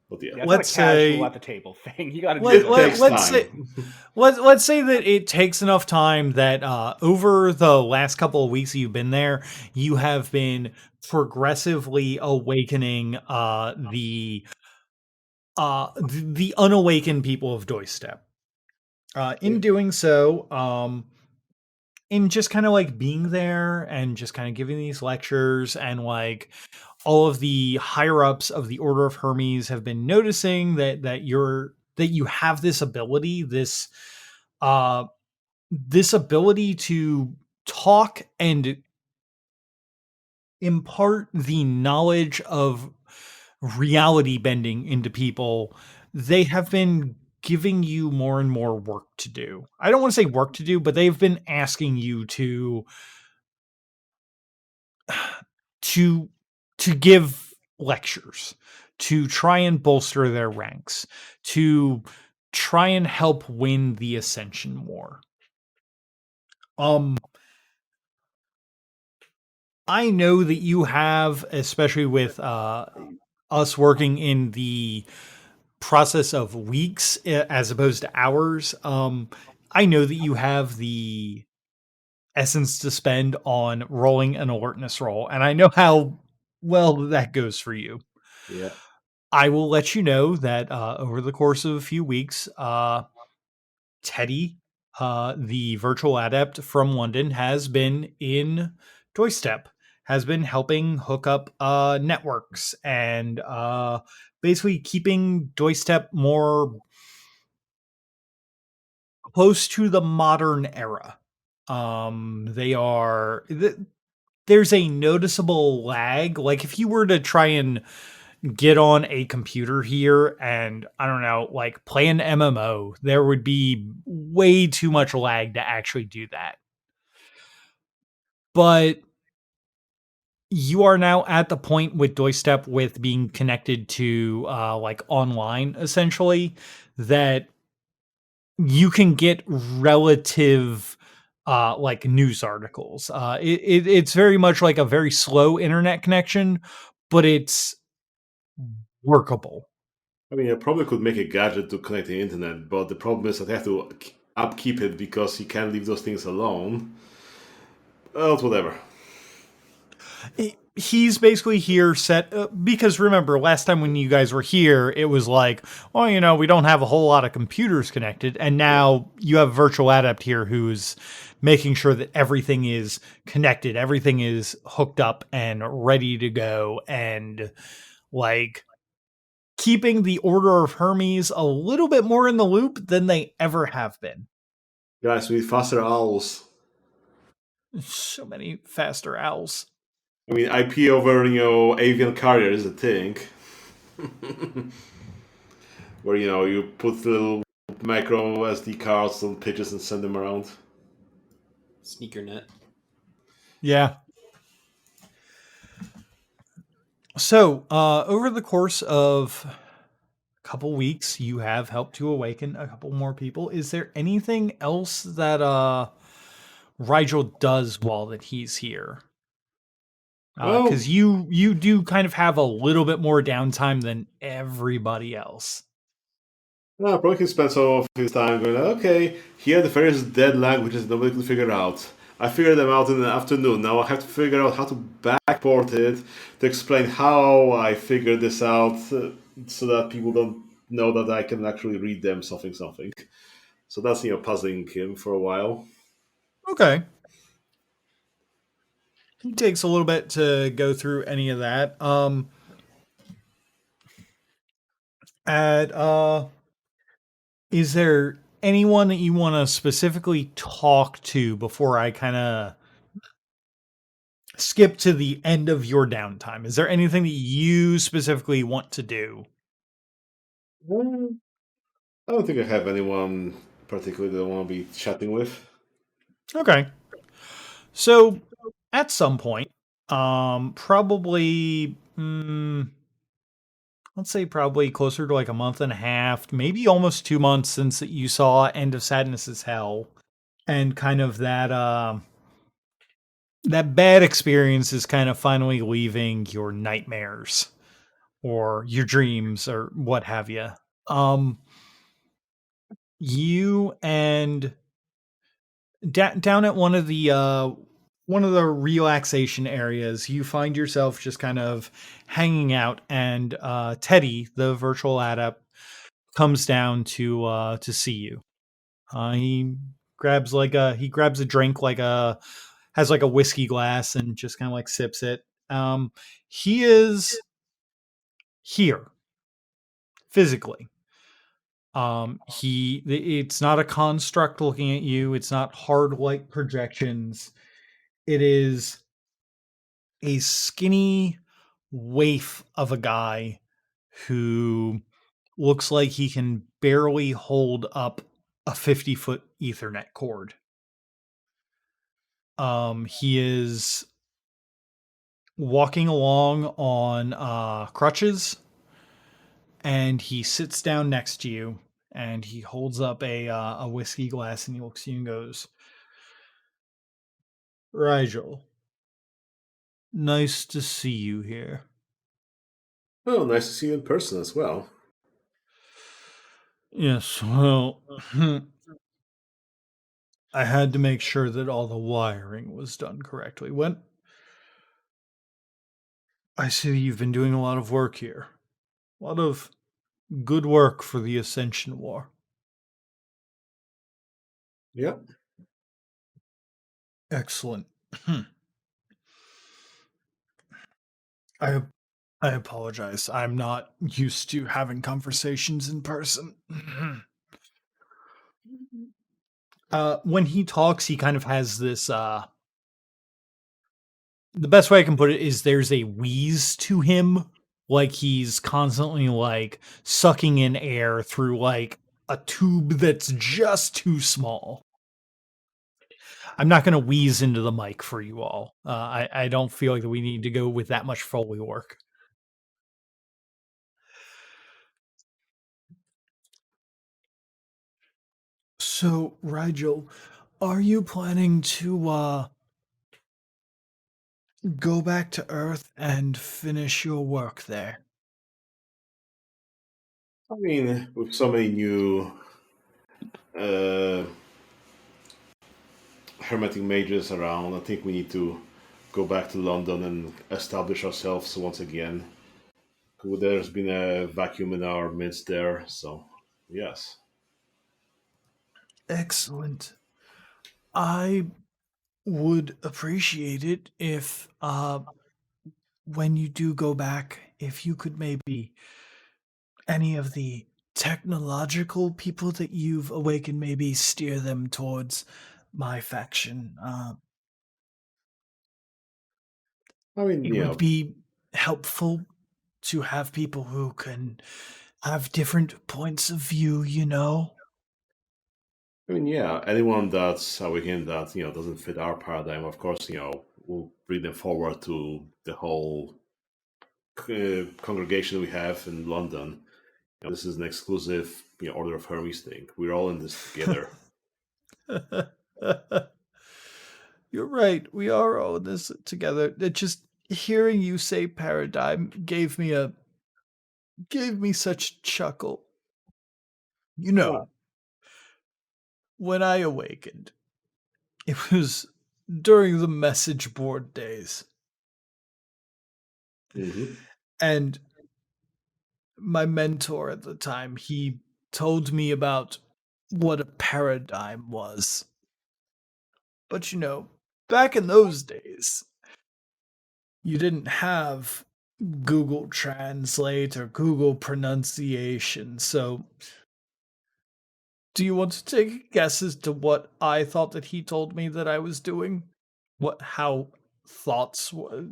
But yeah, Yeah, it's Let's not a casual say- at the table thing. You got to Let- do let- this. let's say- Let's say that it takes enough time that over the last couple of weeks that you've been there, you have been progressively awakening the unawakened people of Doissetep. In doing so, in just kind of like being there and just kind of giving these lectures, and like all of the higher ups of the Order of Hermes have been noticing that you have this ability, this ability to talk and impart the knowledge of reality bending into people. They have been giving you more and more work to do. I don't want to say work to do, but they've been asking you to give lectures, to try and bolster their ranks, to try and help win the Ascension War. I know that you have, especially with us working in the process of weeks as opposed to hours, I know that you have the essence to spend on rolling an alertness roll, and I know how well that goes for you. Yeah. I will let you know that over the course of a few weeks, Teddy, the virtual adept from London, has been in Doissetep, has been helping hook up networks and basically keeping Doissetep more close to the modern era. There's a noticeable lag. Like if you were to try and get on a computer here and, I don't know, like play an MMO, there would be way too much lag to actually do that. But you are now at the point with Doissetep, with being connected to like online, essentially, that you can get relative like news articles. It's very much like a very slow internet connection, but it's workable. I mean, I probably could make a gadget to connect the internet, but the problem is that I have to upkeep it because you can't leave those things alone. Well, whatever. he's basically here set because remember last time when you guys were here it was like, well, we don't have a whole lot of computers connected, and now you have a virtual adept here who's making sure that everything is connected, everything is hooked up and ready to go, and like keeping the Order of Hermes a little bit more in the loop than they ever have been. Guys, we need faster owls. So many faster owls. I mean, IP over avian carrier is a thing. Where you put little micro SD cards on pitches and send them around. Sneaker net. Yeah. So, over the course of a couple weeks, you have helped to awaken a couple more people. Is there anything else that Rigel does while that he's here? Well, Because you do kind of have a little bit more downtime than everybody else. probably can spend some of his time going, okay, here are the various dead languages nobody could figure out. I figured them out in the afternoon. Now I have to figure out how to backport it to explain how I figured this out so that people don't know that I can actually read them something. So that's, puzzling him for a while. Okay. It takes a little bit to go through any of that. Is there anyone that you want to specifically talk to before I kind of skip to the end of your downtime? Is there anything that you specifically want to do? I don't think I have anyone particularly that I want to be chatting with. Okay. So at some point, probably, let's say probably closer to like a month and a half, maybe almost 2 months since you saw End of Sadness is Hell, and kind of that bad experience is kind of finally leaving your nightmares or your dreams or what have you. You and down at one of the relaxation areas, you find yourself just kind of hanging out, and Teddy, the virtual adept, comes down to see you. He grabs a drink, has like a whiskey glass, and just kind of like sips it. He is here physically. It's not a construct looking at you. It's not hard light projections. It is a skinny waif of a guy who looks like he can barely hold up a 50-foot Ethernet cord. He is walking along on crutches, and he sits down next to you, and he holds up a whiskey glass, and he looks at you and goes, "Rigel, nice to see you here." Oh, nice to see you in person as well. Yes, well, I had to make sure that all the wiring was done correctly. I see you've been doing a lot of work here. A lot of good work for the Ascension War. Yep. Excellent. I I apologize. I'm not used to having conversations in person. When he talks, he kind of has this the best way I can put it is there's a wheeze to him, like he's constantly like sucking in air through like a tube that's just too small. I'm not going to wheeze into the mic for you all. I don't feel like we need to go with that much Foley work. So, Rigel, are you planning to go back to Earth and finish your work there? I mean, with so many new uh, hermetic mages around, I think we need to go back to London and establish ourselves once again. There's been a vacuum in our midst there, so yes. Excellent. I would appreciate it if when you do go back, if you could maybe any of the technological people that you've awakened, maybe steer them towards my faction. I mean, It would be helpful to have people who can have different points of view, you know? yeah. Anyone that's awakened that doesn't fit our paradigm, of course, we'll bring them forward to the whole congregation we have in London. This is an exclusive Order of Hermes thing. We're all in this together. You're right. We are all in this together. It just hearing you say paradigm gave me such a chuckle. You know, Well, when I awakened, it was during the message board days. mhm. And my mentor at the time, he told me about what a paradigm was. But back in those days, you didn't have Google Translate or Google pronunciation. So, do you want to take a guess as to what I thought that he told me that I was doing? How thoughts were,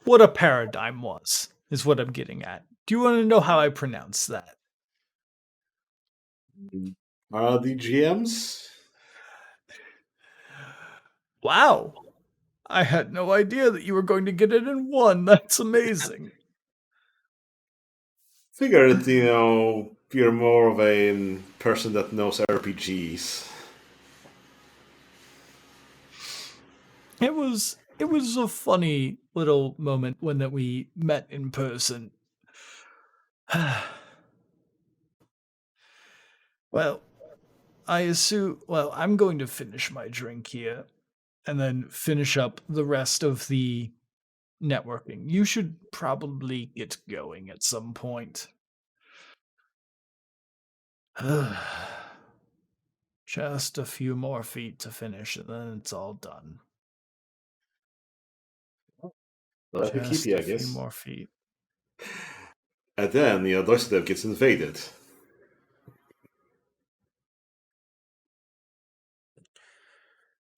what a paradigm was, is what I'm getting at. Do you want to know how I pronounce that? Are the GMs? Wow. I had no idea that you were going to get it in one. That's amazing. Figured, you're more of a person that knows RPGs. It was a funny little moment when that we met in person. Well, I'm going to finish my drink here and then finish up the rest of the networking. You should probably get going at some point. Just a few more feet to finish and then it's all done. Let me keep Just you, a I few guess. more feet. And then, Doissetep gets invaded.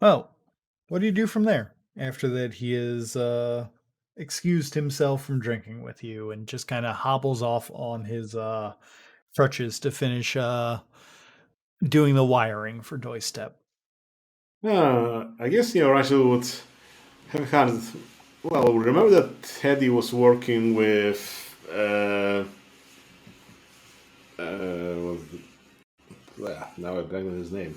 Well, what do you do from there? After that, he is excused himself from drinking with you and just kind of hobbles off on his crutches to finish doing the wiring for Doissetep. I guess, Rigel would have had. Well, remember that Teddy was working with. Now I've forgotten his name.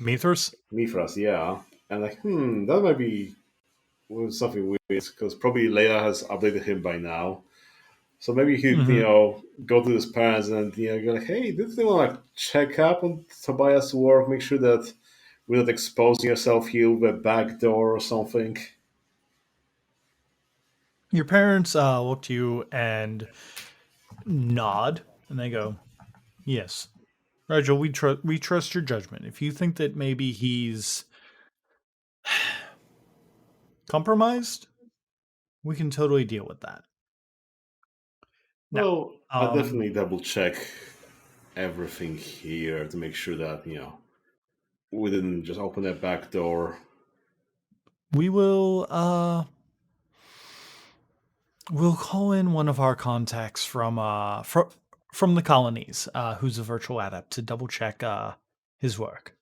Mithras? Mifras, yeah. And that might be something weird because probably Layla has updated him by now. So maybe he could, Hmm. go to his parents and go like, "Hey, did you want to check up on Tobias' work? Make sure that we're not exposing yourself here with a back door or something." Your parents look to you and nod, and they go, "Yes, Rigel, we trust your judgment. If you think that maybe he's compromised, we can totally deal with that." Now, Well, I'll definitely double check everything here to make sure that we didn't just open that back door. we will we'll call in one of our contacts from the colonies, who's a virtual adept, to double check his work.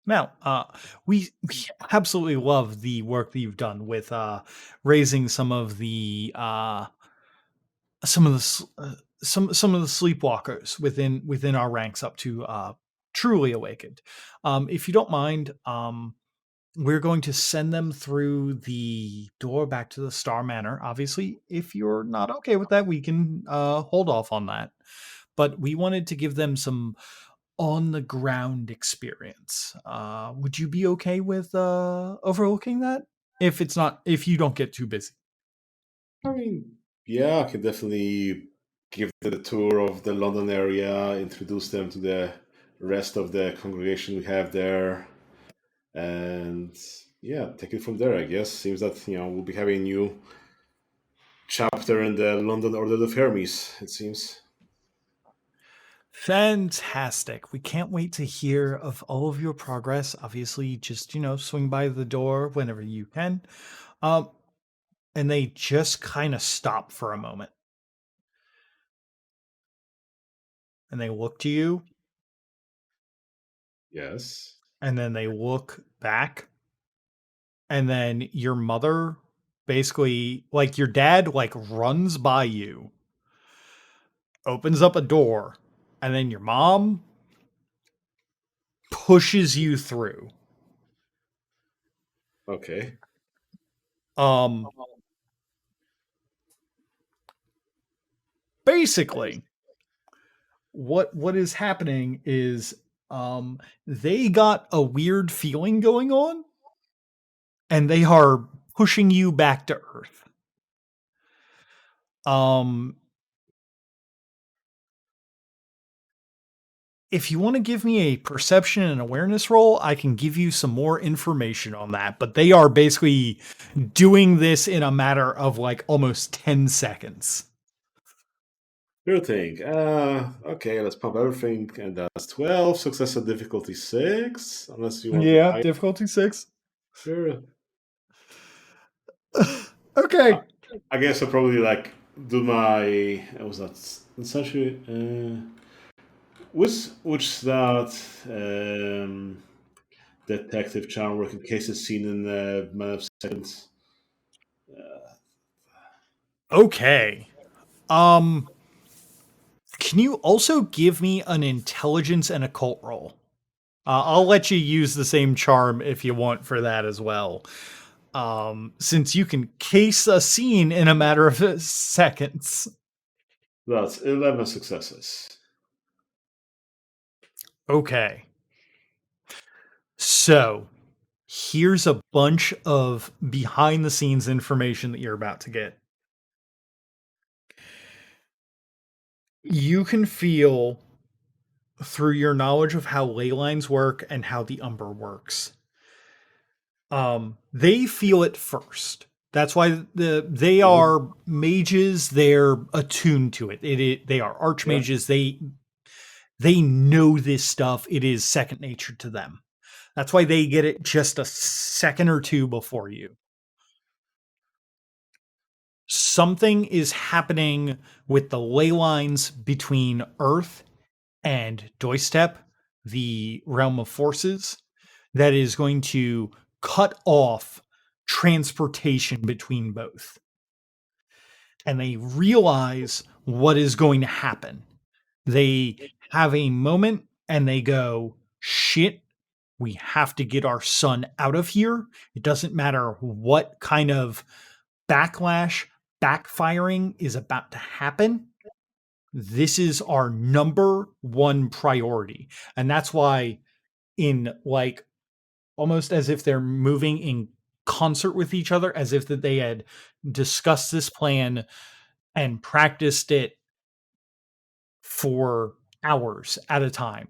Now, we absolutely love the work that you've done with raising some of the some of the sleepwalkers within our ranks up to truly awakened. If you don't mind, we're going to send them through the door back to the Star Manor. Obviously, if you're not okay with that, we can hold off on that. But we wanted to give them some on the ground experience. Would you be okay with overlooking that? if you don't get too busy. I mean, yeah, I can definitely give them a tour of the London area, introduce them to the rest of the congregation we have there, and yeah, take it from there. I guess seems that we'll be having a new chapter in the London Order of Hermes. It seems. Fantastic. We can't wait to hear of all of your progress. Obviously, just, swing by the door whenever you can. Um, and they just kind of stop for a moment. And they look to you, Yes. and then they look back. And then your mother basically, like your dad, like runs by you, opens up a door, and then your mom pushes you through. Okay. Um, basically, what is happening is they got a weird feeling going on, and they are pushing you back to Earth. If you want to give me a perception and awareness roll, I can give you some more information on that. But they are basically doing this in a matter of like almost 10 seconds. Sure thing. Okay, let's pump everything, and that's 12. Success and difficulty 6. Unless you want to Yeah, hide. difficulty 6. Sure. Okay. I guess I'll probably like do my. Was that essentially? Which that detective charm work in case it's seen in the Man of Seconds. Okay. Um, can you also give me an intelligence and occult roll? I'll let you use the same charm if you want for that as well. Since you can case a scene in a matter of seconds. That's 11 successes. Okay. So, here's a bunch of behind the scenes information that you're about to get. You can feel through your knowledge of how ley lines work and how the Umber works. They feel it first. That's why they are mages. They're attuned to it. They are archmages. They know this stuff. It is second nature to them. That's why they get it just a second or two before you. Something is happening with the ley lines between Earth and Doissetep, the realm of forces, that is going to cut off transportation between both. And they realize what is going to happen. They have a moment and they go, shit, we have to get our son out of here. It doesn't matter what kind of backlash, backfiring is about to happen. This is our number one priority. And that's why, in like almost as if they're moving in concert with each other, as if that they had discussed this plan and practiced it for hours at a time.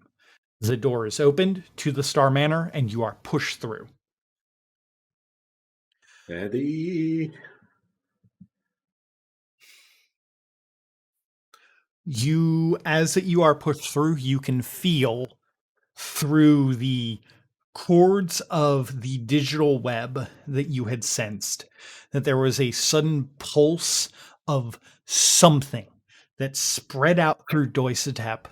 The door is opened to the Star Manor and you are pushed through. Eddie. As you are pushed through, you can feel through the cords of the digital web that you had sensed that there was a sudden pulse of something that spread out through Doissetep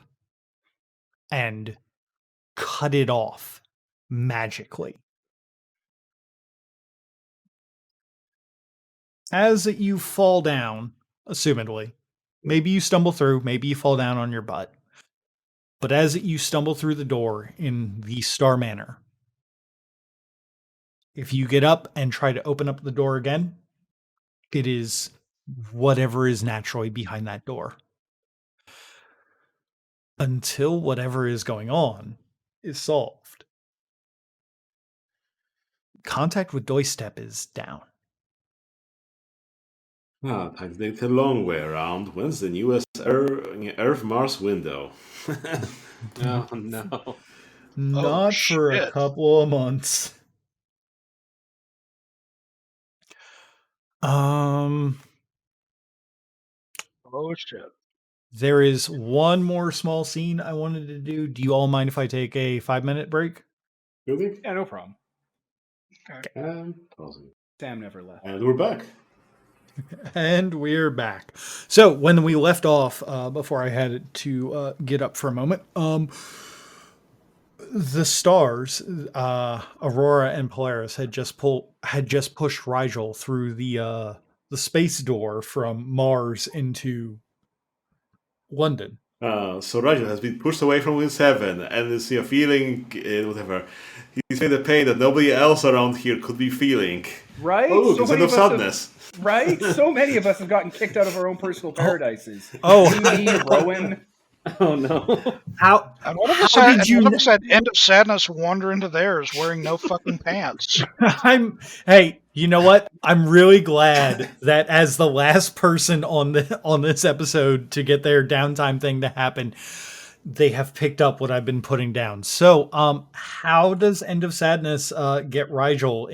and cut it off magically. As you fall down, assumedly, maybe you stumble through, maybe you fall down on your butt, but as you stumble through the door in the Star Manor, if you get up and try to open up the door again, it is whatever is naturally behind that door. Until whatever is going on is solved. contact with Doissetep is down. Ah, time to take the long way around. When's the newest Earth-Mars window? Oh no. Not for a shit. couple of months. Oh shit. There is one more small scene I wanted to do. Do you all mind if I take a 5-minute break? Really? Yeah, no problem. And pausing. Sam never left. And we're back. And we're back. So when we left off, before I had to get up for a moment, the stars, Aurora and Polaris, had just pushed Rigel through the space door from Mars into London. So Rigel has been pushed away from Wins Heaven and is feeling whatever. He's feeling the pain that nobody else around here could be feeling. Right? Oh, look, So it's many end of of us sadness. Right? So many of us have gotten kicked out of our own personal paradises. Oh. Me, Rowan. Oh no. How And one of us How had, did you one of kn- us had End of Sadness wander into theirs wearing no fucking pants. Hey, you know what? I'm really glad that as the last person on this episode to get their downtime thing to happen, they have picked up what I've been putting down. So, how does End of Sadness get Rigel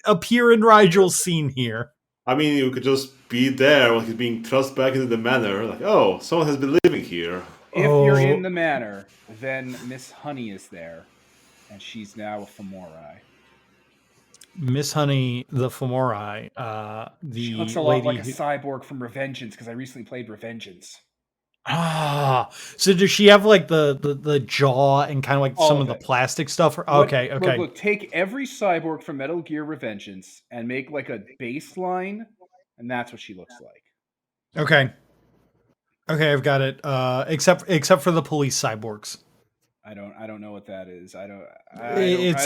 appear in Rigel's scene here? I mean, you could just be there while he's being thrust back into the manor. Like, oh, someone has been living here. If you're Oh. in the manor, then Miss Honey is there, and she's now a Femori. Miss Honey, the Femori, the She looks a lot lady like a who- cyborg from Revengeance, because I recently played Revengeance. So does she have like the jaw and kind of like All some of of the it. plastic stuff? What- Okay. Look, take every cyborg from Metal Gear Revengeance and make like a baseline, and that's what she looks like. Okay, I've got it. Except for the police cyborgs. I don't know what that is. It's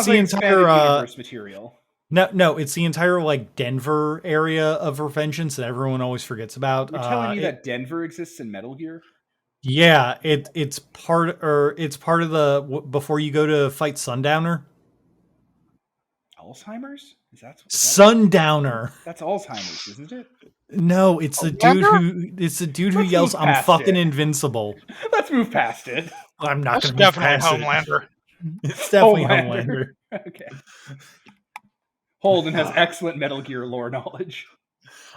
the entire universe material. no, it's the entire like Denver area of Revengeance that everyone always forgets about. You're telling me that Denver exists in Metal Gear? Yeah, it's part of the before you go to fight Sundowner. Alzheimer's? Is that Sundowner. That's Alzheimer's, isn't it? No, it's the dude who Let's yells, move "I'm past fucking it." invincible." Let's move past it. I'm not That's going to move definitely past Homelander. it. It's definitely Homelander. Homelander. Okay. Holden has excellent Metal Gear lore knowledge.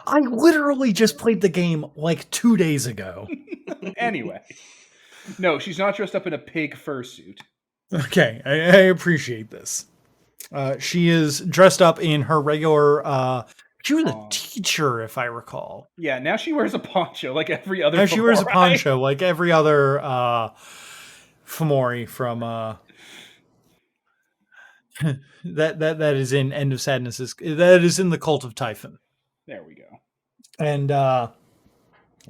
I literally just played the game like 2 days ago. Anyway. No, she's not dressed up in a pig fursuit. Okay, I appreciate this. She is dressed up in her regular. She was a teacher, if I recall. Yeah, now she wears a poncho like every other. Now she wears a Femori. poncho like every other Femori from that is in End of Sadness. That is in the Cult of Typhon. There we go. And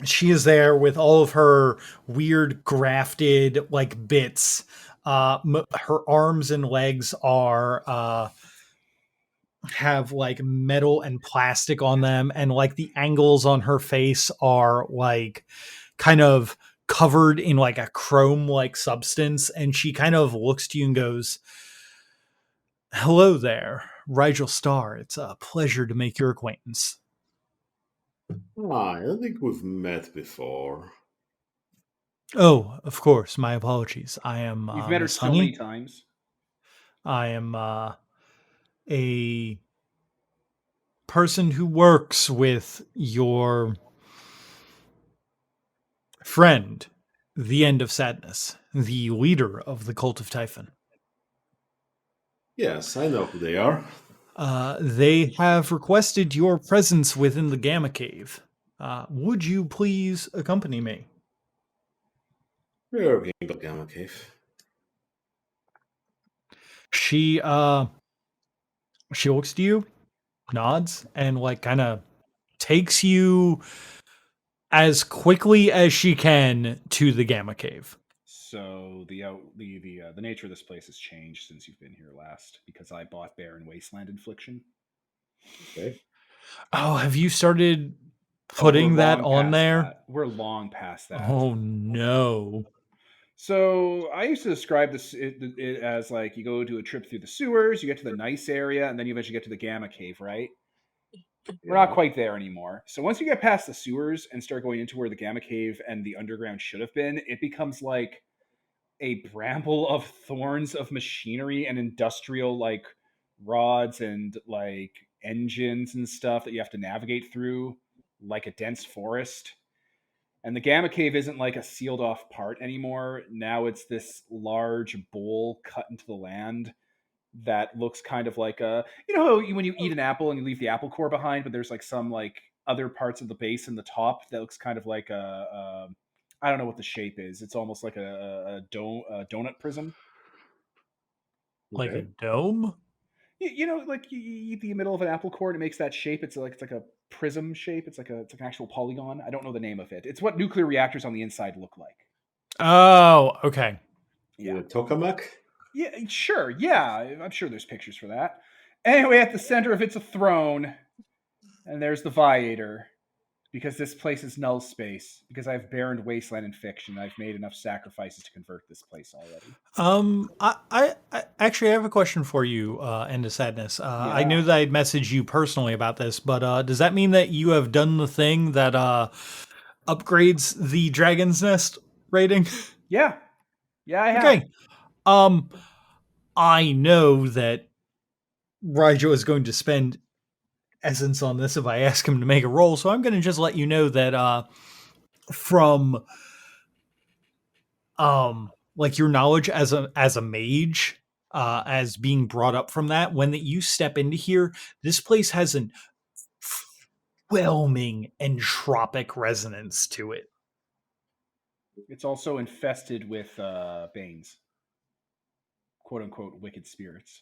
she is there with all of her weird grafted like bits. Her arms and legs are have like metal and plastic on them, and like the angles on her face are like kind of covered in like a chrome like substance, and she kind of looks to you and goes, "Hello there, Rigel Star. It's a pleasure to make your acquaintance." I don't think we've met before. Oh, of course. My apologies. I am You've met her Miss so Honey. many times. I am a person who works with your friend, the End of Sadness, the leader of the Cult of Typhon. Yes, I know who they are. They have requested your presence within the Gamma Cave. Would you please accompany me? We're going to Gamma Cave. She looks to you, nods, and like kind of takes you as quickly as she can to the Gamma Cave. So the nature of this place has changed since you've been here last because I bought Barren Wasteland Infliction. Okay. Oh, have you started putting that on there? We're long past that. Oh no. So I used to describe it as like you go do a trip through the sewers, you get to the nice area, and then you eventually get to the Gamma Cave, right? We're not Yeah. quite there anymore. So once you get past the sewers and start going into where the Gamma Cave and the underground should have been, it becomes like a bramble of thorns of machinery and industrial like rods and like engines and stuff that you have to navigate through like a dense forest. And the Gamma Cave isn't like a sealed off part anymore. Now it's this large bowl cut into the land that looks kind of like a, you know how when you eat an apple and you leave the apple core behind, but there's like some like other parts of the base and the top that looks kind of like a I don't know what the shape is. It's almost like a donut prism. Like a Okay. dome? You know, like you eat the middle of an apple core and it makes that shape. It's like a prism shape. It's like an actual polygon. I don't know the name of it. It's what nuclear reactors on the inside look like. Oh, okay. Yeah. The tokamak? Yeah, sure. Yeah, I'm sure there's pictures for that. Anyway, at the center of it's a throne, and there's the Viator. Because this place is null space. Because I've barrened wasteland in fiction. I've made enough sacrifices to convert this place already. I actually have a question for you, End of Sadness. I Yeah. knew that I'd messaged you personally about this, but does that mean that you have done the thing that upgrades the Dragon's Nest rating? Yeah. Yeah, I have. Okay. Um, I know that Rigel is going to spend essence on this if I ask him to make a roll, so I'm going to just let you know that from like your knowledge as a mage, as being brought up from that, when that you step into here, this place has an whelming entropic resonance to it. It's also infested with Banes. Quote unquote wicked spirits.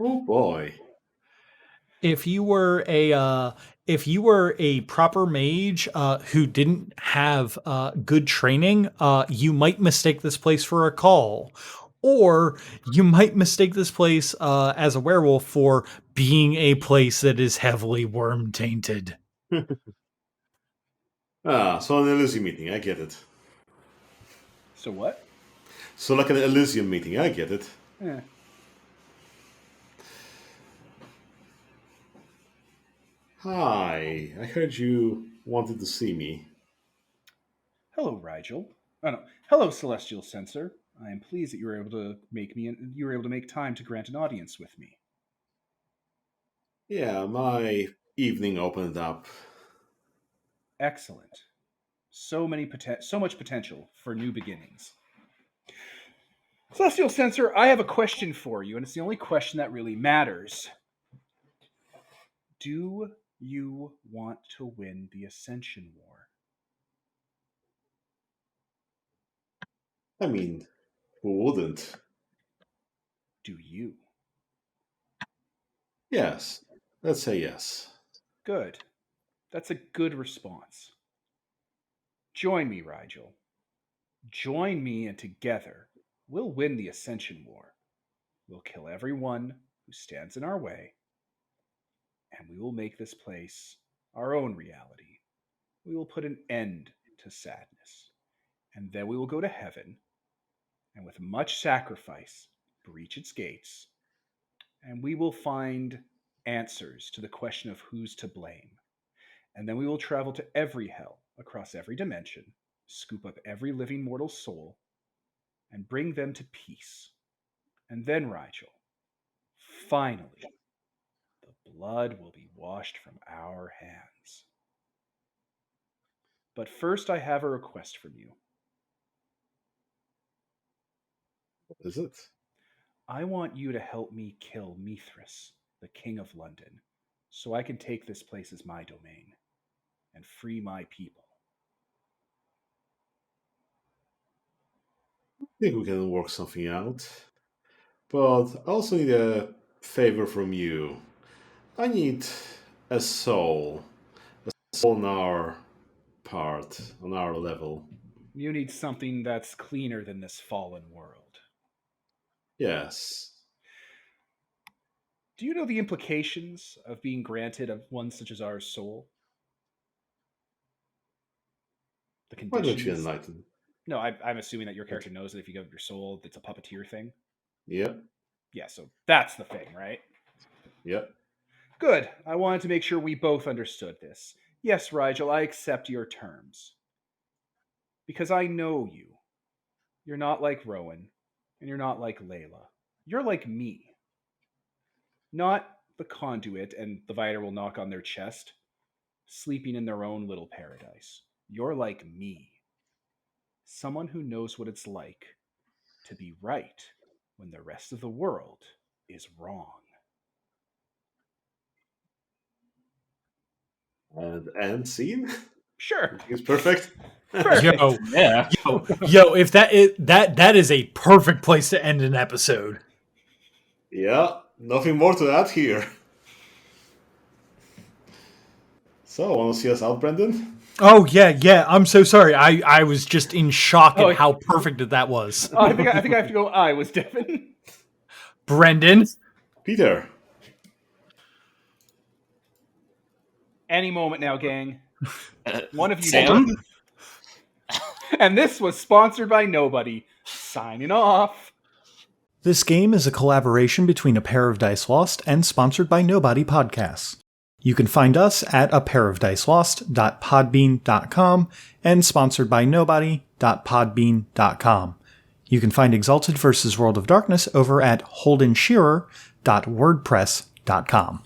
Oh boy. If you were a proper mage who didn't have good training, you might mistake this place for a call, or you might mistake this place as a werewolf for being a place that is heavily worm tainted. So an Elysium meeting, I get it. So what? So like an Elysium meeting, I get it. Eh. Hi, I heard you wanted to see me. Hello, Rigel. Oh no. Hello, Celestial Censor. I am pleased that you were able to make time to grant an audience with me. Yeah, my evening opened up. Excellent. So much potential for new beginnings. Celestial Censor, I have a question for you, and it's the only question that really matters. Do you want to win the Ascension War? I mean, who wouldn't? Do you? Yes, let's say yes. Good. That's a good response. Join me, Rigel. Join me, and together we'll win the Ascension War. We'll kill everyone who stands in our way, and we will make this place our own reality. We will put an end to sadness, and then we will go to heaven, and with much sacrifice, breach its gates, and we will find answers to the question of who's to blame. And then we will travel to every hell across every dimension, scoop up every living mortal soul, and bring them to peace. And then, Rigel, finally, the blood will be washed from our hands. But first, I have a request from you. What is it? I want you to help me kill Mithras, the King of London, so I can take this place as my domain and free my people. I think we can work something out. But I also need a favor from you. I need a soul. A soul on our part, on our level. You need something that's cleaner than this fallen world. Yes. Do you know the implications of being granted of one such as our soul? The Why don't you conditions. enlighten? No, I'm assuming that your character knows that if you give up your soul, it's a puppeteer thing. Yeah. Yeah, so that's the thing, right? Yeah. Good. I wanted to make sure we both understood this. Yes, Rigel, I accept your terms. Because I know you. You're not like Rowan, and you're not like Layla. You're like me. Not the conduit, and the Vider will knock on their chest, sleeping in their own little paradise. You're like me. Someone who knows what it's like to be right when the rest of the world is wrong. And end scene. Sure. It's perfect. Perfect. Yo, Yeah. yo, if that is a perfect place to end an episode. Yeah. Nothing more to add here. So, want to see us out, Brendan? Oh yeah. I'm so sorry. I was just in shock Oh, at how perfect that was. I think I have to go. I was Devin. Brendan. Peter. Any moment now, gang. One of you. Sam? And this was sponsored by nobody. Signing off. This game is a collaboration between A Pair of Dice Lost and Sponsored by Nobody podcasts. You can find us at apairofdicelost.podbean.com and sponsoredbynobody.podbean.com. You can find Exalted vs. World of Darkness over at holdenshearer.wordpress.com.